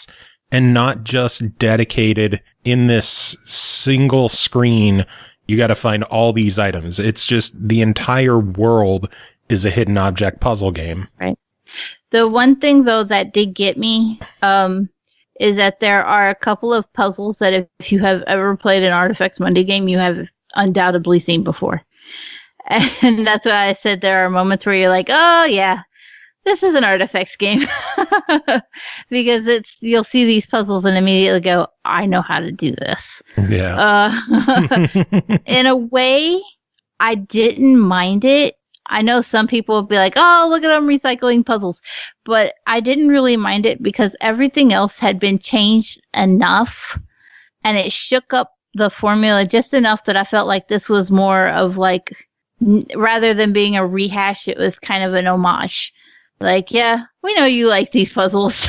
B: And not just dedicated in this single screen. You got to find all these items. It's just the entire world is a hidden object puzzle game.
C: Right. The one thing, though, that did get me is that there are a couple of puzzles that if you have ever played an Artifex Mundi game, you have undoubtedly seen before. And that's why I said there are moments where you're like, oh, yeah, this is an Artifex game. Because you'll see these puzzles and immediately go, I know how to do this.
B: Yeah.
C: In a way, I didn't mind it. I know some people will be like, oh, look at them recycling puzzles. But I didn't really mind it because everything else had been changed enough, and it shook up the formula just enough that I felt like this was more of like, rather than being a rehash, it was kind of an homage. Like, yeah, we know you like these puzzles.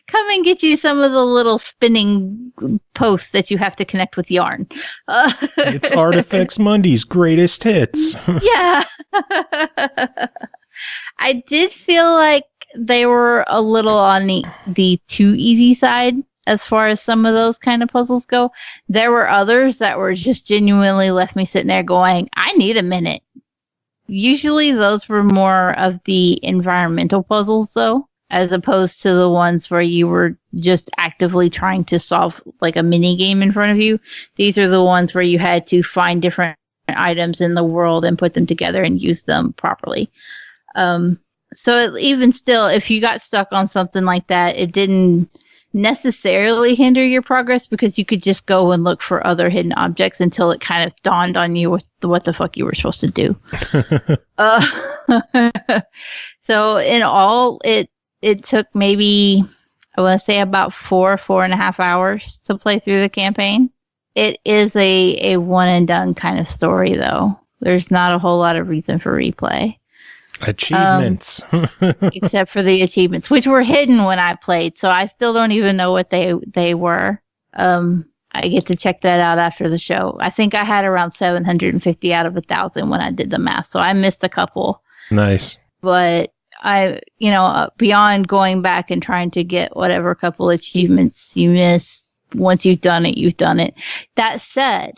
C: Come and get you some of the little spinning posts that you have to connect with yarn.
B: It's Artifex Mundi's greatest hits.
C: Yeah. I did feel like they were a little on the too easy side as far as some of those kind of puzzles go. There were others that were just genuinely left me sitting there going, I need a minute. Usually those were more of the environmental puzzles, though, as opposed to the ones where you were just actively trying to solve like a mini game in front of you. These are the ones where you had to find different items in the world and put them together and use them properly. So even still, if you got stuck on something like that, it didn't necessarily hinder your progress because you could just go and look for other hidden objects until it kind of dawned on you what the fuck you were supposed to do. So in all, it took maybe, I want to say about 4.5 hours to play through the campaign. It is a one and done kind of story, though. There's not a whole lot of reason for replay.
B: Achievements.
C: Except for the achievements, which were hidden when I played, so I still don't even know what they were. I I get to check that out after the show. I think I had around 750 out of 1,000 when I did the math, so I missed a couple.
B: Nice.
C: But beyond going back and trying to get whatever couple achievements you miss, once you've done it, you've done it. That said,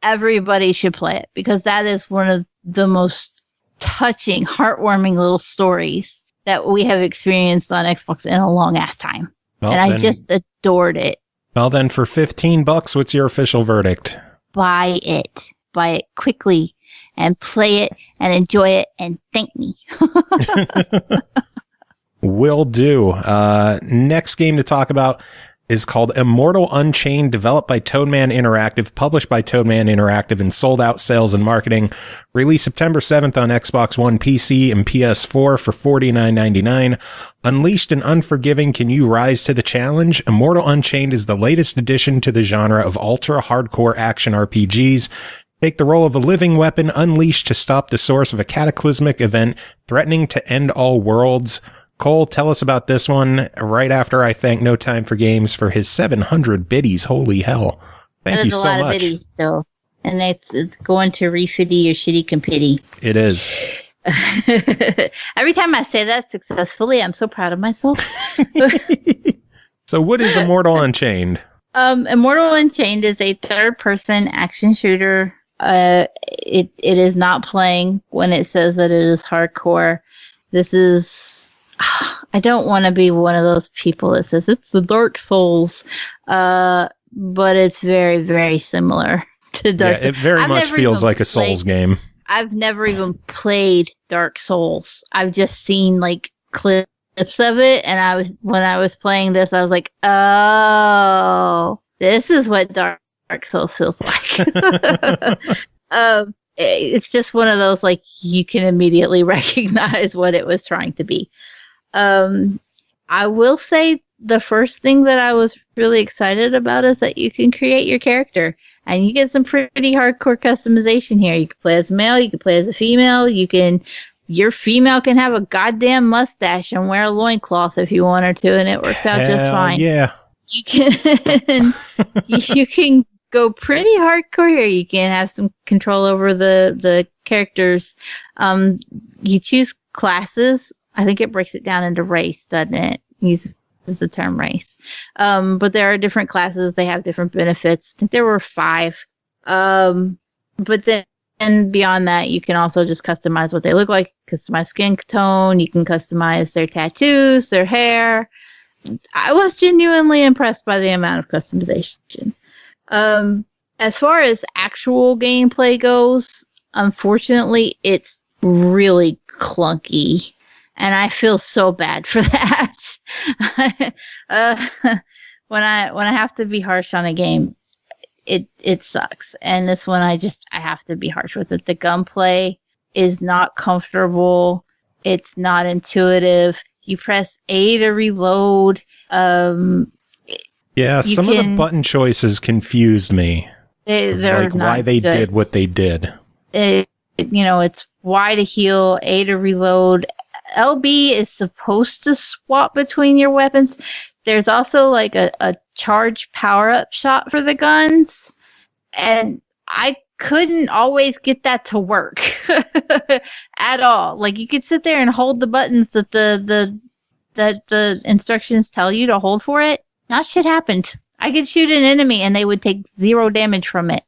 C: everybody should play it because that is one of the most touching, heartwarming little stories that we have experienced on Xbox in a long ass time. Well, and I just adored it.
B: Well, then for $15, what's your official verdict?
C: Buy it. Buy it quickly and play it and enjoy it and thank me.
B: Will do. Next game to talk about is called Immortal Unchained, developed by Toadman Interactive, published by Toadman Interactive, and sold out sales and marketing. Released September 7th on Xbox One, PC, and PS4 for $49.99. Unleashed and unforgiving, can you rise to the challenge? Immortal Unchained is the latest addition to the genre of ultra-hardcore action RPGs. Take the role of a living weapon unleashed to stop the source of a cataclysmic event threatening to end all worlds. Cole, tell us about this one right after I thank No Time for Games for his 700 biddies. Holy hell. Thank you so much. That is a lot of biddies,
C: though. And it's going to refitty your shitty compitty.
B: It is.
C: Every time I say that successfully, I'm so proud of myself.
B: So what is Immortal Unchained?
C: Immortal Unchained is a third-person action shooter. It is not playing when it says that it is hardcore. This is... I don't want to be one of those people that says it's the Dark Souls, but it's very, very similar to Dark Souls.
B: Yeah, it very much feels like a Souls game.
C: I've never even played Dark Souls. I've just seen like clips of it, and when I was playing this, I was like, oh, this is what Dark Souls feels like. It's just one of those, like, you can immediately recognize what it was trying to be. I will say the first thing that I was really excited about is that you can create your character and you get some pretty hardcore customization here. You can play as a male, you can play as a female, your female can have a goddamn mustache and wear a loincloth if you want her to, and it works out just fine.
B: Yeah.
C: You can go pretty hardcore here. You can have some control over the characters. You choose classes. I think it breaks it down into race, doesn't it? Uses the term race. But there are different classes. They have different benefits. I think there were 5. But then beyond that, you can also just customize what they look like, customize skin tone. You can customize their tattoos, their hair. I was genuinely impressed by the amount of customization. As far as actual gameplay goes, unfortunately, it's really clunky. And I feel so bad for that. When I have to be harsh on a game, it sucks. And this one, I have to be harsh with it. The gunplay is not comfortable. It's not intuitive. You press A to reload.
B: Yeah, some of the button choices confused me.
C: They're
B: like why they did what they did.
C: It's Y to heal, A to reload. LB is supposed to swap between your weapons. There's also like a charge power-up shot for the guns. And I couldn't always get that to work at all. Like, you could sit there and hold the buttons that the instructions tell you to hold for it. Not shit happened. I could shoot an enemy and they would take 0 damage from it.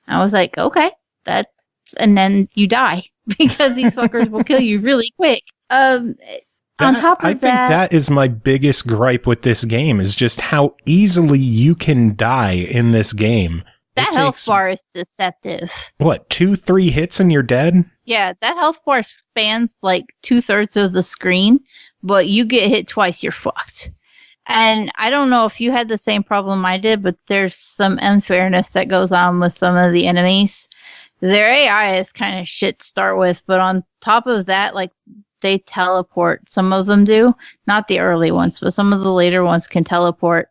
C: I was like, okay, and then you die because these fuckers will kill you really quick. On top of
B: I think that is my biggest gripe with this game is just how easily you can die in this game.
C: That health bar is deceptive.
B: What, 2-3 hits and you're dead?
C: Yeah, that health bar spans like 2/3 of the screen, but you get hit twice, you're fucked. And I don't know if you had the same problem I did, but there's some unfairness that goes on with some of the enemies. Their AI is kind of shit to start with, but on top of that, like, they teleport. Some of them do. Not the early ones, but some of the later ones can teleport.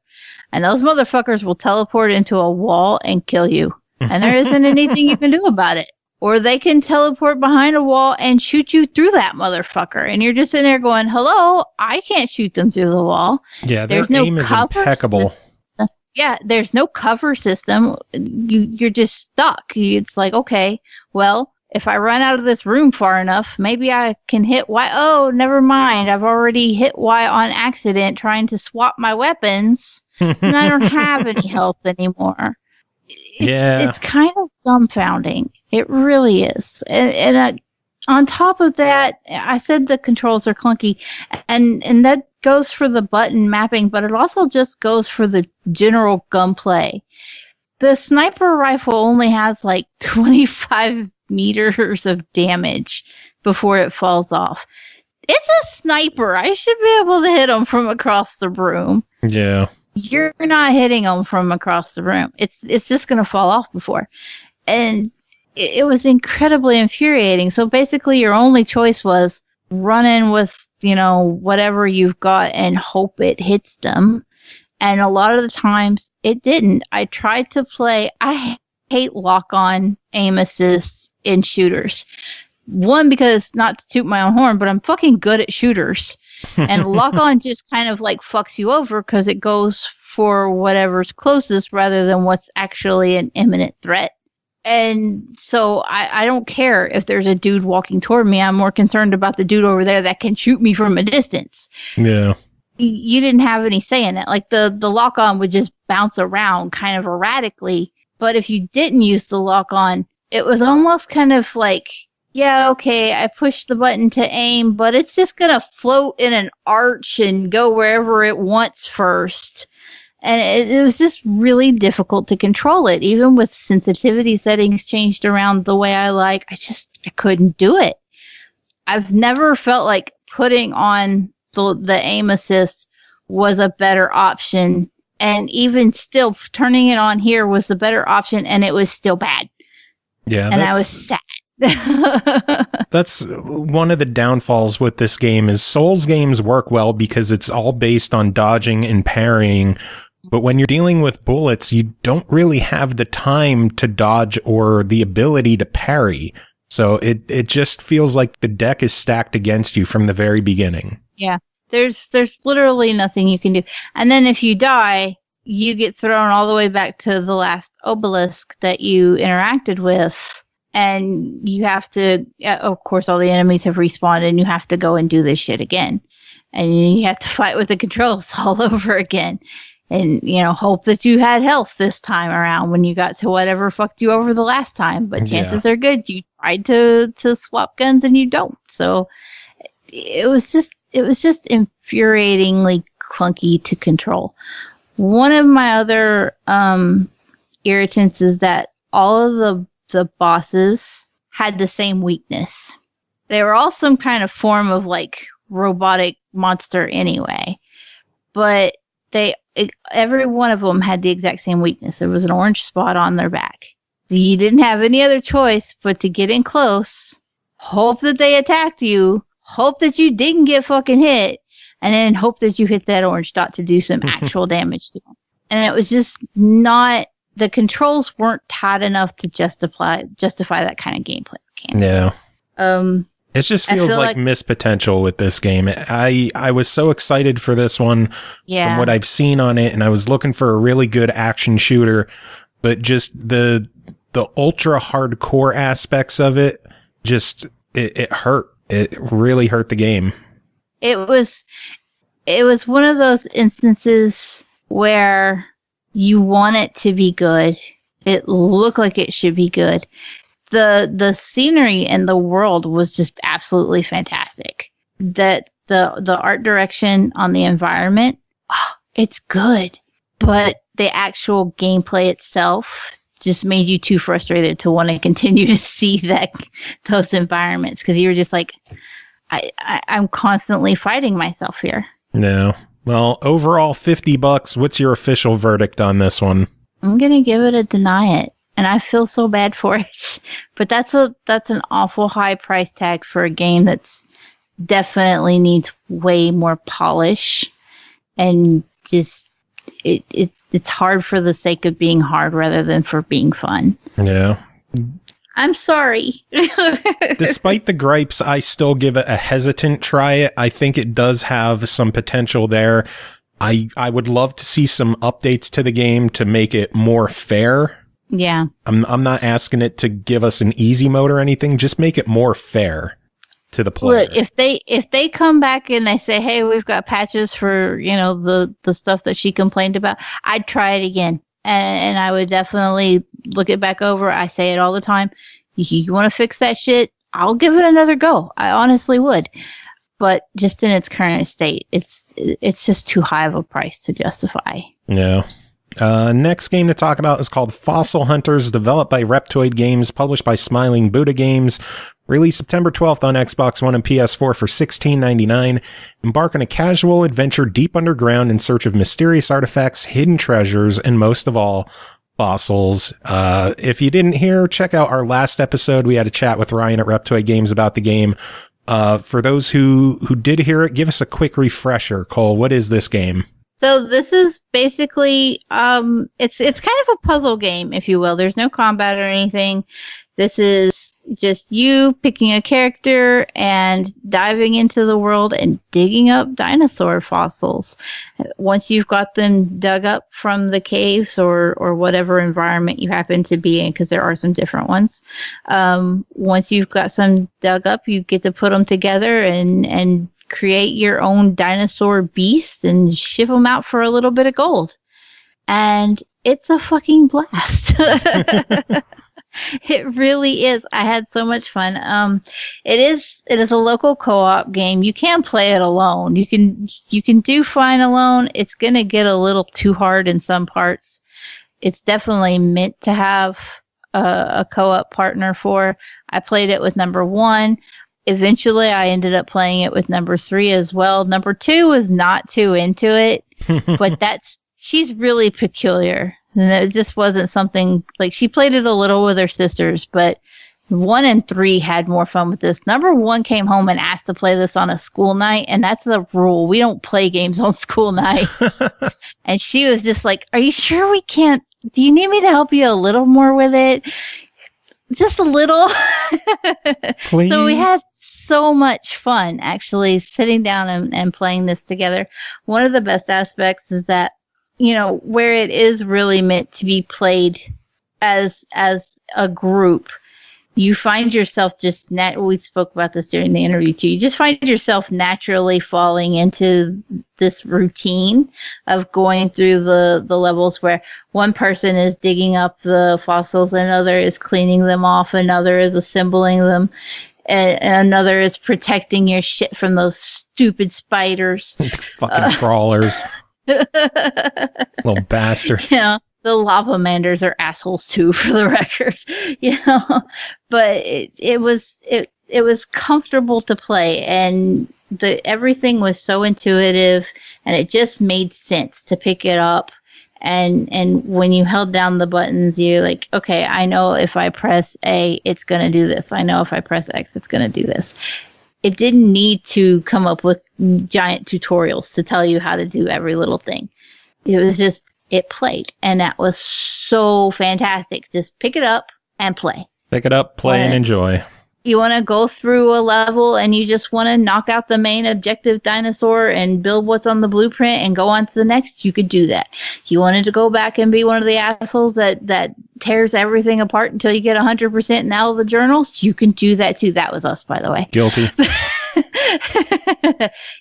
C: And those motherfuckers will teleport into a wall and kill you. And there isn't anything you can do about it. Or they can teleport behind a wall and shoot you through that motherfucker. And you're just sitting there going, hello, I can't shoot them through the wall.
B: Yeah, their aim is impeccable.
C: Yeah, there's no cover system. You're just stuck. It's like, okay, well, if I run out of this room far enough, maybe I can hit Y. Oh, never mind. I've already hit Y on accident trying to swap my weapons, and I don't have any health anymore. It's kind of dumbfounding. It really is. And on top of that, I said the controls are clunky, and that goes for the button mapping, but it also just goes for the general gunplay. The sniper rifle only has like 25 meters of damage before it falls off. It's a sniper. I should be able to hit them from across the room.
B: Yeah.
C: You're not hitting them from across the room. It's just going to fall off before. And it was incredibly infuriating. So basically your only choice was run in with, whatever you've got and hope it hits them. And a lot of the times it didn't. I tried to play. I hate lock-on aim assist in shooters. One, because not to toot my own horn, but I'm fucking good at shooters. And lock-on just kind of like fucks you over because it goes for whatever's closest rather than what's actually an imminent threat. And so I don't care if there's a dude walking toward me. I'm more concerned about the dude over there that can shoot me from a distance.
B: Yeah.
C: You didn't have any say in it. Like the lock-on would just bounce around kind of erratically. But if you didn't use the lock-on, it was almost kind of like, yeah, okay, I pushed the button to aim, but it's just going to float in an arch and go wherever it wants first. And it was just really difficult to control it. Even with sensitivity settings changed around the way I like, I couldn't do it. I've never felt like putting on the aim assist was a better option. And even still, turning it on here was the better option, and it was still bad. Yeah, and I was sad.
B: That's one of the downfalls with this game is Souls games work well because it's all based on dodging and parrying. But when you're dealing with bullets, you don't really have the time to dodge or the ability to parry. So it just feels like the deck is stacked against you from the very beginning.
C: Yeah, there's literally nothing you can do. And then if you die, you get thrown all the way back to the last obelisk that you interacted with. And you have to, of course, all the enemies have respawned and you have to go and do this shit again. And you have to fight with the controls all over again. And, hope that you had health this time around when you got to whatever fucked you over the last time. But chances are good you tried to swap guns and you don't. So it was just infuriatingly clunky to control. One of my other irritants is that all of the bosses had the same weakness. They were all some kind of form of like robotic monster anyway. But every one of them had the exact same weakness. There was an orange spot on their back. So you didn't have any other choice but to get in close, hope that they attacked you, hope that you didn't get fucking hit, and then hope that you hit that orange dot to do some actual damage to them. And it was just not, the controls weren't tight enough to justify that kind of gameplay.
B: Yeah. It just feels like missed potential with this game. I was so excited for this one from what I've seen on it, and I was looking for a really good action shooter, but just the ultra hardcore aspects of it, just it hurt. It really hurt the game.
C: It was one of those instances where you want it to be good. It looked like it should be good. The scenery and the world was just absolutely fantastic. That the art direction on the environment, it's good. But the actual gameplay itself just made you too frustrated to want to continue to see those environments, because you were just like, I'm constantly fighting myself here.
B: No. Well, overall $50. What's your official verdict on this one?
C: I'm gonna give it a deny it. And I feel so bad for it. But that's an awful high price tag for a game that's definitely needs way more polish. And just it's hard for the sake of being hard rather than for being fun.
B: Yeah.
C: I'm sorry.
B: Despite the gripes, I still give it a hesitant try. I think it does have some potential there. I would love to see some updates to the game to make it more fair.
C: Yeah.
B: I'm not asking it to give us an easy mode or anything. Just make it more fair to the player.
C: Look, if they come back and they say, "Hey, we've got patches for, the stuff that she complained about," I'd try it again. And I would definitely look it back over. I say it all the time. You want to fix that shit? I'll give it another go. I honestly would. But just in its current state, it's just too high of a price to justify.
B: Yeah. Next game to talk about is called Fossil Hunters, developed by Reptoid Games, published by Smiling Buddha Games. Released September 12th on Xbox One and PS4 for $16.99. Embark on a casual adventure deep underground in search of mysterious artifacts, hidden treasures, and most of all, fossils. If you didn't hear, check out our last episode. We had a chat with Ryan at Reptoid Games about the game. For those who did hear it, give us a quick refresher. Cole, what is this game?
C: So this is basically, it's kind of a puzzle game, if you will. There's no combat or anything. This is just you picking a character and diving into the world and digging up dinosaur fossils. Once you've got them dug up from the caves or whatever environment you happen to be in, because there are some different ones. Once you've got some dug up, you get to put them together and create your own dinosaur beast and ship them out for a little bit of gold. And it's a fucking blast. It really is. I had so much fun. It is a local co-op game. You can play it alone. You can do fine alone. It's gonna get a little too hard in some parts. It's definitely meant to have a co-op partner for. I played it with number 1. Eventually, I ended up playing it with number 3 as well. Number 2 was not too into it, but she's really peculiar. And it just wasn't something, like, she played it a little with her sisters, but 1 and 3 had more fun with this. Number 1 came home and asked to play this on a school night, and that's the rule. We don't play games on school night. And she was just like, "Are you sure we can't? Do you need me to help you a little more with it? Just a little."
B: Please.
C: So we had so much fun actually sitting down and playing this together. One of the best aspects is that, where it is really meant to be played as a group, you find yourself just we spoke about this during the interview too. You just find yourself naturally falling into this routine of going through the levels where one person is digging up the fossils, another is cleaning them off, another is assembling them, and another is protecting your shit from those stupid spiders.
B: Fucking crawlers. Little bastard.
C: The lava manders are assholes too, for the record. But it was comfortable to play, and everything was so intuitive, and it just made sense to pick it up. And when you held down the buttons, you're like, okay, I know if I press A, it's gonna do this. I know if I press X, it's gonna do this. It didn't need to come up with giant tutorials to tell you how to do every little thing. It was just, it played, and that was so fantastic. Just pick it up and play.
B: Pick it up, play, and enjoy.
C: You want to go through a level and you just want to knock out the main objective dinosaur and build what's on the blueprint and go on to the next, you could do that. You wanted to go back and be one of the assholes that tears everything apart until you get 100% in all the journals, you can do that too. That was us, by the way.
B: Guilty.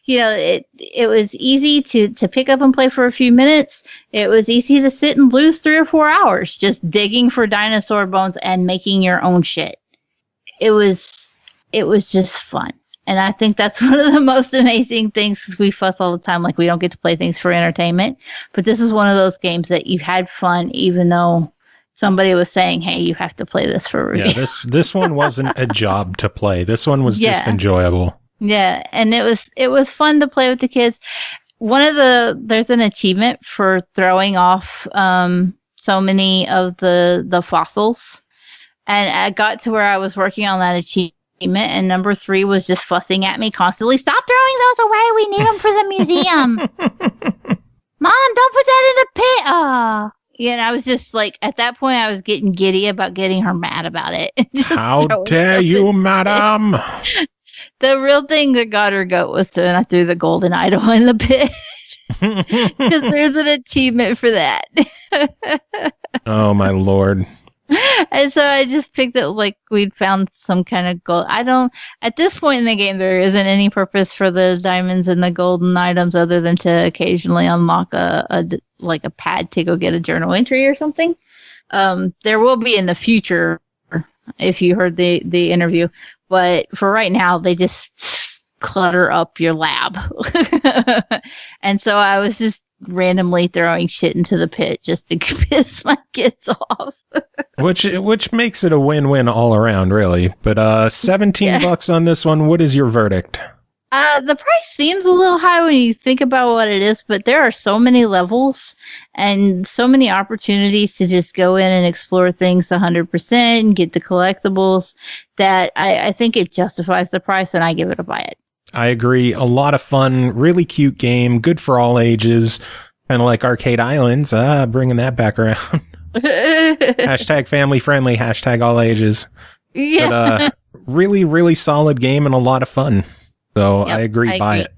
C: It was easy to pick up and play for a few minutes. It was easy to sit and lose 3 or 4 hours just digging for dinosaur bones and making your own shit. It was just fun. And I think that's one of the most amazing things, because we fuss all the time like we don't get to play things for entertainment. But this is one of those games that you had fun even though somebody was saying, hey, you have to play this for a review.
B: Yeah, this one wasn't a job to play. This one was just enjoyable. Yeah,
C: and it was fun to play with the kids. There's an achievement for throwing off so many of the fossils. And I got to where I was working on that achievement, and number 3 was just fussing at me constantly. Stop throwing those away. We need them for the museum. Mom, don't put that in the pit. And I was just like, at that point, I was getting giddy about getting her mad about it.
B: How dare you, madam?
C: The real thing that got her goat was when I threw the golden idol in the pit. Because there's an achievement for that.
B: Oh my lord.
C: And so I just picked it like we'd found some kind of gold. At this point in the game, there isn't any purpose for the diamonds and the golden items other than to occasionally unlock a pad to go get a journal entry or something. There will be in the future, if you heard the interview, but for right now, they just clutter up your lab. And so I was just randomly throwing shit into the pit just to piss my kids off.
B: Which makes it a win-win all around, really. But $17 on this one. What is your verdict?
C: The price seems a little high when you think about what it is, but there are so many levels and so many opportunities to just go in and explore things 100% and get the collectibles that I think it justifies the price, and I give it a buy it.
B: I agree. A lot of fun, really cute game, good for all ages, kind of like Arcade Islands. Bringing that back around. Hashtag family friendly, hashtag all ages.
C: Yeah.
B: But really, really solid game and a lot of fun. So yep, I agree, buy it.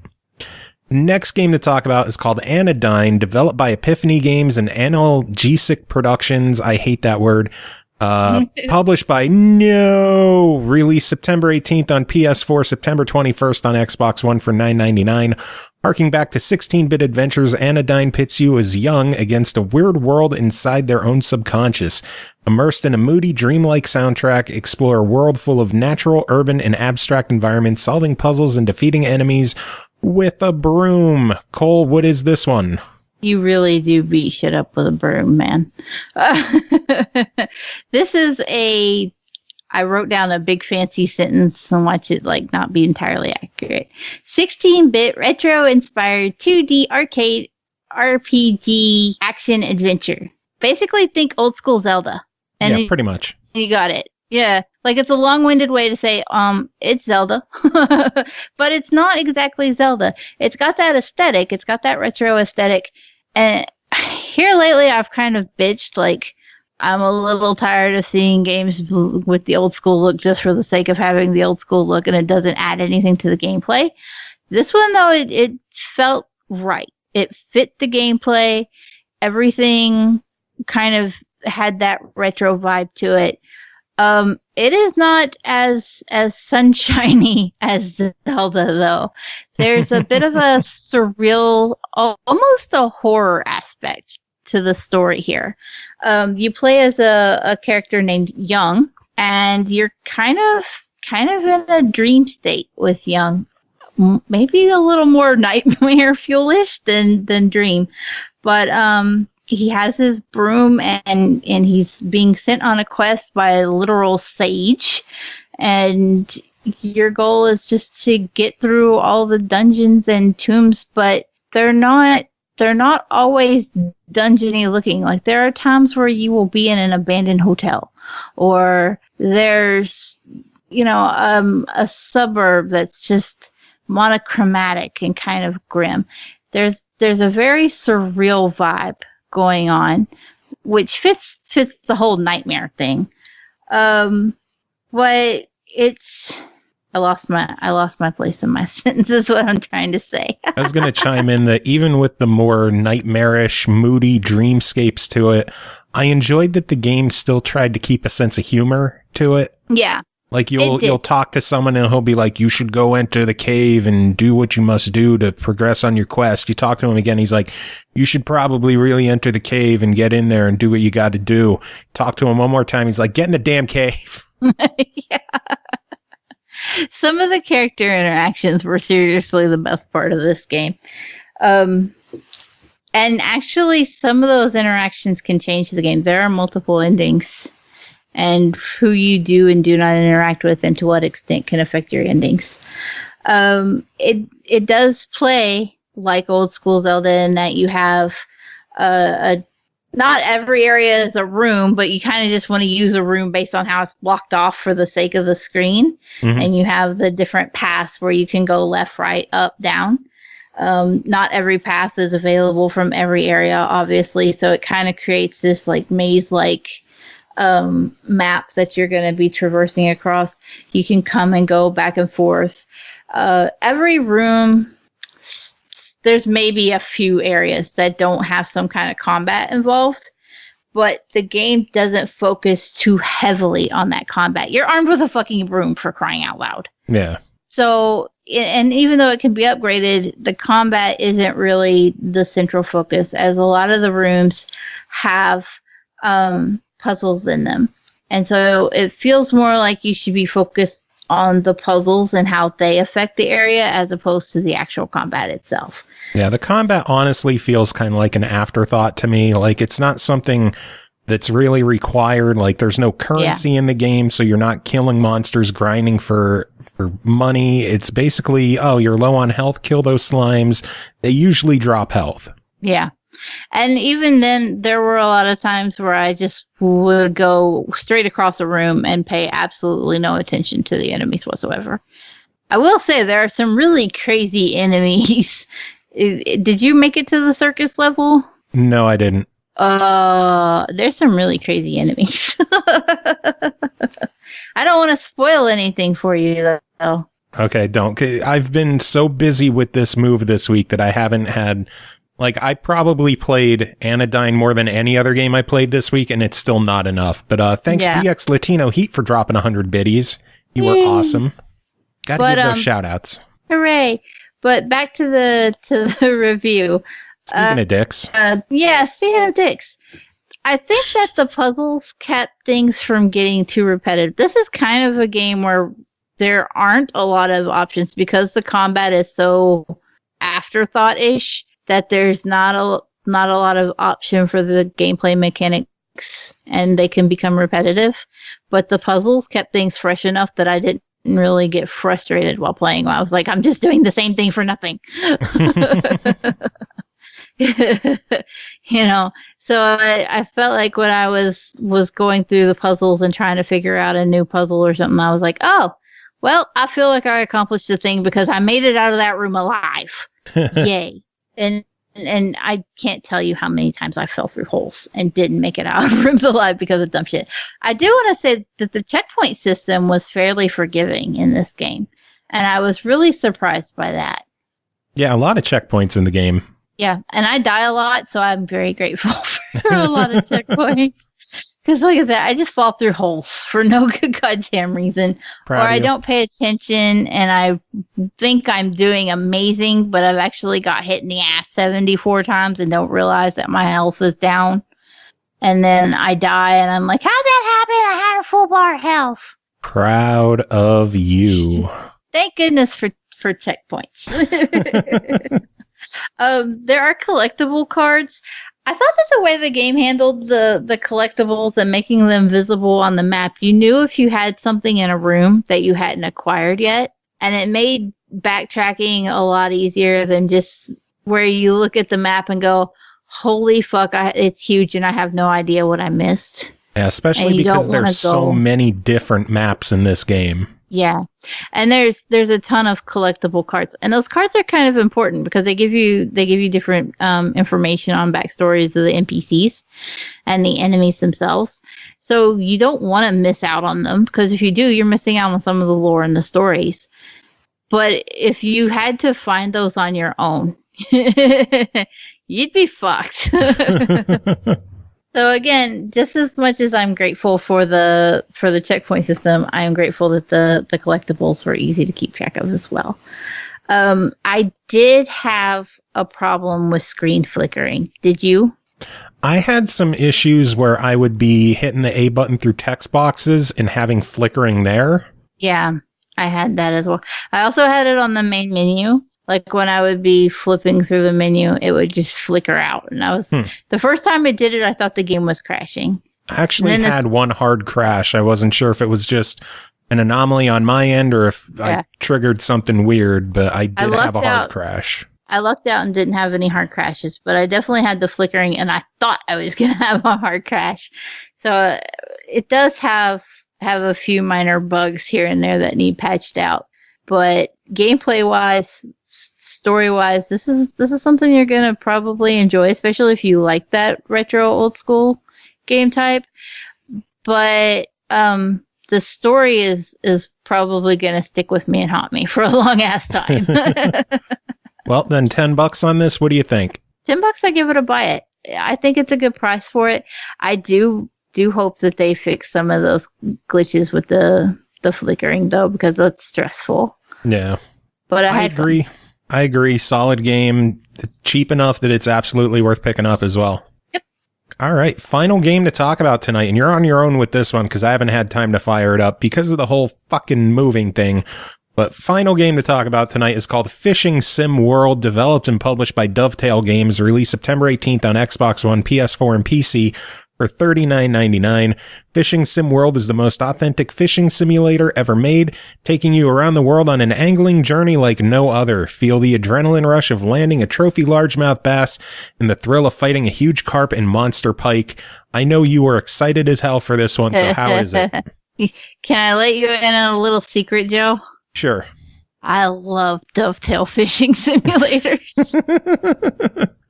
B: Next game to talk about is called Anodyne, developed by Epiphany Games and Analgesic Productions. I hate that word. Published by released September 18th on PS4, September 21st on Xbox One for $9.99. Harking back to 16-bit adventures, Anodyne pits you as young against a weird world inside their own subconscious. Immersed in a moody, dreamlike soundtrack, explore a world full of natural, urban, and abstract environments, solving puzzles and defeating enemies with a broom. Cole, what is this one?
C: You really do beat shit up with a broom, man. This is I wrote down a big fancy sentence and watch it not be entirely accurate. 16-bit retro-inspired 2D arcade RPG action adventure. Basically, think old school Zelda. And
B: yeah, pretty much.
C: You got it. Yeah. It's a long-winded way to say, it's Zelda. But it's not exactly Zelda. It's got that aesthetic. It's got that retro aesthetic. And here lately, I've kind of bitched, I'm a little tired of seeing games with the old school look just for the sake of having the old school look, and it doesn't add anything to the gameplay. This one, though, it felt right. It fit the gameplay. Everything kind of had that retro vibe to it. It is not as sunshiny as Zelda, though. There's a bit of a surreal, almost a horror aspect to the story here. You play as a character named Young, and you're kind of in a dream state with Young. Maybe a little more nightmare fuelish than dream, but he has his broom and he's being sent on a quest by a literal sage, and your goal is just to get through all the dungeons and tombs, but they're not always dungeony looking. There are times where you will be in an abandoned hotel, or there's a suburb that's just monochromatic and kind of grim. There's a very surreal vibe going on, which fits the whole nightmare thing. But it's I lost my place in my sentence is what I'm trying to say.
B: I was going to chime in that even with the more nightmarish, moody dreamscapes to it, I enjoyed that the game still tried to keep a sense of humor to it.
C: Yeah.
B: You'll talk to someone and he'll be like, you should go enter the cave and do what you must do to progress on your quest. You talk to him again, he's like, you should probably really enter the cave and get in there and do what you got to do. Talk to him one more time, he's like, get in the damn cave.
C: Yeah. Some of the character interactions were seriously the best part of this game. And actually, some of those interactions can change the game. There are multiple endings, and who you do and do not interact with and to what extent can affect your endings. It does play like old school Zelda in that you have not every area is a room, but you kind of just want to use a room based on how it's blocked off for the sake of the screen. Mm-hmm. And you have the different paths where you can go left, right, up, down. Not every path is available from every area, obviously. So it kind of creates this maze-like map that you're going to be traversing across. You can come and go back and forth. Every room there's maybe a few areas that don't have some kind of combat involved, but the game doesn't focus too heavily on that combat. You're armed with a fucking broom, for crying out loud.
B: Yeah.
C: So, and even though it can be upgraded, the combat isn't really the central focus, as a lot of the rooms have puzzles in them. And so it feels more like you should be focused on the puzzles and how they affect the area as opposed to the actual combat itself.
B: Yeah, the combat honestly feels kind of like an afterthought to me. Like, it's not something that's really required. Like, there's no currency in the game, so you're not killing monsters grinding for money. It's basically, oh, you're low on health, kill those slimes. They usually drop health.
C: Yeah. And even then, there were a lot of times where I just would go straight across a room and pay absolutely no attention to the enemies whatsoever. I will say there are some really crazy enemies. Did you make it to the circus level?
B: No, I didn't.
C: There's some really crazy enemies. I don't want to spoil anything for you, though.
B: Okay, don't. I've been so busy with this move this week that I haven't had... Like, I probably played Anodyne more than any other game I played this week, and it's still not enough. But thanks BX Latino Heat for dropping 100 biddies. You were awesome. Gotta give those shout-outs.
C: Hooray. But back to the review.
B: Speaking of dicks.
C: Speaking of dicks. I think that the puzzles kept things from getting too repetitive. This is kind of a game where there aren't a lot of options because the combat is so afterthought-ish. That there's not a lot of option for the gameplay mechanics, and they can become repetitive. But the puzzles kept things fresh enough that I didn't really get frustrated while playing. I was like, I'm just doing the same thing for nothing. You know, so I felt like when I was going through the puzzles and trying to figure out a new puzzle or something, I was like, oh, well, I feel like I accomplished the thing because I made it out of that room alive. Yay. And I can't tell you how many times I fell through holes and didn't make it out of rooms alive because of dumb shit. I do want to say that the checkpoint system was fairly forgiving in this game. And I was really surprised by that.
B: Yeah, a lot of checkpoints in the game.
C: Yeah, and I die a lot, so I'm very grateful for a lot of checkpoints. Because look at that, I just fall through holes for no good goddamn reason. Or I don't pay attention and I think I'm doing amazing, but I've actually got hit in the ass 74 times and don't realize that my health is down. And then I die and I'm like, how'd that happen? I had a full bar of health.
B: Proud of you.
C: Thank goodness for checkpoints. There are collectible cards. I thought that the way the game handled the collectibles and making them visible on the map, you knew if you had something in a room that you hadn't acquired yet. And it made backtracking a lot easier than just where you look at the map and go, holy fuck, it's huge and I have no idea what I missed.
B: Yeah, especially because there's so many different maps in this game.
C: Yeah. And there's a ton of collectible cards. And those cards are kind of important because they give you different information on backstories of the NPCs and the enemies themselves. So you don't want to miss out on them because if you do, you're missing out on some of the lore and the stories. But if you had to find those on your own, you'd be fucked. So again, just as much as I'm grateful for the checkpoint system, I am grateful that the collectibles were easy to keep track of as well. I did have a problem with screen flickering. Did you?
B: I had some issues where I would be hitting the A button through text boxes and having flickering there. Yeah,
C: I had that as well. I also had it on the main menu. Like when I would be flipping through the menu, it would just flicker out. And the first time I did it, I thought the game was crashing.
B: I actually had one hard crash. I wasn't sure if it was just an anomaly on my end or if I triggered something weird, but I did have a hard crash.
C: I lucked out and didn't have any hard crashes, but I definitely had the flickering and I thought I was going to have a hard crash. So it does have a few minor bugs here and there that need patched out. But gameplay-wise, story-wise, this is something you're going to probably enjoy, especially if you like that retro old-school game type. But the story is probably going to stick with me and haunt me for a long-ass time.
B: Well, then $10 on this. What do you think?
C: $10, I give it a buy it. I think it's a good price for it. I do hope that they fix some of those glitches with the flickering though, because that's stressful.
B: Yeah.
C: But
B: I agree. I agree. Solid game. Cheap enough that it's absolutely worth picking up as well.
C: Yep.
B: All right. Final game to talk about tonight. And you're on your own with this one because I haven't had time to fire it up because of the whole fucking moving thing. But final game to talk about tonight is called Fishing Sim World, developed and published by Dovetail Games, released September 18th on Xbox One, PS4, and PC for $39.99. Fishing Sim World is the most authentic fishing simulator ever made, taking you around the world on an angling journey like no other. Feel the adrenaline rush of landing a trophy largemouth bass and the thrill of fighting a huge carp and monster pike. I know you were excited as hell for this one, so how is it?
C: Can I let you in on a little secret, Joe?
B: Sure.
C: I love dovetail fishing simulators.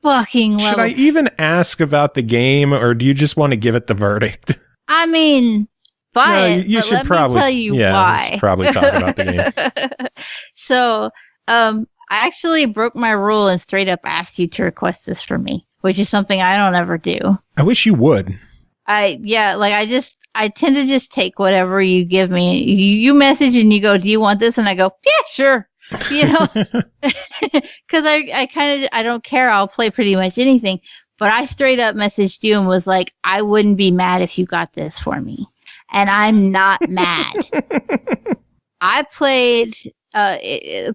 C: Fucking love.
B: Should I even ask about the game, or do you just want to give it the verdict?
C: I mean, buy it.
B: You
C: but
B: should
C: let
B: probably
C: me tell you why.
B: You should probably talk about the game.
C: So, I actually broke my rule and straight up asked you to request this for me, which is something I don't ever do.
B: I wish you would.
C: I tend to just take whatever you give me. You message and you go, do you want this? And I go, yeah, sure. You know, because I don't care. I'll play pretty much anything. But I straight up messaged you and was like, I wouldn't be mad if you got this for me. And I'm not mad. I played,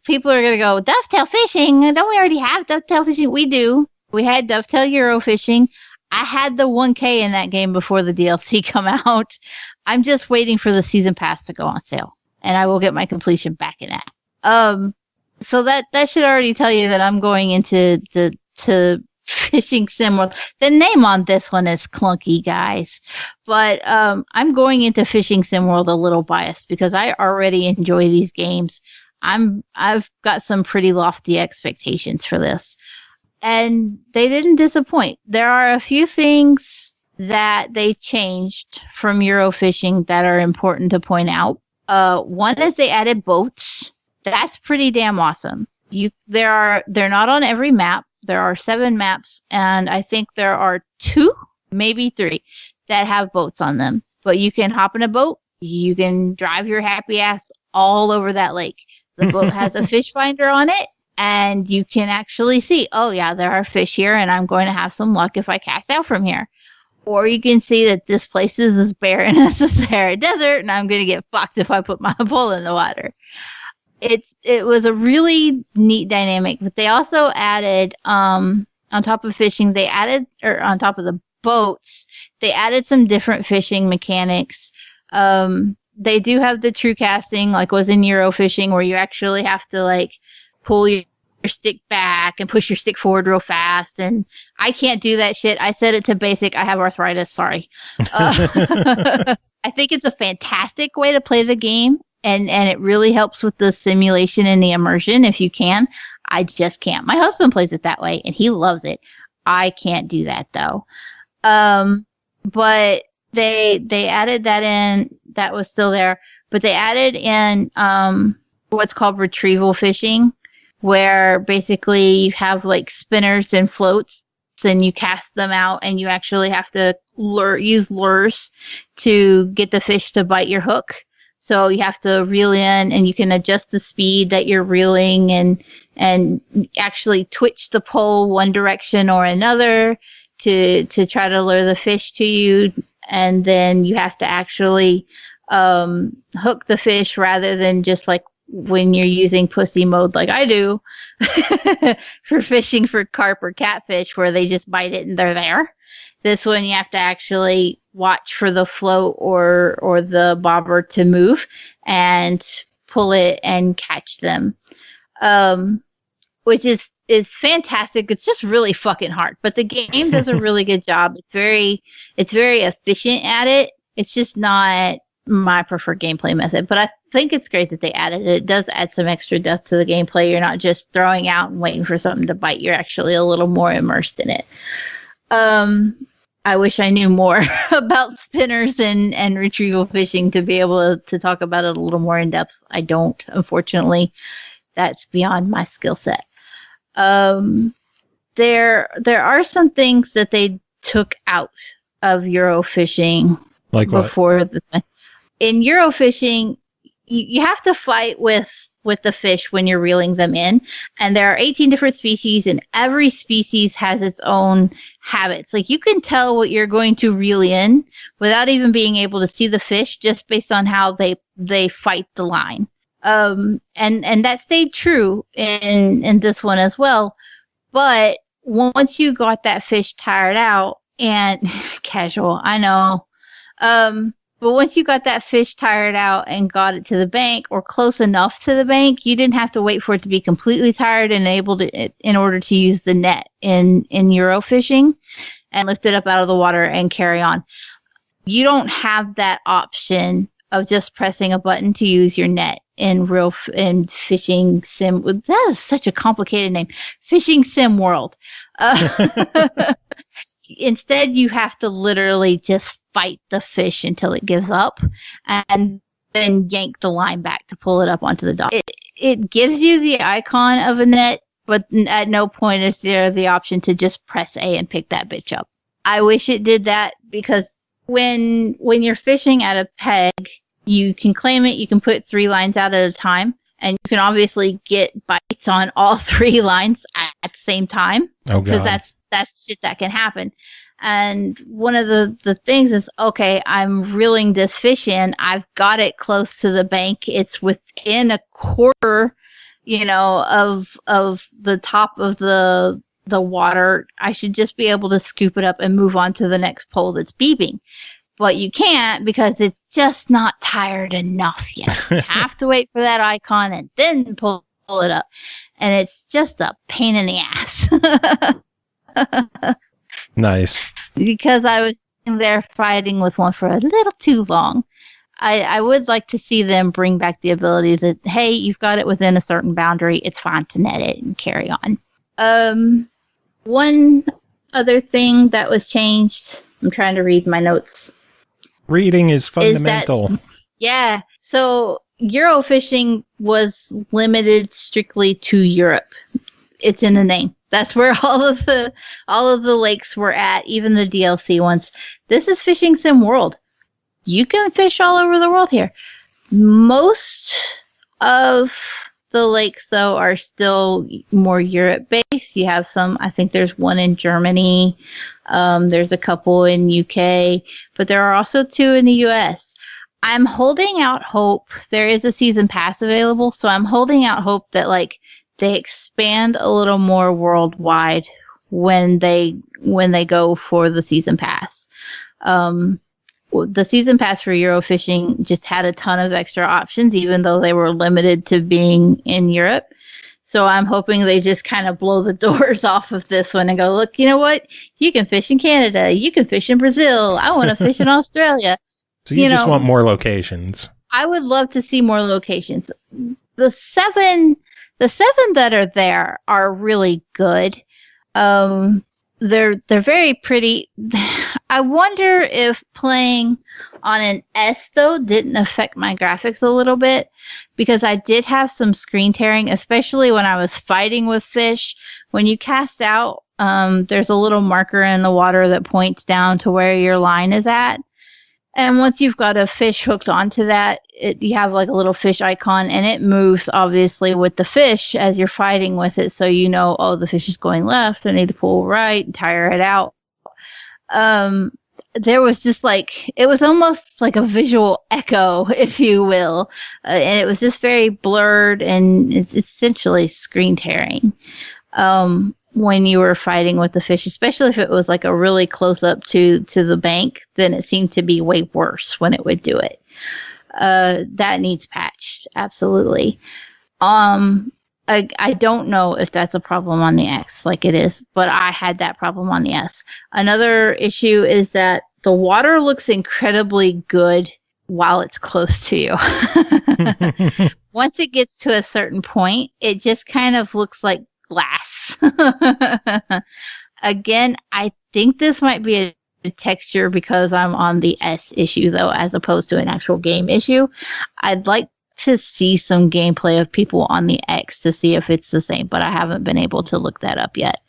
C: people are going to go, dovetail fishing. Don't we already have dovetail fishing? We do. We had dovetail Euro fishing. I had the 1K in that game before the DLC come out. I'm just waiting for the season pass to go on sale, and I will get my completion back in that. So that should already tell you that I'm going into the Fishing Sim World. The name on this one is clunky, guys, but I'm going into Fishing Sim World a little biased because I already enjoy these games. I've got some pretty lofty expectations for this. And they didn't disappoint. There are a few things that they changed from Eurofishing that are important to point out. One is they added boats. That's pretty damn awesome. They're not on every map. There are 7 maps, and I think there are 2, maybe 3, that have boats on them. But you can hop in a boat. You can drive your happy ass all over that lake. The boat has a fish finder on it. And you can actually see, oh yeah, there are fish here and I'm going to have some luck if I cast out from here. Or you can see that this place is as barren as the Sahara Desert and I'm going to get fucked if I put my pole in the water. It was a really neat dynamic, but they also added, on top of fishing, on top of the boats, they added some different fishing mechanics. They do have the true casting, like was in Eurofishing, where you actually have to like pull your stick back and push your stick forward real fast, and I can't do that shit. I set it to basic. I have arthritis. Sorry. I think it's a fantastic way to play the game, and it really helps with the simulation and the immersion if you can. I just can't. My husband plays it that way, and he loves it. I can't do that though. But they added that in. That was still there, but they added in what's called retrieval fishing, where basically you have like spinners and floats and you cast them out and you actually have to use lures to get the fish to bite your hook. So you have to reel in and you can adjust the speed that you're reeling and actually twitch the pole one direction or another to try to lure the fish to you. And then you have to actually hook the fish rather than just like when you're using pussy mode like I do for fishing for carp or catfish where they just bite it and they're there. This one you have to actually watch for the float or the bobber to move and pull it and catch them, which is fantastic. It's just really fucking hard, but the game does a really good job. It's very efficient at it. It's just not my preferred gameplay method, but I think it's great that they added it. It does add some extra depth to the gameplay. You're not just throwing out and waiting for something to bite. You're actually a little more immersed in it. I wish I knew more about spinners and retrieval fishing to be able to talk about it a little more in depth. I don't, unfortunately. That's beyond my skill set. There are some things that they took out of Eurofishing.
B: Like what?
C: Before this one. In Eurofishing, you have to fight with the fish when you're reeling them in, and there are 18 different species, and every species has its own habits. Like, you can tell what you're going to reel in without even being able to see the fish, just based on how they fight the line. And that stayed true in this one as well. But once you got that fish tired out and casual, I know. But once you got that fish tired out and got it to the bank or close enough to the bank, you didn't have to wait for it to be completely tired and able to, in order to use the net in Eurofishing and lift it up out of the water and carry on. You don't have that option of just pressing a button to use your net in Fishing Sim. That is such a complicated name. Fishing Sim World. Instead, you have to literally just fight the fish until it gives up and then yank the line back to pull it up onto the dock. It gives you the icon of a net, but at no point is there the option to just press A and pick that bitch up. I wish it did that, because when you're fishing at a peg, you can claim it, you can put 3 lines out at a time, and you can obviously get bites on all 3 lines at the same time. Oh, God. Because that's shit that can happen. And one of the things is, okay, I'm reeling this fish in. I've got it close to the bank. It's within a quarter, of the top of the water. I should just be able to scoop it up and move on to the next pole that's beeping. But you can't, because it's just not tired enough yet. You have to wait for that icon and then pull it up. And it's just a pain in the ass.
B: Nice.
C: Because I was there fighting with one for a little too long. I would like to see them bring back the ability that, hey, you've got it within a certain boundary, it's fine to net it and carry on. One other thing that was changed, I'm trying to read my notes.
B: Reading is fundamental.
C: Yeah. So Eurofishing was limited strictly to Europe. It's in the name. That's where all of the lakes were at, even the DLC ones. This is Fishing Sim World. You can fish all over the world here. Most of the lakes, though, are still more Europe-based. You have some, I think there's one in Germany. There's a couple in UK, but there are also 2 in the US. I'm holding out hope. There is a season pass available, so I'm holding out hope that, like, they expand a little more worldwide when they go for the season pass. The season pass for Eurofishing just had a ton of extra options, even though they were limited to being in Europe. So I'm hoping they just kind of blow the doors off of this one and go, look, you know what? You can fish in Canada. You can fish in Brazil. I want to fish in Australia.
B: So you just want more locations.
C: I would love to see more locations. The seven that are there are really good. They're very pretty. I wonder if playing on an S, though, didn't affect my graphics a little bit, because I did have some screen tearing, especially when I was fighting with fish. When you cast out, there's a little marker in the water that points down to where your line is at. And once you've got a fish hooked onto that, you have like a little fish icon, and it moves obviously with the fish as you're fighting with it. So you know, oh, the fish is going left. I need to pull right and tire it out. There was just like, it was almost like a visual echo, if you will. And it was just very blurred and it's essentially screen tearing. When you were fighting with the fish, especially if it was like a really close up to the bank, then it seemed to be way worse when it would do it. That needs patched, absolutely. I don't know if that's a problem on the X, like it is, but I had that problem on the S. Another issue is that the water looks incredibly good while it's close to you. Once it gets to a certain point, it just kind of looks like glass. Again, I think this might be a texture because I'm on the S issue, though, as opposed to an actual game issue. I'd like to see some gameplay of people on the X to see if it's the same, but I haven't been able to look that up yet.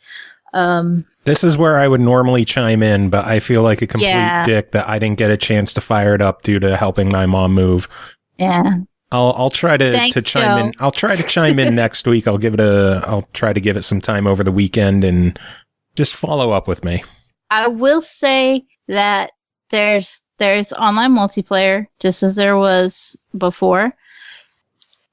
B: This is where I would normally chime in, but I feel like a complete dick that I didn't get a chance to fire it up due to helping my mom move.
C: Yeah.
B: I'll try to chime in. I'll try to chime in next week. I'll try to give it some time over the weekend and just follow up with me. I
C: will say that there's online multiplayer just as there was before.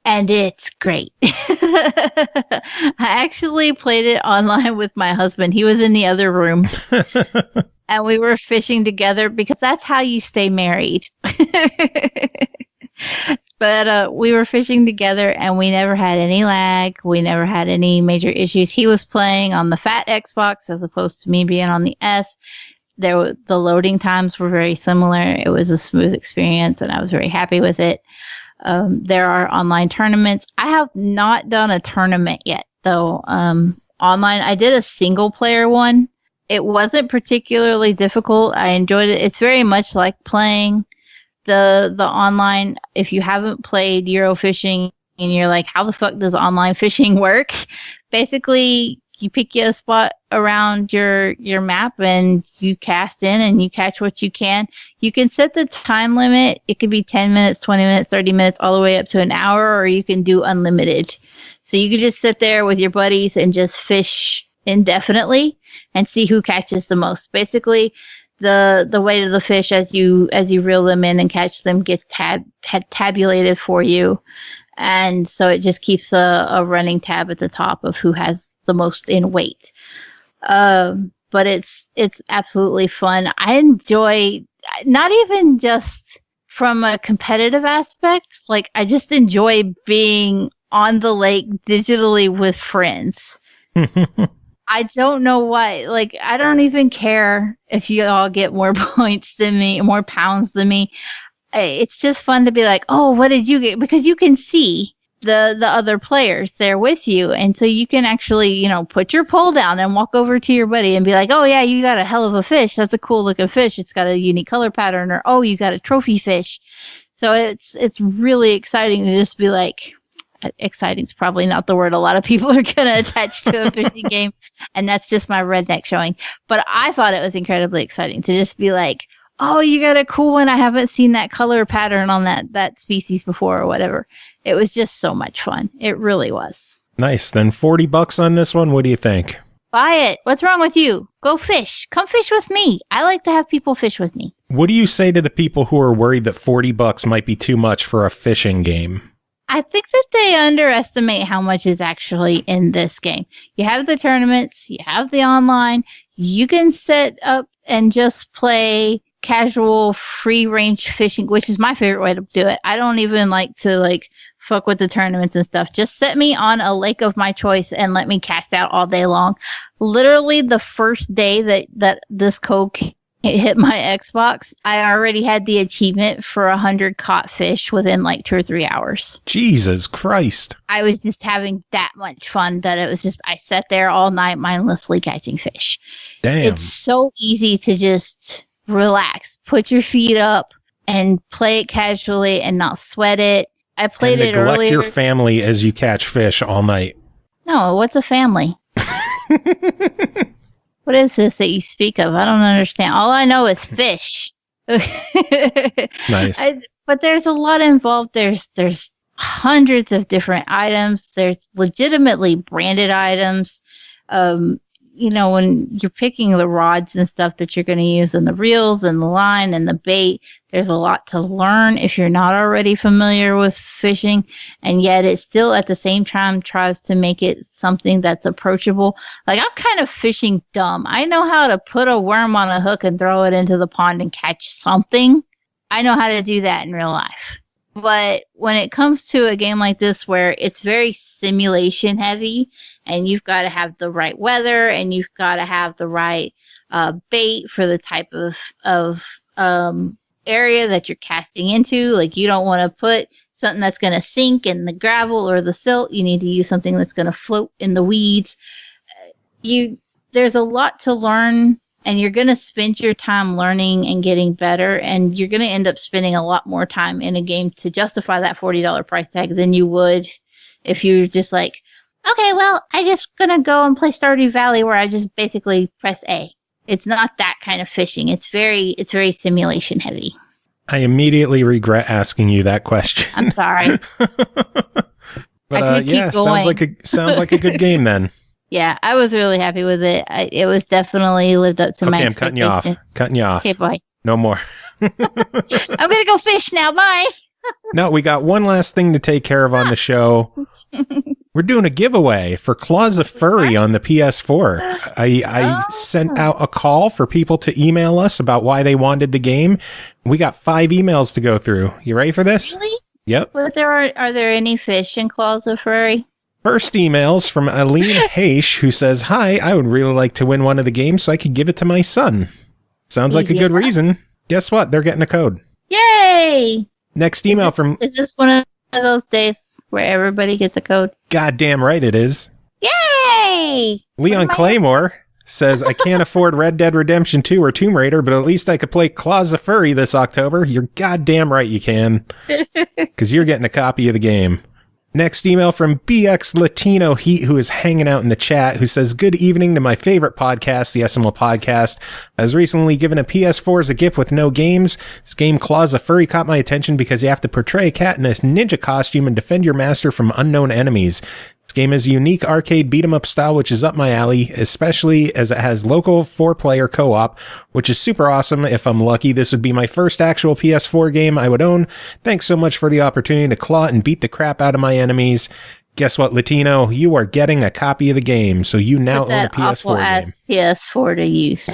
C: And it's great. I actually played it online with my husband. He was in the other room. And we were fishing together because that's how you stay married. But we were fishing together and we never had any lag. We never had any major issues. He was playing on the fat Xbox as opposed to me being on the S. The loading times were very similar. It was a smooth experience and I was very happy with it. There are online tournaments. I have not done a tournament yet, though. Online, I did a single player one. It wasn't particularly difficult. I enjoyed it. It's very much like playing the online. If you haven't played Eurofishing and you're like, how the fuck does online fishing work? Basically, you pick you a spot around your map and you cast in and you catch what you can. You can set the time limit. It could be 10 minutes, 20 minutes, 30 minutes, all the way up to an hour, or you can do unlimited. So you can just sit there with your buddies and just fish indefinitely and see who catches the most. Basically, the weight of the fish as you reel them in and catch them gets tabulated for you. And so it just keeps a running tab at the top of who has the most in weight. But it's absolutely fun. I enjoy, not even just from a competitive aspect, like I just enjoy being on the lake digitally with friends. I don't know why. Like, I don't even care if you all get more points than me, more pounds than me. It's just fun to be like, oh, what did you get? Because you can see the other players there with you. And so you can actually, put your pole down and walk over to your buddy and be like, oh, yeah, you got a hell of a fish. That's a cool looking fish. It's got a unique color pattern. Or, oh, you got a trophy fish. So it's really exciting to just be like, exciting is probably not the word a lot of people are going to attach to a fishing game. And that's just my redneck showing. But I thought it was incredibly exciting to just be like, oh, you got a cool one. I haven't seen that color pattern on that species before or whatever. It was just so much fun. It really was.
B: Nice. Then $40 on this one. What do you think?
C: Buy it. What's wrong with you? Go fish. Come fish with me. I like to have people fish with me.
B: What do you say to the people who are worried that $40 might be too much for a fishing game?
C: I think that they underestimate how much is actually in this game. You have the tournaments. You have the online. You can set up and just play casual free range fishing, which is my favorite way to do it. I don't even like to fuck with the tournaments and stuff. Just set me on a lake of my choice and let me cast out all day long. Literally the first day that this code hit my Xbox, I already had the achievement for 100 caught fish within 2 or 3 hours.
B: Jesus Christ.
C: I was just having that much fun that it was just, I sat there all night mindlessly catching fish.
B: Damn.
C: It's so easy to just relax, put your feet up and play it casually and not sweat it. I played it earlier.
B: Neglect your family as you catch fish all night.
C: No, what's a family? What is this that you speak of? I don't understand. All I know is fish.
B: Nice.
C: But there's a lot involved. There's hundreds of different items. There's legitimately branded items. When you're picking the rods and stuff that you're going to use and the reels and the line and the bait, there's a lot to learn if you're not already familiar with fishing. And yet it still at the same time tries to make it something that's approachable. Like, I'm kind of fishing dumb. I know how to put a worm on a hook and throw it into the pond and catch something. I know how to do that in real life. But when it comes to a game like this where it's very simulation heavy and you've got to have the right weather and you've got to have the right bait for the type of area that you're casting into, like you don't want to put something that's going to sink in the gravel or the silt. You need to use something that's going to float in the weeds. There's a lot to learn and you're going to spend your time learning and getting better, and you're going to end up spending a lot more time in a game to justify that $40 price tag than you would if you're just like, okay, well, I just going to go and play Stardew Valley where I just basically press A. It's not that kind of fishing. It's very simulation heavy.
B: I immediately regret asking you that question.
C: I'm sorry.
B: But yeah, sounds like a good game then. Yeah,
C: I was really happy with it. It was definitely lived up to my expectations.
B: I'm cutting you off.
C: Okay, bye.
B: No more.
C: I'm gonna go fish now. Bye.
B: No, we got one last thing to take care of on the show. We're doing a giveaway for Claws of Furry on the PS4. I sent out a call for people to email us about why they wanted the game. We got 5 emails to go through. You ready for this?
C: Really?
B: Yep.
C: But are there any fish in Claws of Furry?
B: First email's from Aline Haish, who says, "Hi, I would really like to win one of the games so I could give it to my son." Sounds like a good reason. Guess what? They're getting a code.
C: Yay!
B: Next email from...
C: Is this one of those days where everybody gets a code?
B: Goddamn right it is.
C: Yay!
B: Leon Claymore says, "I can't afford Red Dead Redemption 2 or Tomb Raider, but at least I could play Claws of Furry this October." You're goddamn right you can. Because you're getting a copy of the game. Next email from BX Latino Heat, who is hanging out in the chat, who says, "Good evening to my favorite podcast, the SML podcast. I was recently given a PS4 as a gift with no games. This game, Claws of Furry, caught my attention because you have to portray a cat in a ninja costume and defend your master from unknown enemies. This game is a unique arcade beat-em-up style, which is up my alley, especially as it has local 4-player co-op, which is super awesome. If I'm lucky, this would be my first actual PS4 game I would own. Thanks so much for the opportunity to claw and beat the crap out of my enemies." Guess what, Latino? You are getting a copy of the game, so you now own a PS4 game.
C: PS4 to use.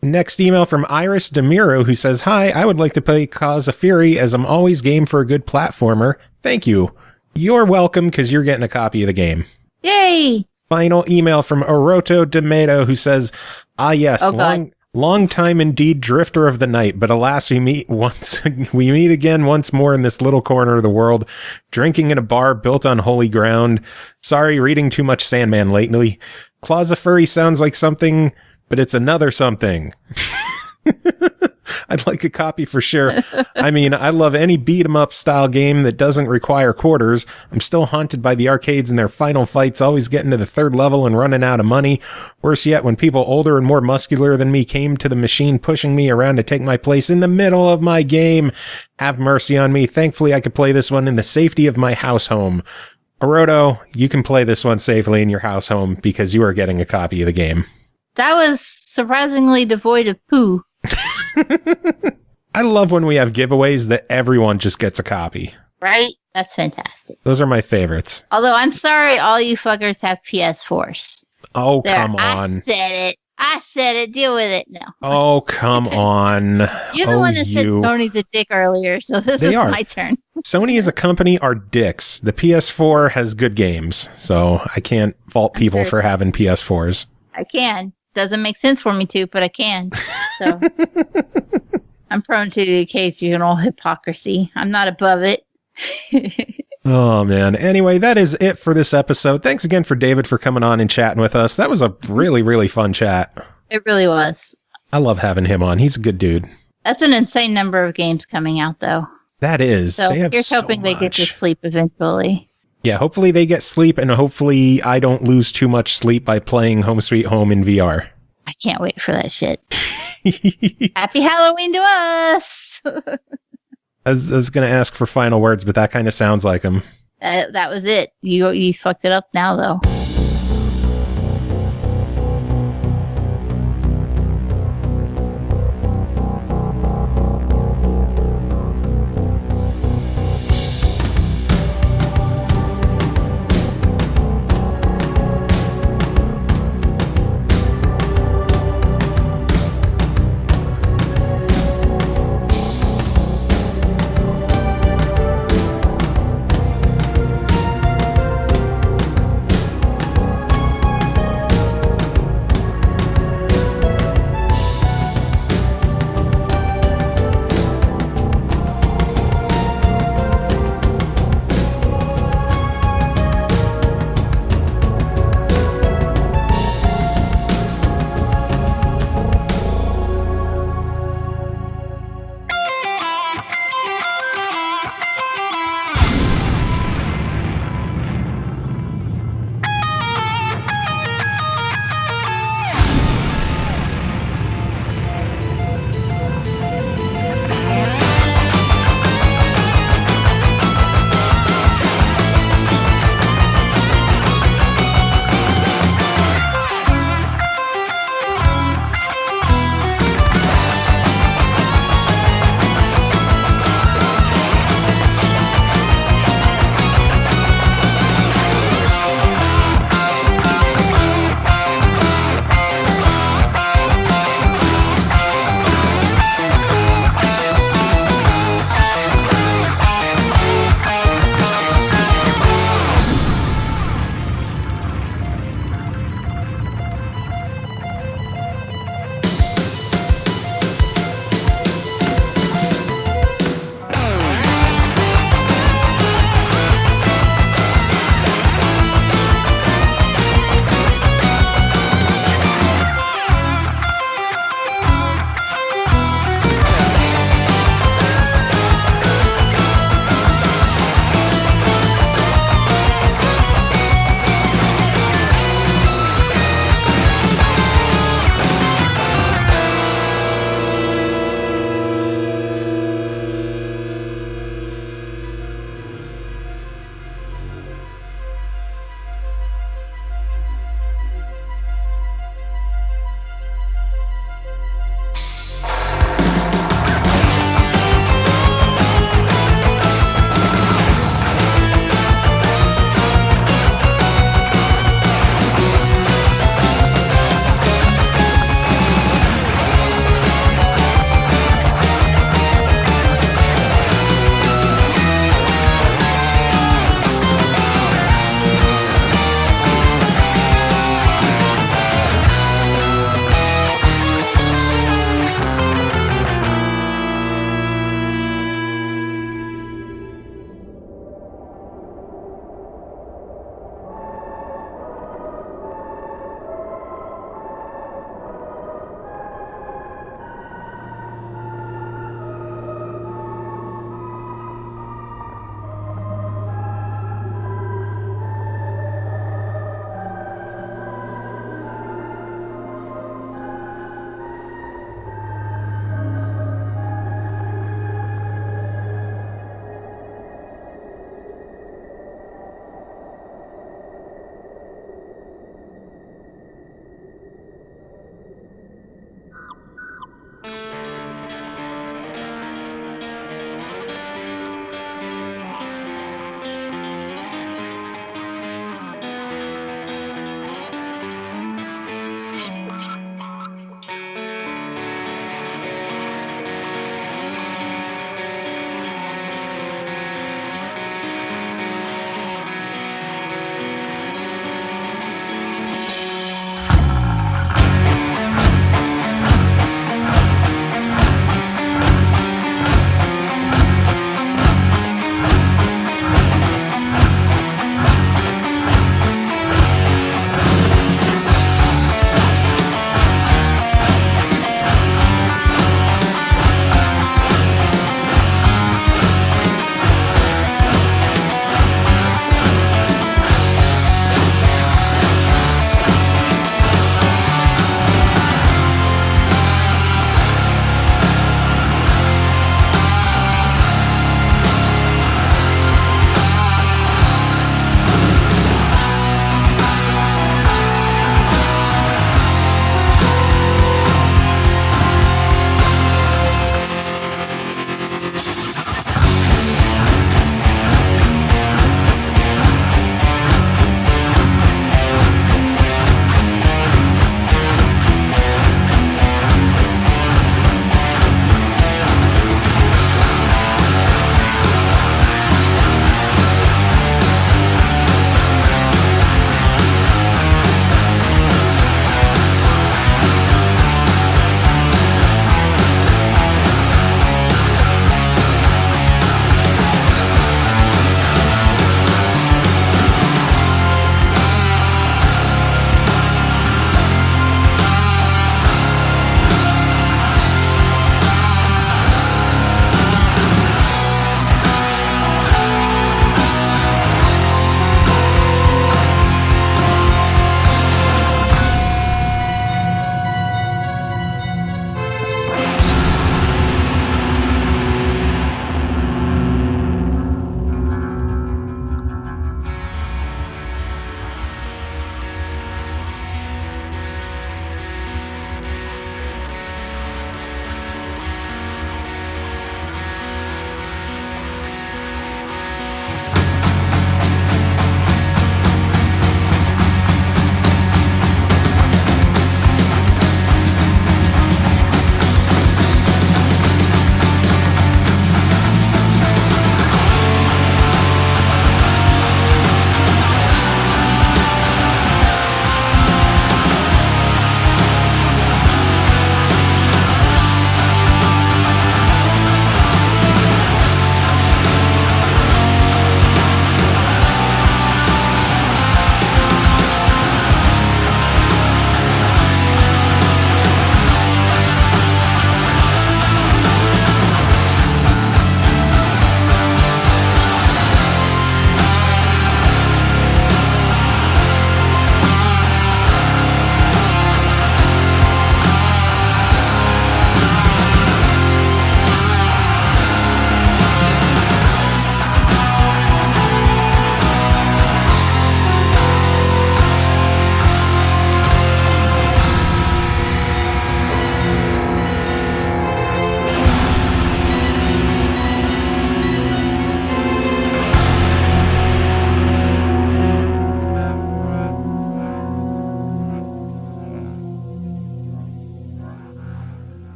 B: Next email from Iris DeMiro, who says, "Hi, I would like to play Claws of Furry as I'm always game for a good platformer. Thank you." You're welcome, because you're getting a copy of the game.
C: Yay!
B: Final email from Oroto Demedo, who says, "Ah, yes, long time indeed, drifter of the night, but alas, we meet again once more in this little corner of the world, drinking in a bar built on holy ground. Sorry, reading too much Sandman lately. Claws of Furry sounds like something, but it's another something." I'd like a copy for sure. I mean, I love any beat-em-up style game that doesn't require quarters. I'm still haunted by the arcades and their final fights, always getting to the 3rd level and running out of money. Worse yet, when people older and more muscular than me came to the machine, pushing me around to take my place in the middle of my game. Have mercy on me. Thankfully, I could play this one in the safety of my house home. Oroto, you can play this one safely in your house home because you are getting a copy of the game.
C: That was surprisingly devoid of poo.
B: I love when we have giveaways that everyone just gets a copy.
C: Right? That's fantastic.
B: Those are my favorites.
C: Although I'm sorry all you fuckers have PS4s.
B: Oh, come on.
C: I said it. Deal with it now.
B: Oh, come on.
C: You're the one that said Sony's a dick earlier, so this is my turn.
B: Sony as a company are dicks. The PS4 has good games, so I can't fault people for having PS4s.
C: I can. Doesn't make sense for me to, but I can. So I'm prone to the occasional hypocrisy. I'm not above it.
B: Oh, man. Anyway, that is it for this episode. Thanks again for David for coming on and chatting with us. That was a really, really fun chat.
C: It really was.
B: I love having him on. He's a good dude.
C: That's an insane number of games coming out, though.
B: That is.
C: So here's hoping they get to sleep eventually. Yeah, hopefully they get sleep, and hopefully I don't lose too much sleep by playing Home Sweet Home in VR. I can't wait for that shit. Happy Halloween to us! I was going to ask for final words, but that kind of sounds like him. That was it. You fucked it up now, though.